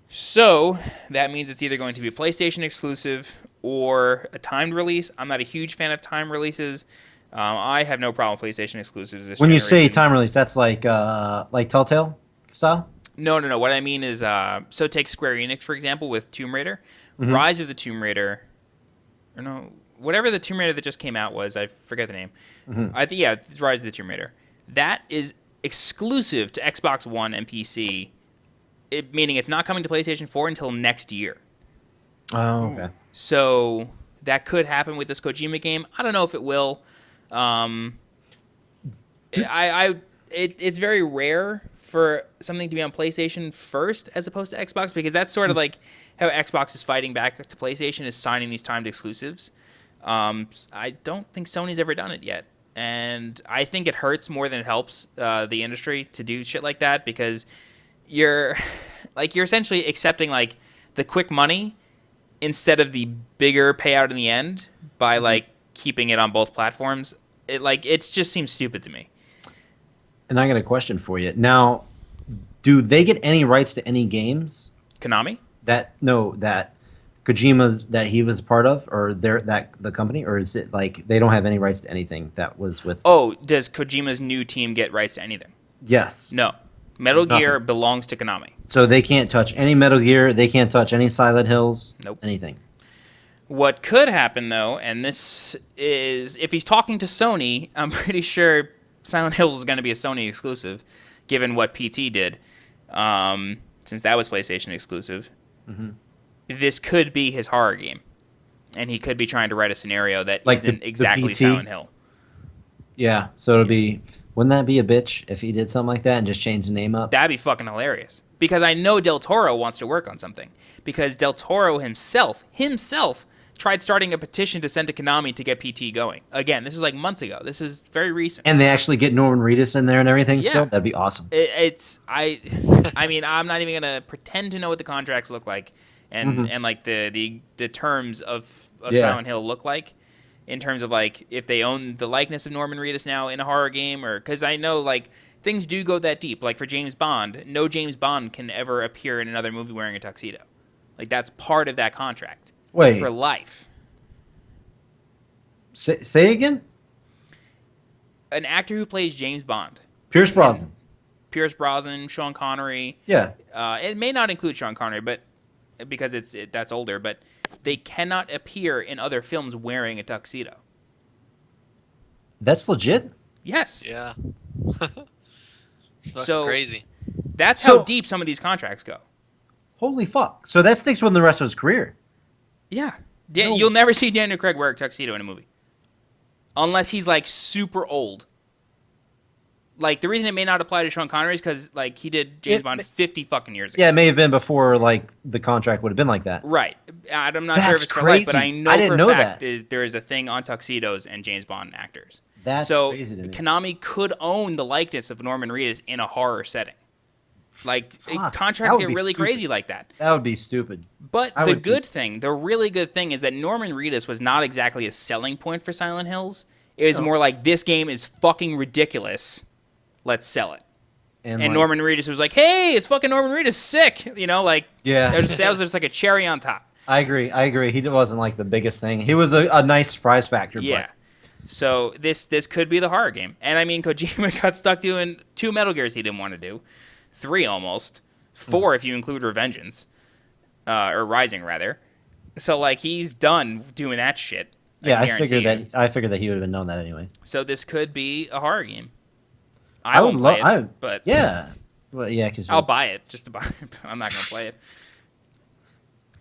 So that means it's either going to be a PlayStation exclusive or a timed release. I'm not a huge fan of timed releases. I have no problem with PlayStation exclusives this
When you
generation.
say time release, that's like Telltale style?
No. What I mean is, so take Square Enix, for example, with Tomb Raider. Rise of the Tomb Raider, or no, whatever the Tomb Raider that just came out was, I forget the name. It's Rise of the Tomb Raider. That is exclusive to Xbox One and PC, meaning it's not coming to PlayStation 4 until next year.
Oh, okay.
So that could happen with this Kojima game. I don't know if it will. It's very rare for something to be on PlayStation first as opposed to Xbox, because that's sort of like how Xbox is fighting back to PlayStation, is signing these timed exclusives. I don't think Sony's ever done it yet, and I think it hurts more than it helps the industry to do shit like that, because you're essentially accepting like the quick money instead of the bigger payout in the end by like keeping it on both platforms. It just seems stupid to me.
And I got a question for you. Now, do they get any rights to any games?
Konami?
That Kojima that he was part of, or the company, or is it like they don't have any rights to anything that was with?
Oh, does Kojima's new team get rights to anything?
Yes.
No. Metal Gear
Nothing.
belongs to Konami.
So they can't touch any Metal Gear. They can't touch any Silent Hills.
Nope.
Anything.
What could happen, though, and this is, if he's talking to Sony, I'm pretty sure Silent Hills is going to be a Sony exclusive, given what PT did, since that was PlayStation exclusive. This could be his horror game, and he could be trying to write a scenario that
like
isn't
the
exactly
PT?
Silent Hill.
Yeah. So it'll be. Wouldn't that be a bitch if he did something like that and just changed the name up?
That'd be fucking hilarious. Because I know Del Toro wants to work on something. Because Del Toro himself tried starting a petition to send to Konami to get PT going. Again, this is like months ago. This is very recent.
And they actually get Norman Reedus in there and everything.
Yeah.
Still, that'd be awesome.
I mean, I'm not even gonna pretend to know what the contracts look like, and like the terms of Silent Hill look like, in terms of like if they own the likeness of Norman Reedus now in a horror game, or because I know like things do go that deep. Like for James Bond, no James Bond can ever appear in another movie wearing a tuxedo. Like that's part of that contract.
Wait.
For life.
Say again?
An actor who plays James Bond.
Pierce Brosnan.
Pierce Brosnan, Sean Connery.
Yeah.
It may not include Sean Connery, but because that's older, but they cannot appear in other films wearing a tuxedo.
That's legit?
Yes.
Yeah.
So
crazy.
That's how deep some of these contracts go.
Holy fuck. So that sticks with him the rest of his career.
Yeah. You'll never see Daniel Craig wear a tuxedo in a movie. Unless he's like super old. like the reason it may not apply to Sean Connery is because like he did James Bond 50 fucking years ago.
Yeah, it may have been before like the contract would have been like that.
Right. I'm not sure
That's
if it's for life, but I
crazy.
know
I didn't
for
know
a fact
that.
there is a thing on tuxedos and James Bond actors.
That's
so
crazy to me.
Konami could own the likeness of Norman Reedus in a horror setting. Like
Fuck,
contracts
that would
get
be
really
stupid.
crazy like that.
That would be stupid.
But
I
the
would be-
good thing, the really good thing, is that Norman Reedus was not exactly a selling point for Silent Hills. It was more like, this game is fucking ridiculous. Let's sell it. And
like,
Norman Reedus was like, hey, it's fucking Norman Reedus, sick. You know, like,
Yeah.
that was just like a cherry on top.
I agree. He wasn't like the biggest thing. He was a nice surprise factor.
Yeah. So this could be the horror game. And I mean, Kojima got stuck doing 2 Metal Gears he didn't want to do. 3 almost. 4 if you include Revengeance. Or Rising, rather. So, like, he's done doing that shit.
Yeah, I
guarantee
figured
you.
that he would have known that anyway.
So this could be a horror game.
I
won't
would
play
love.
it, but
Yeah. Well, yeah, because
I'll buy it just to buy it. I'm not gonna play it.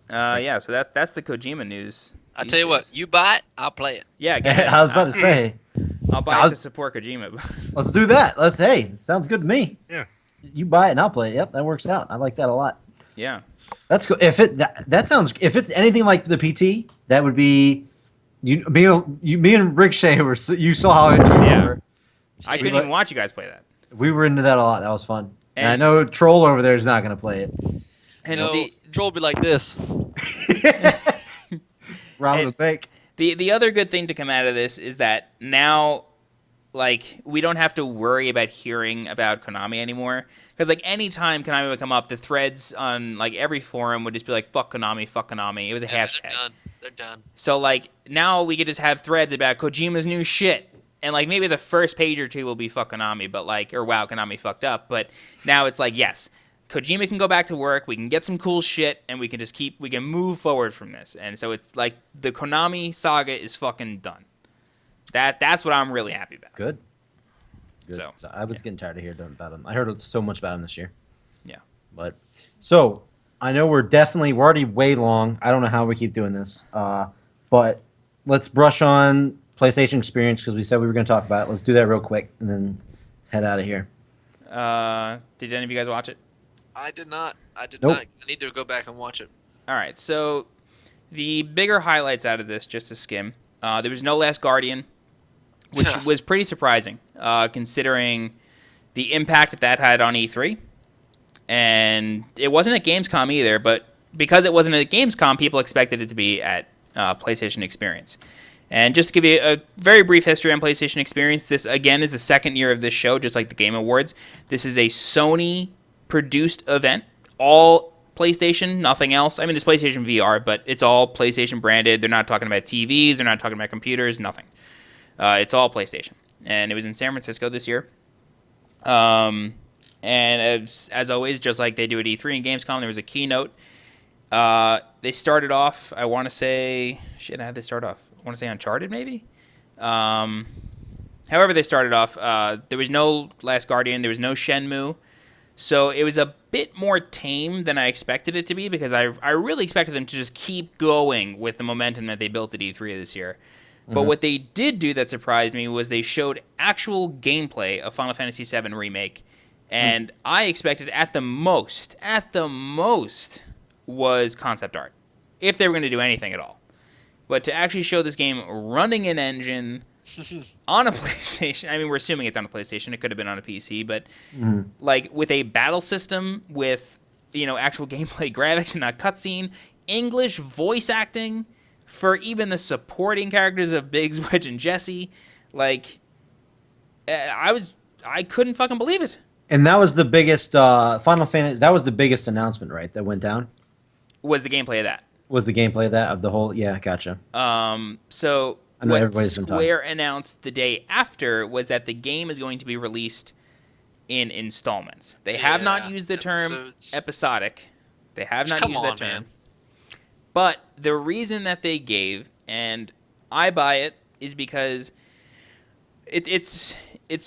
Yeah, so that's the Kojima news.
I
these
tell you what,
days.
you buy it, I'll play it.
Yeah, go ahead.
I was about to say,
I'll buy
I
it
was-
to support Kojima.
let's do that. Hey, sounds good to me.
Yeah.
You buy it and I'll play it. Yep, that works out. I like that a lot.
Yeah.
That's cool. If that sounds, if it's anything like the PT, that would be me and Ricochet were. You saw how into it
Yeah.
we were.
I couldn't even watch you guys play that.
We were into that a lot. That was fun. And I
And-
know Troll over there is not going to play it.
And
No, Joel will be like this.
Rob
And-
and Bake.
the other good thing to come out of this is that now, like, we don't have to worry about hearing about Konami anymore. Because, like, anytime Konami would come up, the threads on, like, every forum would just be like, fuck Konami, fuck Konami. It was a
Yeah,
hashtag.
they're done. They're done.
So, like, now we could just have threads about Kojima's new shit. And, like, maybe the first page or two will be fuck Konami, but, like, or wow, Konami fucked up. But now it's like, yes, Kojima can go back to work, we can get some cool shit, and we can just we can move forward from this. And so it's like the Konami saga is fucking done. That's what I'm really happy about.
Good.
So,
I was getting tired of hearing about him. I heard so much about him this year.
Yeah.
But so I know we're already way long. I don't know how we keep doing this. But let's brush on PlayStation experience because we said we were going to talk about it. Let's do that real quick and then head out of here.
Did any of you guys watch it?
I did not.
Nope.
I need to go back and watch it.
All right, so the bigger highlights out of this, just to skim, there was no Last Guardian, which was pretty surprising, considering the impact that had on E3. And it wasn't at Gamescom either, but because it wasn't at Gamescom, people expected it to be at PlayStation Experience. And just to give you a very brief history on PlayStation Experience, this, again, is the second year of this show, just like the Game Awards. This is a Sony-produced event, all PlayStation, nothing else. I mean, it's PlayStation VR, but it's all PlayStation branded. They're not talking about TVs. They're not talking about computers, nothing. It's all PlayStation. And it was in San Francisco this year. And as always, just like they do at E3 and Gamescom, there was a keynote. They started off, I want to say... Shit, how did they start off? I want to say Uncharted, maybe? However they started off, there was no Last Guardian. There was no Shenmue. So it was a bit more tame than I expected it to be because I really expected them to just keep going with the momentum that they built at E3 this year. But what they did do that surprised me was they showed actual gameplay of Final Fantasy VII Remake. And I expected at the most, was concept art. If they were going to do anything at all. But to actually show this game running an engine on a PlayStation, I mean, we're assuming it's on a PlayStation. It could have been on a PC, but like with a battle system with, actual gameplay graphics and not cutscene, English voice acting for even the supporting characters of Biggs, Wedge, and Jesse, like, I couldn't fucking believe it.
And that was the biggest Final Fantasy. That was the biggest announcement, right? That went down.
Was the gameplay of that?
Was the gameplay of that of the whole? Yeah, gotcha.
So
I know
what
everybody's been talking.
Square announced the day after was that the game is going to be released in installments. They have not used the term
episodes.
episodic. They have not
Come
used
on,
that term.
man.
But the reason that they gave, and I buy it, is because it's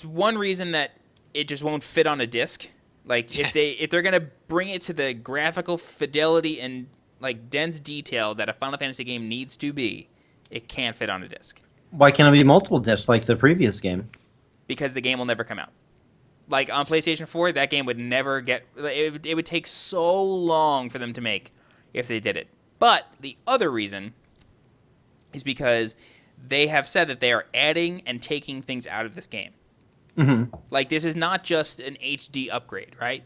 one reason that it just won't fit on a disc. Like if they're gonna bring it to the graphical fidelity and like dense detail that a Final Fantasy game needs to be, it can't fit on a disc
Why can't it be multiple discs like the previous game?
because the game will never come out. Like on PlayStation 4, that game would never get. It would take so long for them to make if they did it. But the other reason is because they have said that they are adding and taking things out of this game.
Mm-hmm.
Like, this is not just an HD upgrade, right?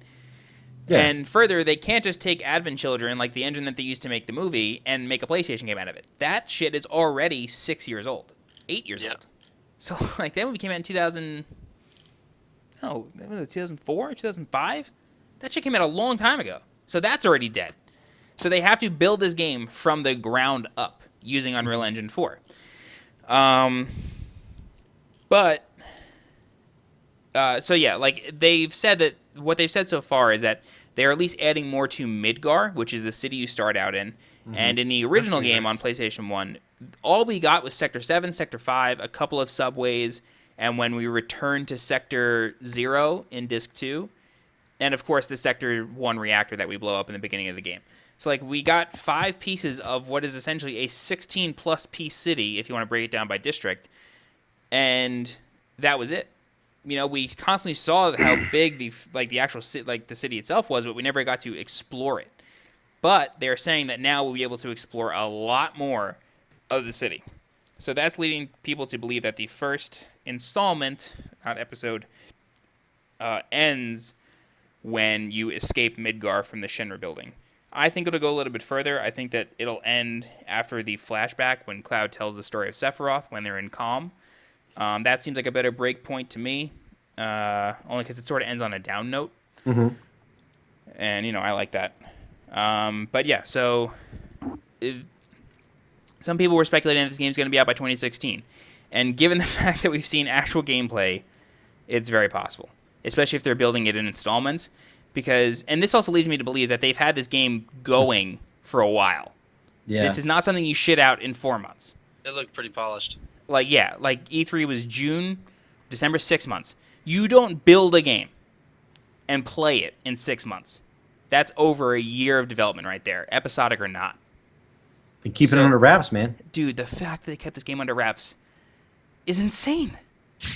Yeah.
And further, they can't just take Advent Children, like the engine that they used to make the movie, and make a PlayStation game out of it. That shit is already 6 years old. 8 years old. So, like, that movie came out in 2000... Oh, that was 2004? 2005? That shit came out a long time ago. So that's already dead. So they have to build this game from the ground up using Unreal Engine 4. So yeah, like they've said that what they've said so far is that they're at least adding more to Midgar, which is the city you start out in. Mm-hmm. And in the original game on PlayStation 1, all we got was Sector 7, Sector 5, a couple of subways, and when we returned to Sector 0 in Disc 2, and of course the Sector 1 reactor that we blow up in the beginning of the game. So like we got 5 pieces of what is essentially a 16-plus piece city, if you want to break it down by district, and that was it. You know, we constantly saw how big the actual the city itself was, but we never got to explore it. But they're saying that now we'll be able to explore a lot more of the city. So that's leading people to believe that the first installment, not episode, ends when you escape Midgar from the Shinra building. I think it'll go a little bit further. I think that it'll end after the flashback when Cloud tells the story of Sephiroth when they're in Calm. That seems like a better break point to me, only because it sort of ends on a down note.
Mm-hmm.
And, I like that. But yeah, so some people were speculating that this game's going to be out by 2016. And given the fact that we've seen actual gameplay, it's very possible, especially if they're building it in installments. And this also leads me to believe that they've had this game going for a while. Yeah. This is not something you shit out in 4 months.
It looked pretty polished.
Like E3 was June, December, 6 months. You don't build a game and play it in 6 months. That's over a year of development right there, episodic or not.
And keeping it under wraps, man.
Dude, the fact that they kept this game under wraps is insane.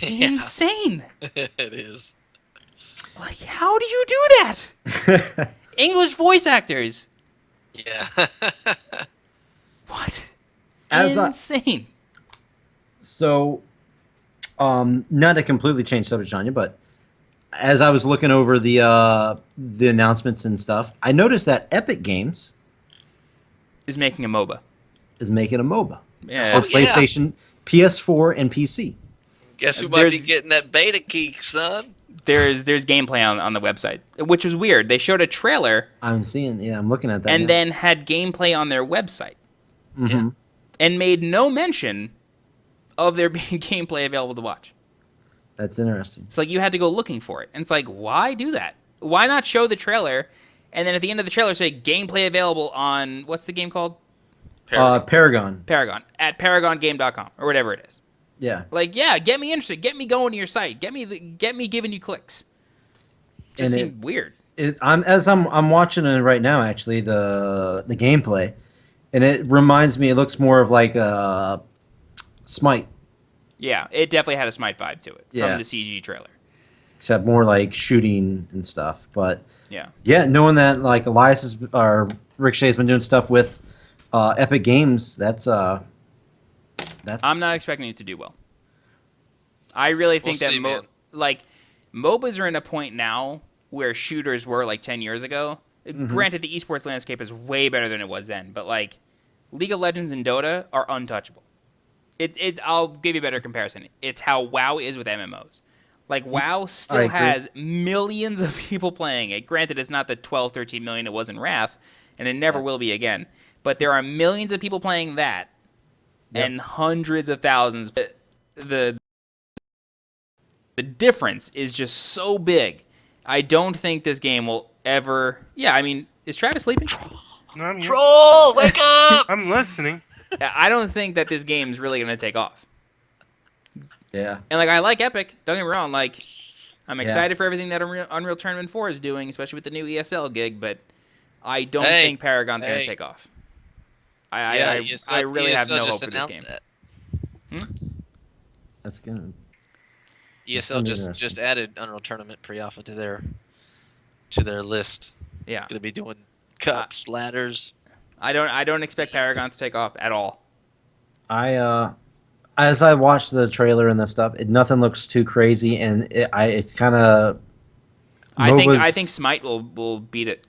Insane.
It is.
Like, how do you do that? English voice actors.
Yeah.
What? Insane.
So, not to completely change subject, Johnny, but as I was looking over the announcements and stuff, I noticed that Epic Games
is making a MOBA.
Yeah. For PlayStation, PS4, and PC.
Guess who might be getting that beta key, son?
There's gameplay on the website, which was weird. They showed a trailer.
I'm looking at that.
And then had gameplay on their website.
Mm-hmm. Yeah.
And made no mention of there being gameplay available to watch.
That's interesting.
It's like you had to go looking for it. And it's like, why do that? Why not show the trailer, and then at the end of the trailer say, gameplay available on, what's the game called?
Paragon.
At paragongame.com, or whatever it is.
Yeah.
Like, yeah, get me interested. Get me going to your site. Get me giving you clicks. Just seemed weird.
I'm watching it right now, actually, the gameplay, and it reminds me. It looks more of like Smite.
Yeah, it definitely had a Smite vibe to it from the CG trailer.
Except more like shooting and stuff. But
yeah,
knowing that like Ricochet's been doing stuff with Epic Games, that's.
I'm not expecting it to do well. I really think that MOBAs are in a point now where shooters were like 10 years ago. Mm-hmm. Granted, the esports landscape is way better than it was then, but like League of Legends and Dota are untouchable. I'll give you a better comparison. It's how WoW is with MMOs. Like, WoW still has millions of people playing it. Granted, it's not the 12, 13 million it was in Wrath, and it never will be again. But there are millions of people playing that, and hundreds of thousands. The difference is just so big. I don't think this game will ever... Yeah, I mean, is Travis sleeping?
No, I'm here.
Troll, wake up!
I'm listening.
I don't think that this game's really going to take off.
Yeah.
And, like, I like Epic. Don't get me wrong. Like, I'm excited for everything that Unreal Tournament 4 is doing, especially with the new ESL gig, but I don't think Paragon's going to take off. I really have no hope for this game.
That's good.
ESL just added Unreal Tournament pre-alpha to their list.
Yeah.
Going to be doing cups, ladders.
I don't expect Paragon to take off at all.
As I watched the trailer and that stuff, nothing looks too crazy, and it's kind of.
I think Smite will beat it.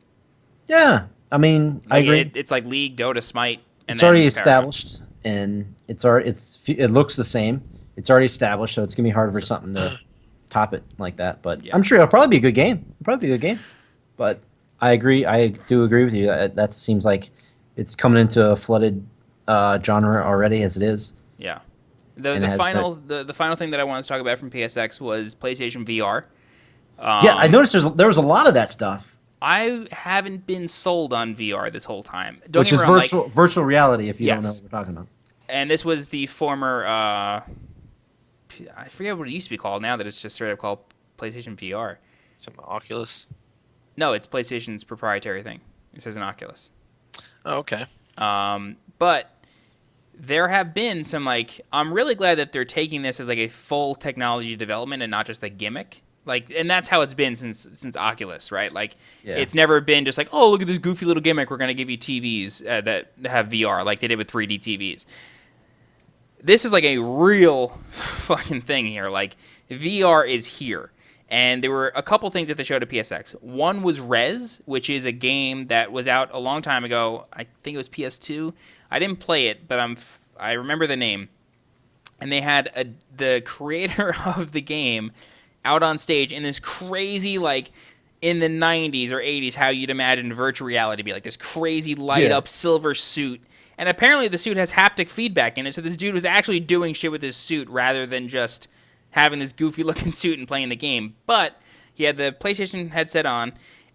Yeah, I mean, I agree.
It's like League, Dota, Smite, and
it's already
Paragon.
established, and it looks the same. It's already established, so it's gonna be hard for something to top it like that. But yeah. I'm sure it'll probably be a good game. But I agree. I do agree with you. That seems like it's coming into a flooded genre already as it is.
Yeah. The final thing that I wanted to talk about from PSX was PlayStation VR.
Yeah, I noticed there was a lot of that stuff.
I haven't been sold on VR this whole time.
Which is virtual reality, if you don't know what we're talking about.
And this was the former, I forget what it used to be called now that it's just straight up called PlayStation VR.
Some Oculus?
No, it's PlayStation's proprietary thing. It says an Oculus.
Oh, okay.
But there have been some, I'm really glad that they're taking this as a full technology development and not just a gimmick. And that's how it's been since Oculus, right? It's never been just oh, look at this goofy little gimmick. We're going to give you TVs that have VR, like they did with 3D TVs. This is a real fucking thing here. VR is here. And there were a couple things that they showed at PSX. One was Rez, which is a game that was out a long time ago. I think it was PS2. I didn't play it, but I remember the name. And they had the creator of the game out on stage in this crazy, in the 90s or 80s, how you'd imagine virtual reality to be, this crazy light-up silver suit. And apparently the suit has haptic feedback in it, so this dude was actually doing shit with his suit rather than just having this goofy-looking suit and playing the game. But he had the PlayStation headset on,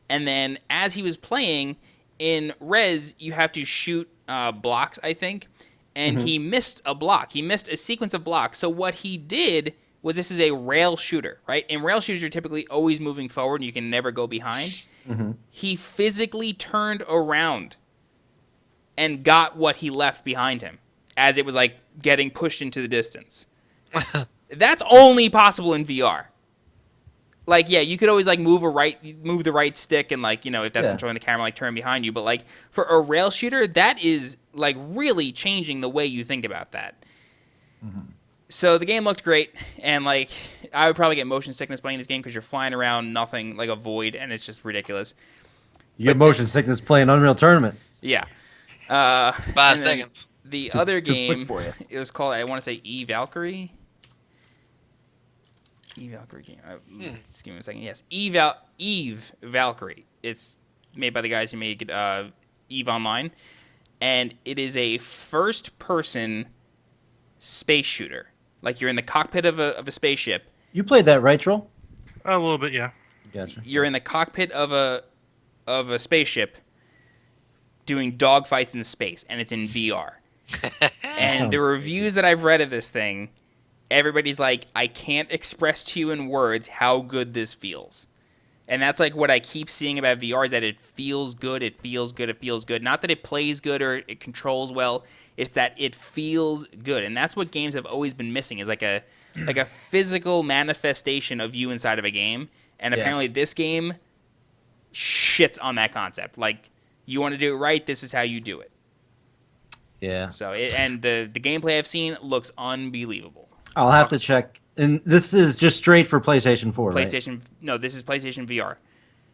and then as he was playing, in Rez, you have to shoot blocks, I think, and he missed a block. He missed a sequence of blocks. So what he did was, this is a rail shooter, right? In rail shooters, you're typically always moving forward and you can never go behind. He physically turned around and got what he left behind him as it was getting pushed into the distance. That's only possible in VR. You could always move the right stick and if that's controlling the camera, turn behind you. But for a rail shooter, that is really changing the way you think about that. So the game looked great, and I would probably get motion sickness playing this game because you're flying around nothing like a void, and it's just ridiculous.
You get motion sickness playing Unreal Tournament.
Yeah.
5 seconds.
The other game, it was called, I want to say, Valkyrie. Valkyrie game. Just give me a second. Yes, Eve Valkyrie. It's made by the guys who made Eve Online, and it is a first-person space shooter. You're in the cockpit of a spaceship.
You played that, right, Troll?
A little bit, yeah.
Gotcha.
You're in the cockpit of a spaceship doing dogfights in space, and it's in VR. And the reviews that I've read of this thing, everybody's I can't express to you in words how good this feels. And that's what I keep seeing about VR is that it feels good, it feels good, it feels good. Not that it plays good or it controls well, it's that it feels good. And that's what games have always been missing, is a physical manifestation of you inside of a game. And apparently this game shits on that concept. You want to do it right, this is how you do it.
Yeah.
So the gameplay I've seen looks unbelievable.
I'll have to check. And this is just straight for PlayStation 4, right?
No, this is PlayStation VR.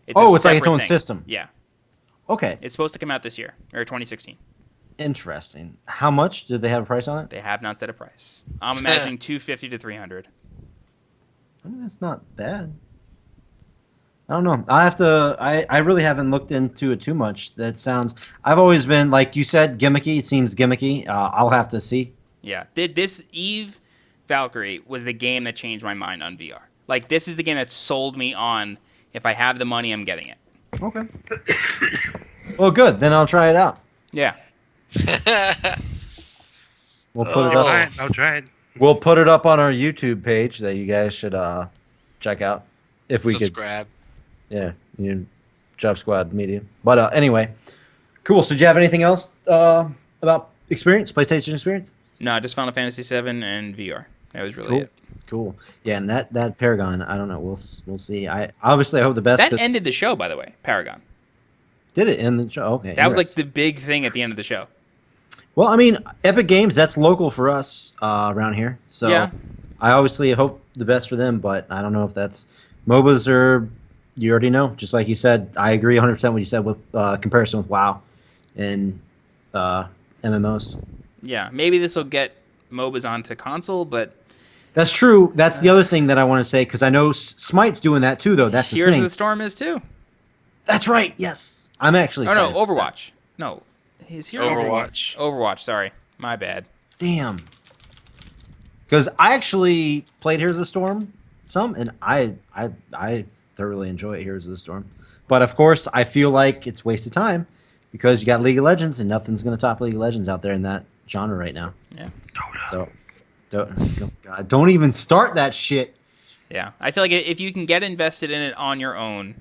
It's like its own system.
Yeah.
Okay.
It's supposed to come out this year, or 2016.
Interesting. How much? Did they have a price on it?
They have not set a price. I'm imagining $250 to $300.
I mean, that's not bad. I don't know. I have to. I really haven't looked into it too much. That sounds. I've always been, like you said, gimmicky. It seems gimmicky. I'll have to see.
Yeah. This Eve Valkyrie was the game that changed my mind on VR. This is the game that sold me on, if I have the money, I'm getting it.
Okay. Well, good. Then I'll try it out.
Yeah.
We'll put it up.
I'll try it.
We'll put it up on our YouTube page that you guys should check out if we
subscribe.
Yeah, Jobsquad Media. But anyway, cool. So, do you have anything else about PlayStation experience?
No, just Final Fantasy VII and VR. That was really
Cool.
it.
Cool. Yeah, and that Paragon, I don't know. We'll see. I obviously I hope the best.
That
'cause-
ended the show, by the way. Paragon.
Did it end the show? Okay.
That was like
interesting.
the big thing at the end of the show.
Well, I mean, Epic Games, that's local for us around here. So
Yeah.
I obviously hope the best for them, but I don't know if that's MOBAs or you already know. Just like you said, I agree 100% what you said with comparison with WoW and MMOs.
Yeah, maybe this will get MOBAs onto console, but
That's true. That's the other thing that I want to say because I know Smite's doing that too, though. That's the
Heroes
thing.
of the Storm is too.
That's right. Yes, I'm actually.
Oh no,
excited.
Overwatch. No, his Heroes.
Overwatch.
Overwatch. Sorry, my bad.
Damn. Because I actually played Heroes of the Storm some, and I thoroughly enjoy Heroes of the Storm. But of course, I feel like it's wasted time because you got League of Legends, and nothing's going to top League of Legends out there in that genre right now.
Yeah.
So, don't even start that shit.
Yeah, I feel like if you can get invested in it on your own,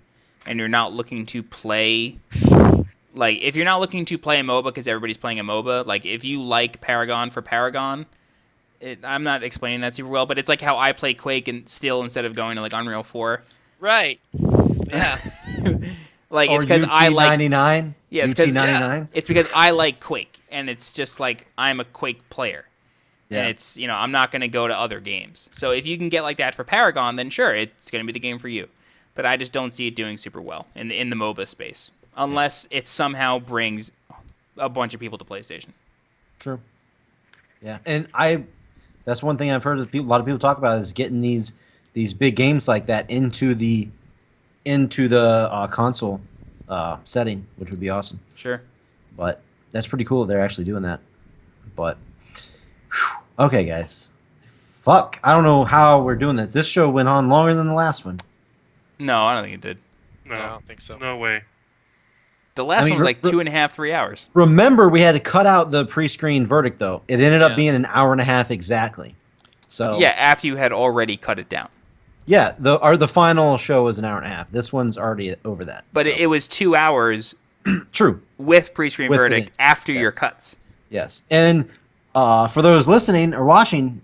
and you're not looking to play, like if you're not looking to play a MOBA because everybody's playing a MOBA, like if you like Paragon for Paragon, I'm not explaining that super well, but it's like how I play Quake and still instead of going to like Unreal 4.
Right. Yeah.
Like it's
Or
because I like
99.
yeah, it's because
99.
it's because I like Quake, and it's just like I'm a Quake player.
Yeah.
And it's, I'm not going to go to other games. So if you can get like that for Paragon, then sure, it's going to be the game for you. But I just don't see it doing super well in the MOBA space, unless it somehow brings a bunch of people to PlayStation.
True. Yeah, and that's one thing I've heard a lot of people talk about is getting these big games like that into the console setting, which would be awesome.
Sure.
But that's pretty cool that they're actually doing that. But whew, okay, guys, fuck, I don't know how we're doing this. This show went on longer than the last one.
No, I don't think it did.
No,
I don't think so.
No way.
The last
mean,
one was like 2.5, 3 hours.
Remember, we had to cut out the pre-screen verdict though. It ended up
Yeah.
being an hour and a half exactly. So
Yeah, after you had already cut it down.
yeah, the final show was an hour and a half. This one's already over that.
But
so.
it was 2 hours
True.
with pre-screen
With
verdict
it,
after your
yes.
cuts.
Yes, and for those listening or watching,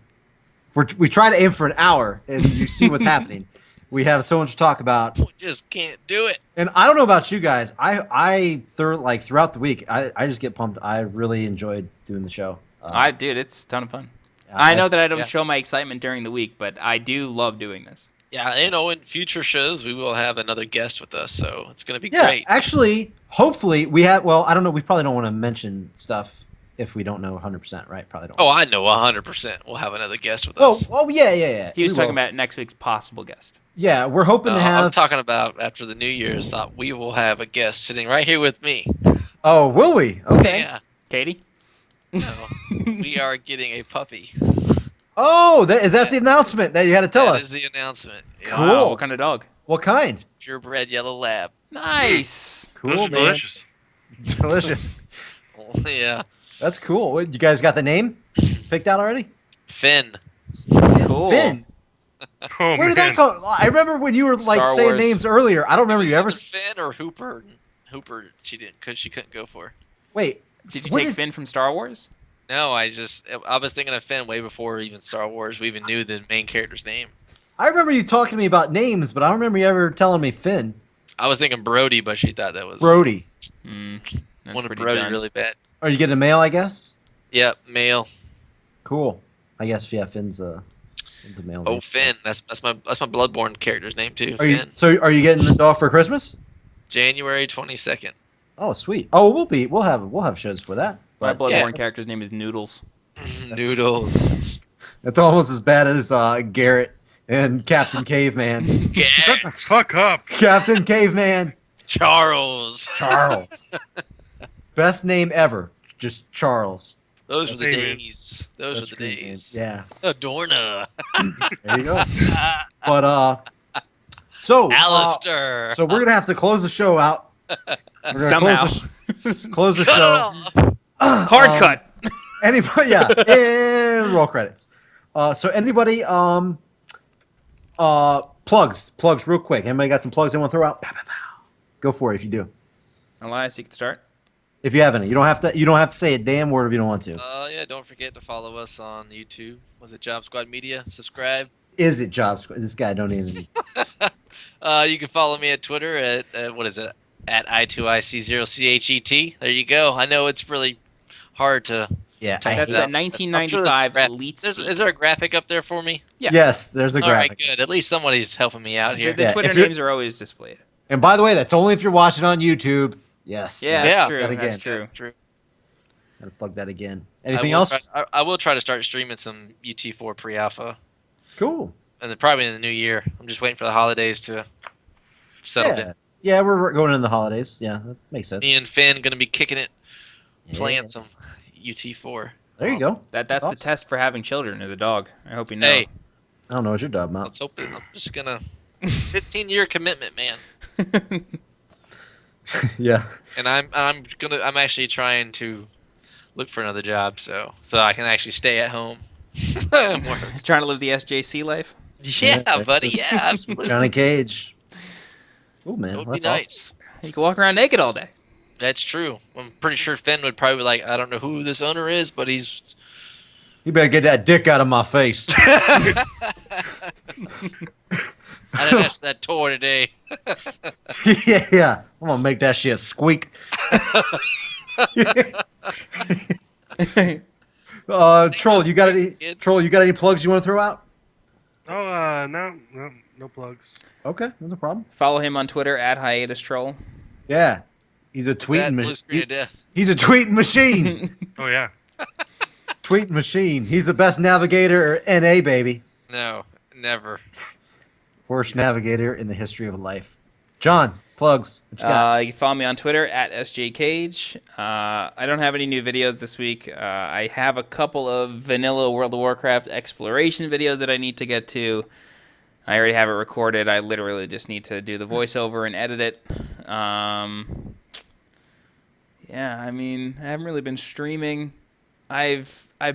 we try to aim for an hour, and you see what's happening. We have so much to talk about,
We just can't do it.
and I don't know about you guys. Throughout the week, I just get pumped. I really enjoyed doing the show.
Dude, it's a ton of fun.
Yeah,
I know that I don't
Yeah.
show my excitement during the week, but I do love doing this.
Yeah, in future shows we will have another guest with us, so it's going to be
Yeah,
great.
actually, hopefully we have. Well, I don't know. We probably don't want to mention stuff if we don't know 100%, right? Probably don't.
Oh, I know 100%. We'll have another guest with
Oh,
us.
yeah.
He was
We
talking
will.
about next week's possible guest.
Yeah, we're hoping
No,
to
I'm
have.
talking about after the New Year's. We will have a guest sitting right here with me.
Oh, will we? Okay.
Yeah.
Katie?
No, we are getting a puppy.
Oh, that's the announcement that you had to tell
That
us.
is the announcement. Yeah.
Cool.
Wow, what kind of dog?
What kind?
Purebred yellow lab.
Nice.
Cool,
Those are
man.
delicious.
Delicious.
Yeah.
That's cool. What, you guys got the name picked out already?
Finn.
Cool.
Finn.
Oh,
Where did
man.
that come? I remember when you were like
Star
saying
Wars.
names earlier. I don't remember you ever.
Finn or Hooper. Hooper, she couldn't go for.
Wait.
Did you
where
take Finn from Star Wars?
No, I was thinking of Finn way before even Star Wars. We even knew the main character's name.
I remember you talking to me about names, but I don't remember you ever telling me Finn.
I was thinking Brody, but she thought that was
Brody.
That's
wanted
pretty
Brody
done.
really bad.
Are you getting a male? I guess.
Yep, male.
Cool. I guess yeah. Finn's a male.
Oh,
name.
Finn. That's my Bloodborne character's name too.
Are you
Finn.
are you getting the dog for Christmas?
January 22nd.
Oh, sweet. Oh, we'll have shows for that.
My
But
Bloodborne character's name is Noodles.
Noodle.
it's almost as bad as Garrett and Captain Caveman.
Shut the fuck up.
Captain Caveman.
Charles.
Charles. Best name ever. Just Charles.
Those were the
Amen.
days. Those
That's
were the
great, man.
days.
Yeah.
Adorna.
There you go. But so
Alistair.
so we're gonna have to close the show out. We're gonna
Somehow.
close the
Cut it
show.
off.
Hard cut.
Anybody? Yeah. And roll credits. So anybody? Plugs real quick. Anybody got some plugs they want to throw out? Pow, pow, pow. Go for it if you do.
Elias, you can start.
If you have any, you don't have to. You don't have to say a damn word if you don't want to.
Yeah, don't forget to follow us on YouTube. Was it Job Squad Media? Subscribe.
Is it Jobsquad? This guy don't even.
You can follow me at Twitter at what is it? At I2IC0CHET. There you go. I know it's really hard to.
Yeah,
That's that 1995 elite speak.
Is there a graphic up there for me?
Yeah.
Yes, there's a
All right,
graphic.
good. At least somebody's helping me out here.
The Twitter names are always displayed.
And by the way, that's only if you're watching on YouTube. Yes.
Yeah,
Yeah.
that's true.
That again.
That's true.
True.
Gotta plug that again. Anything else?
I will try to start streaming some UT4 pre-alpha,
Cool.
and then probably in the new year. I'm just waiting for the holidays to settle
Yeah.
in.
Yeah, we're going into the holidays. Yeah, that makes sense.
Me and Finn gonna be kicking it, playing
Yeah.
some UT4.
There you go.
That's
awesome.
the test for having children as a dog. I hope you know.
Hey,
I don't know what you're talking about.
let's hope I'm just gonna 15-year commitment, man.
Yeah.
And I'm actually trying to look for another job so I can actually stay at home.
Trying to live the SJC life.
Yeah, buddy. Yeah, absolutely.
Johnny Cage. Oh man,
That would be
that's
nice.
You can walk around naked all day.
That's true. I'm pretty sure Finn would probably be like, I don't know who this owner is, but he's.
awesome. You better get that dick out of my face.
I didn't ask that toy today.
Yeah. I'm gonna make that shit squeak. Troll, you got any? Troll, you got any plugs you want to throw out?
Oh, no plugs.
Okay, no problem.
Follow him on Twitter at hiatus troll.
Yeah, he's a
That
tweeting
blue screen of
machine.
death.
He's a tweeting machine.
Oh yeah.
Tweeting machine. He's the best navigator, NA baby.
No, never.
Worst navigator in the history of life. John, plugs. What you got?
You can follow me on Twitter at SJCage. I don't have any new videos this week. I have a couple of vanilla World of Warcraft exploration videos that I need to get to. I already have it recorded. I literally just need to do the voiceover and edit it. Yeah, I mean, I haven't really been streaming. I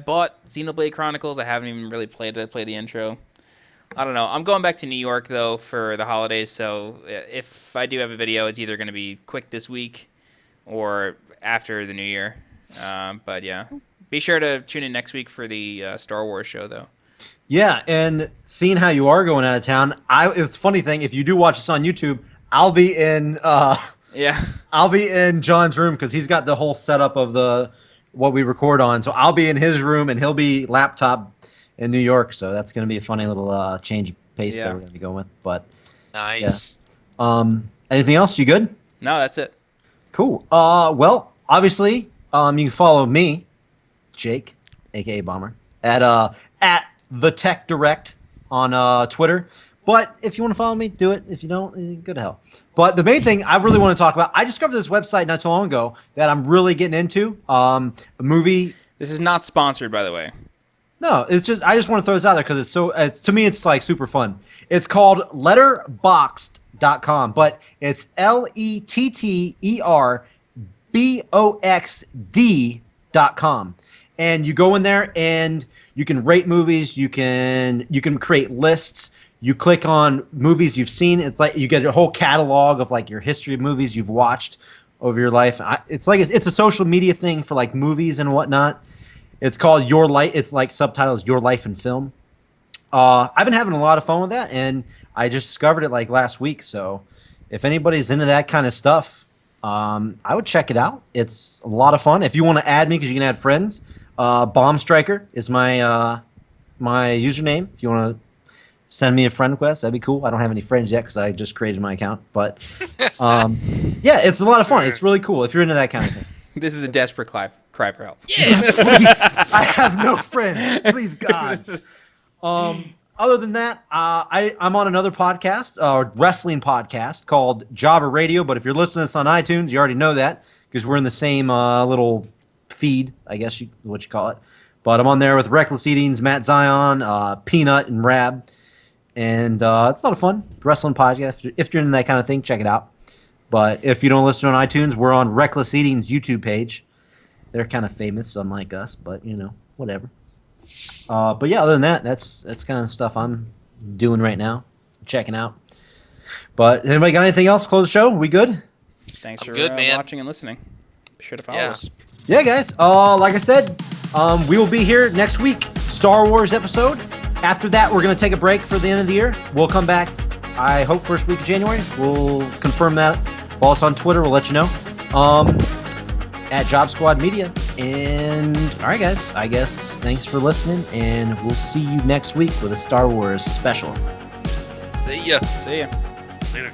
bought Xenoblade Chronicles. I haven't even really played it. I played the intro. I don't know. I'm going back to New York, though, for the holidays, so if I do have a video, it's either going to be quick this week or after the new year. But, yeah. Be sure to tune in next week for the Star Wars show, though.
Yeah, and seeing how you are going out of town, it's a funny thing. If you do watch us on YouTube, I'll be in
Yeah.
I'll be in John's room because he's got the whole setup of what we record on. So I'll be in his room and he'll be laptop in New York. So that's going to be a funny little change of pace that we're going to be going with. But
Nice.
yeah. Anything else? You good?
No, that's it.
Cool. Well, obviously, you can follow me, Jake, aka Bomber, at the Tech Direct on Twitter. But if you want to follow me, do it. If you don't, go to hell. But the main thing I really want to talk about, I discovered this website not so long ago that I'm really getting into. A movie.
This is not sponsored, by the way.
No, it's just I just want to throw this out there because to me it's like super fun. It's called letterboxd.com, but it's letterboxd.com. And you go in there and you can rate movies, you can create lists. You click on movies you've seen. It's like you get a whole catalog of like your history of movies you've watched over your life. It's a social media thing for like movies and whatnot. It's called Your Life. It's like subtitles Your Life in Film. I've been having a lot of fun with that, and I just discovered it like last week. So if anybody's into that kind of stuff, I would check it out. It's a lot of fun. If you want to add me, because you can add friends, Bomb Striker is my my username. If you want to send me a friend request, that'd be cool. I don't have any friends yet because I just created my account. But yeah, it's a lot of fun. It's really cool if you're into that kind of thing.
This is a desperate cry for help.
I have no friends. Please, God. Other than that, I'm on another podcast, wrestling podcast called Jobber Radio. But if you're listening to this on iTunes, you already know that because we're in the same little feed, I guess what you call it. But I'm on there with Reckless Eatings, Matt Zion, Peanut, and Rab. And it's a lot of fun. Wrestling podcast. If you're into that kind of thing, check it out. But if you don't listen on iTunes, we're on Reckless Eating's YouTube page. They're kind of famous, unlike us, but whatever. But yeah, other than that, that's kind of stuff I'm doing right now, checking out. But anybody got anything else? Close the show. We good?
Thanks
I'm
for
good, man.
watching and listening. Be sure to follow
Yeah.
us.
Yeah, guys. Like I said, we will be here next week. Star Wars episode. After that, we're going to take a break for the end of the year. We'll come back, I hope, first week of January. We'll confirm that. Follow us on Twitter. We'll let you know. At Job Squad Media. And, all right, guys. I guess thanks for listening, and we'll see you next week with a Star Wars special.
See ya.
See ya.
Later.